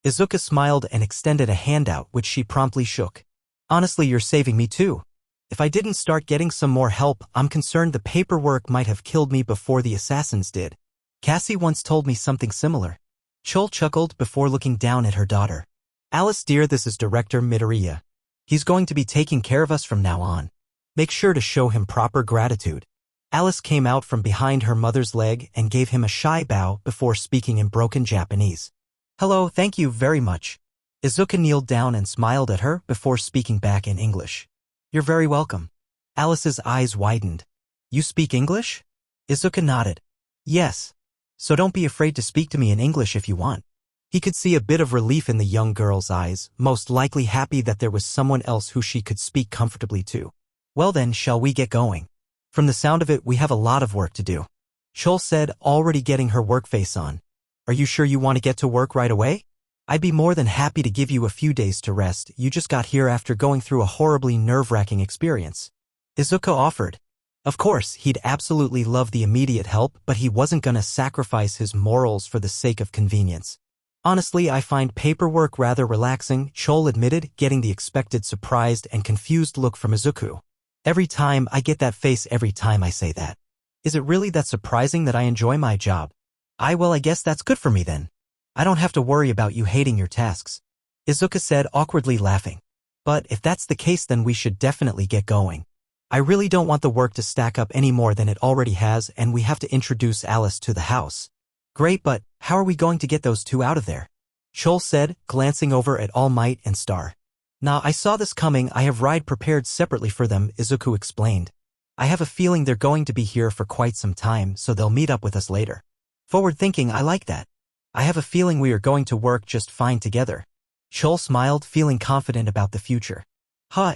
Izuku smiled and extended a hand out, which she promptly shook. Honestly, you're saving me too. If I didn't start getting some more help, I'm concerned the paperwork might have killed me before the assassins did. Cassie once told me something similar. Chol chuckled before looking down at her daughter. Alice dear, this is Director Midoriya. He's going to be taking care of us from now on. Make sure to show him proper gratitude. Alice came out from behind her mother's leg and gave him a shy bow before speaking in broken Japanese. Hello, thank you very much. Izuku kneeled down and smiled at her before speaking back in English. You're very welcome. Alice's eyes widened. You speak English? Izuku nodded. Yes. So don't be afraid to speak to me in English if you want. He could see a bit of relief in the young girl's eyes, most likely happy that there was someone else who she could speak comfortably to. Well then, shall we get going? From the sound of it, we have a lot of work to do. Chol said, already getting her work face on. Are you sure you want to get to work right away? I'd be more than happy to give you a few days to rest. You just got here after going through a horribly nerve-wracking experience. Izuku offered. Of course, he'd absolutely love the immediate help, but he wasn't gonna sacrifice his morals for the sake of convenience. Honestly, I find paperwork rather relaxing, Chol admitted, getting the expected surprised and confused look from Izuku. Every time I get that face every time I say that. Is it really that surprising that I enjoy my job? Well, I guess that's good for me then. I don't have to worry about you hating your tasks, Izuku said, awkwardly laughing. But if that's the case, then we should definitely get going. I really don't want the work to stack up any more than it already has, and we have to introduce Alice to the house. Great, but how are we going to get those two out of there? Chol said, glancing over at All Might and Star. Nah, I saw this coming. I have ride prepared separately for them, Izuku explained. I have a feeling they're going to be here for quite some time, so they'll meet up with us later. Forward thinking, I like that. I have a feeling we are going to work just fine together. Chol smiled, feeling confident about the future.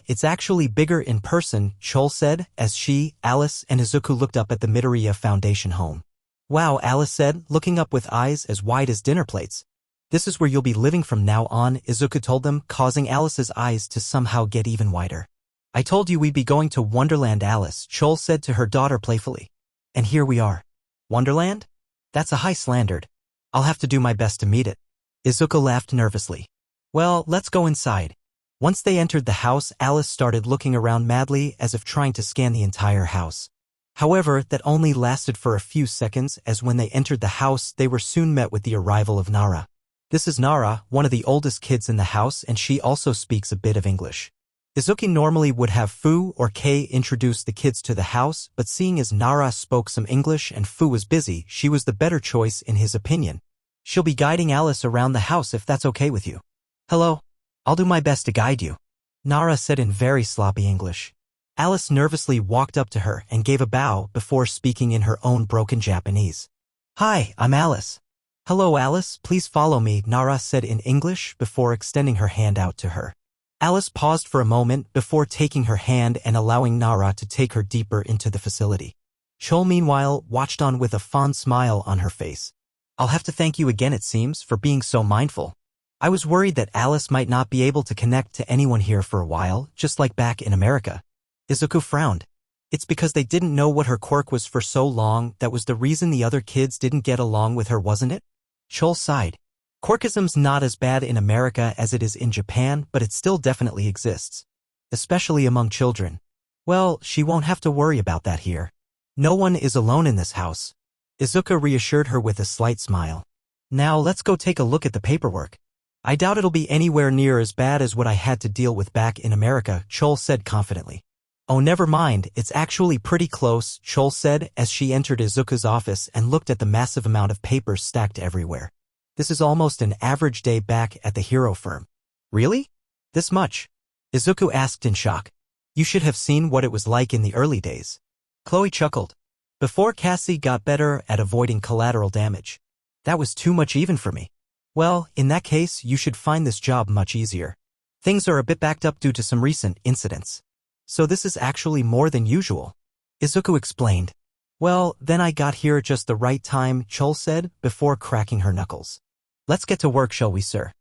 It's actually bigger in person, Chol said, as she, Alice, and Izuku looked up at the Midoriya Foundation home. Wow, Alice said, looking up with eyes as wide as dinner plates. This is where you'll be living from now on, Izuku told them, causing Alice's eyes to somehow get even wider. I told you we'd be going to Wonderland, Alice, Chol said to her daughter playfully. And here we are. Wonderland? That's a high standard. I'll have to do my best to meet it. Izuku laughed nervously. Well, let's go inside. Once they entered the house, Alice started looking around madly as if trying to scan the entire house. However, that only lasted for a few seconds, as when they entered the house, they were soon met with the arrival of Nara. This is Nara, one of the oldest kids in the house, and she also speaks a bit of English. Izuku normally would have Fu or Kei introduce the kids to the house, but seeing as Nara spoke some English and Fu was busy, she was the better choice in his opinion. She'll be guiding Alice around the house if that's okay with you. Hello. I'll do my best to guide you, Nara said in very sloppy English. Alice nervously walked up to her and gave a bow before speaking in her own broken Japanese. Hi, I'm Alice. Hello, Alice, please follow me, Nara said in English before extending her hand out to her. Alice paused for a moment before taking her hand and allowing Nara to take her deeper into the facility. Chol, meanwhile, watched on with a fond smile on her face. I'll have to thank you again, it seems, for being so mindful. I was worried that Alice might not be able to connect to anyone here for a while, just like back in America. Izuku frowned. It's because they didn't know what her quirk was for so long. That was the reason the other kids didn't get along with her, wasn't it? Chol sighed. Quirkism's not as bad in America as it is in Japan, but it still definitely exists. Especially among children. Well, she won't have to worry about that here. No one is alone in this house. Izuku reassured her with a slight smile. Now let's go take a look at the paperwork. I doubt it'll be anywhere near as bad as what I had to deal with back in America, Chol said confidently. Oh, never mind, it's actually pretty close, Chol said as she entered Izuku's office and looked at the massive amount of papers stacked everywhere. This is almost an average day back at the hero firm. Really? This much? Izuku asked in shock. You should have seen what it was like in the early days. Chloe chuckled. Before Cassie got better at avoiding collateral damage. That was too much even for me. Well, in that case, you should find this job much easier. Things are a bit backed up due to some recent incidents. So this is actually more than usual. Izuku explained. Well, then I got here at just the right time, Chol said, before cracking her knuckles. Let's get to work, shall we, sir?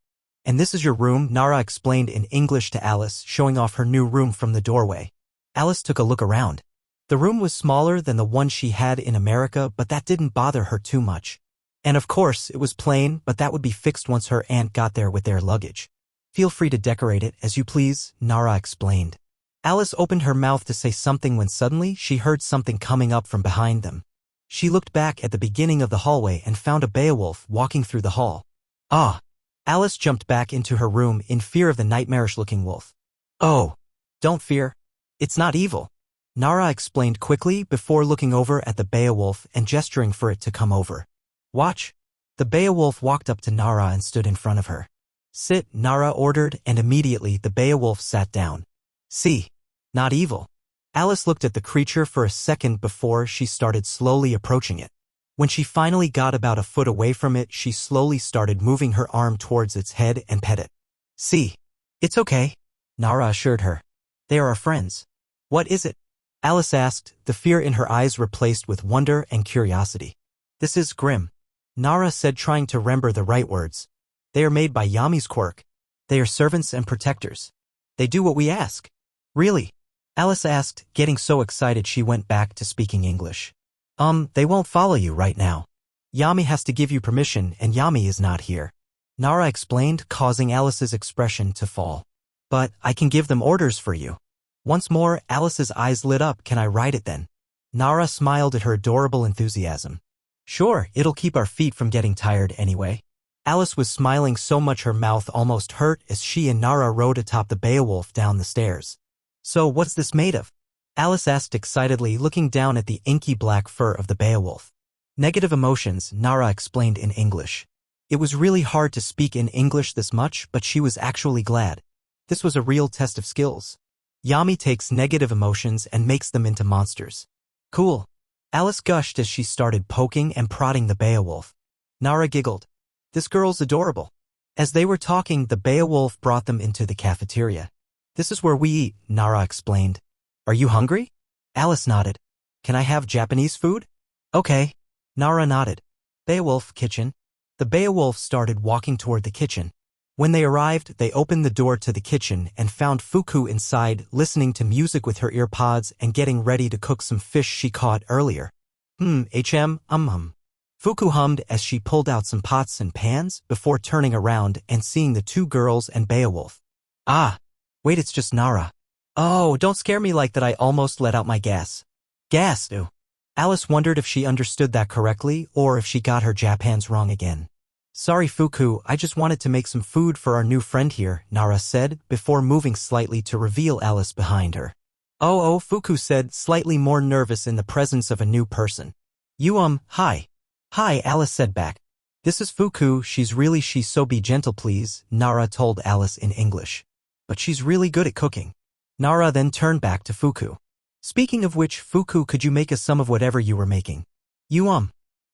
And this is your room, Nara explained in English to Alice, showing off her new room from the doorway. Alice took a look around. The room was smaller than the one she had in America, but that didn't bother her too much. And of course, it was plain, but that would be fixed once her aunt got there with their luggage. Feel free to decorate it as you please, Nara explained. Alice opened her mouth to say something when suddenly she heard something coming up from behind them. She looked back at the beginning of the hallway and found a Beowulf walking through the hall. Ah! Alice jumped back into her room in fear of the nightmarish-looking wolf. Oh! Don't fear. It's not evil, Nara explained quickly before looking over at the Beowulf and gesturing for it to come over. Watch. The Beowulf walked up to Nara and stood in front of her. Sit, Nara ordered, and immediately the Beowulf sat down. See. Not evil. Alice looked at the creature for a second before she started slowly approaching it. When she finally got about a foot away from it, she slowly started moving her arm towards its head and pet it. See. It's okay, Nara assured her. They are our friends. What is it? Alice asked, the fear in her eyes replaced with wonder and curiosity. This is Grim. Nara said, trying to remember the right words. They are made by Yami's quirk. They are servants and protectors. They do what we ask. Really? Alice asked, getting so excited she went back to speaking English. They won't follow you right now. Yami has to give you permission and Yami is not here. Nara explained, causing Alice's expression to fall. But I can give them orders for you. Once more, Alice's eyes lit up. Can I ride it then? Nara smiled at her adorable enthusiasm. Sure, it'll keep our feet from getting tired anyway. Alice was smiling so much her mouth almost hurt as she and Nara rode atop the Beowulf down the stairs. So what's this made of? Alice asked excitedly, looking down at the inky black fur of the Beowulf. Negative emotions, Nara explained in English. It was really hard to speak in English this much, but she was actually glad. This was a real test of skills. Yami takes negative emotions and makes them into monsters. Cool. Alice gushed as she started poking and prodding the Beowulf. Nara giggled. This girl's adorable. As they were talking, the Beowulf brought them into the cafeteria. This is where we eat, Nara explained. Are you hungry? Alice nodded. Can I have Japanese food? Okay. Nara nodded. Beowulf kitchen. The Beowulf started walking toward the kitchen. When they arrived, they opened the door to the kitchen and found Fuku inside, listening to music with her earpods and getting ready to cook some fish she caught earlier. Fuku hummed as she pulled out some pots and pans before turning around and seeing the two girls and Beowulf. Ah, wait, it's just Nara. Oh, don't scare me like that. I almost let out my gas. Gas, ew. Alice wondered if she understood that correctly or if she got her Japans wrong again. Sorry, Fuku, I just wanted to make some food for our new friend here, Nara said, before moving slightly to reveal Alice behind her. Oh, Fuku said, slightly more nervous in the presence of a new person. Hi. Hi, Alice said back. This is Fuku, she's so be gentle please, Nara told Alice in English. But she's really good at cooking. Nara then turned back to Fuku. Speaking of which, Fuku, could you make us some of whatever you were making?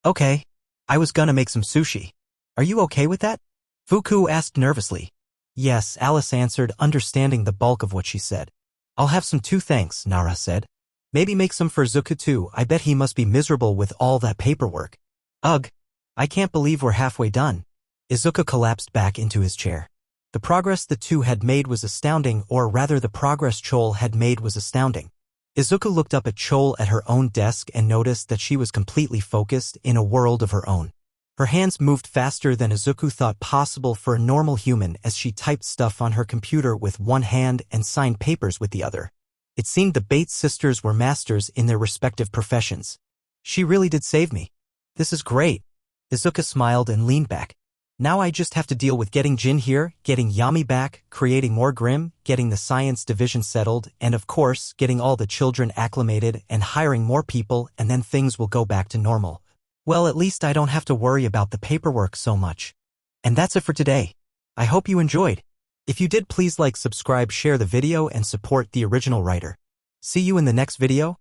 Okay. I was gonna make some sushi. Are you okay with that? Fuku asked nervously. Yes, Alice answered, understanding the bulk of what she said. I'll have some too, thanks, Nara said. Maybe make some for Zuka too. I bet he must be miserable with all that paperwork. Ugh. I can't believe we're halfway done. Izuka collapsed back into his chair. The progress the two had made was astounding, or rather the progress Chol had made was astounding. Izuka looked up at Chol at her own desk and noticed that she was completely focused in a world of her own. Her hands moved faster than Izuku thought possible for a normal human as she typed stuff on her computer with one hand and signed papers with the other. It seemed the Bates sisters were masters in their respective professions. She really did save me. This is great. Izuka smiled and leaned back. Now I just have to deal with getting Jin here, getting Yami back, creating more Grim, getting the science division settled, and of course, getting all the children acclimated and hiring more people, and then things will go back to normal. Well, at least I don't have to worry about the paperwork so much. And that's it for today. I hope you enjoyed. If you did, please like, subscribe, share the video, and support the original writer. See you in the next video.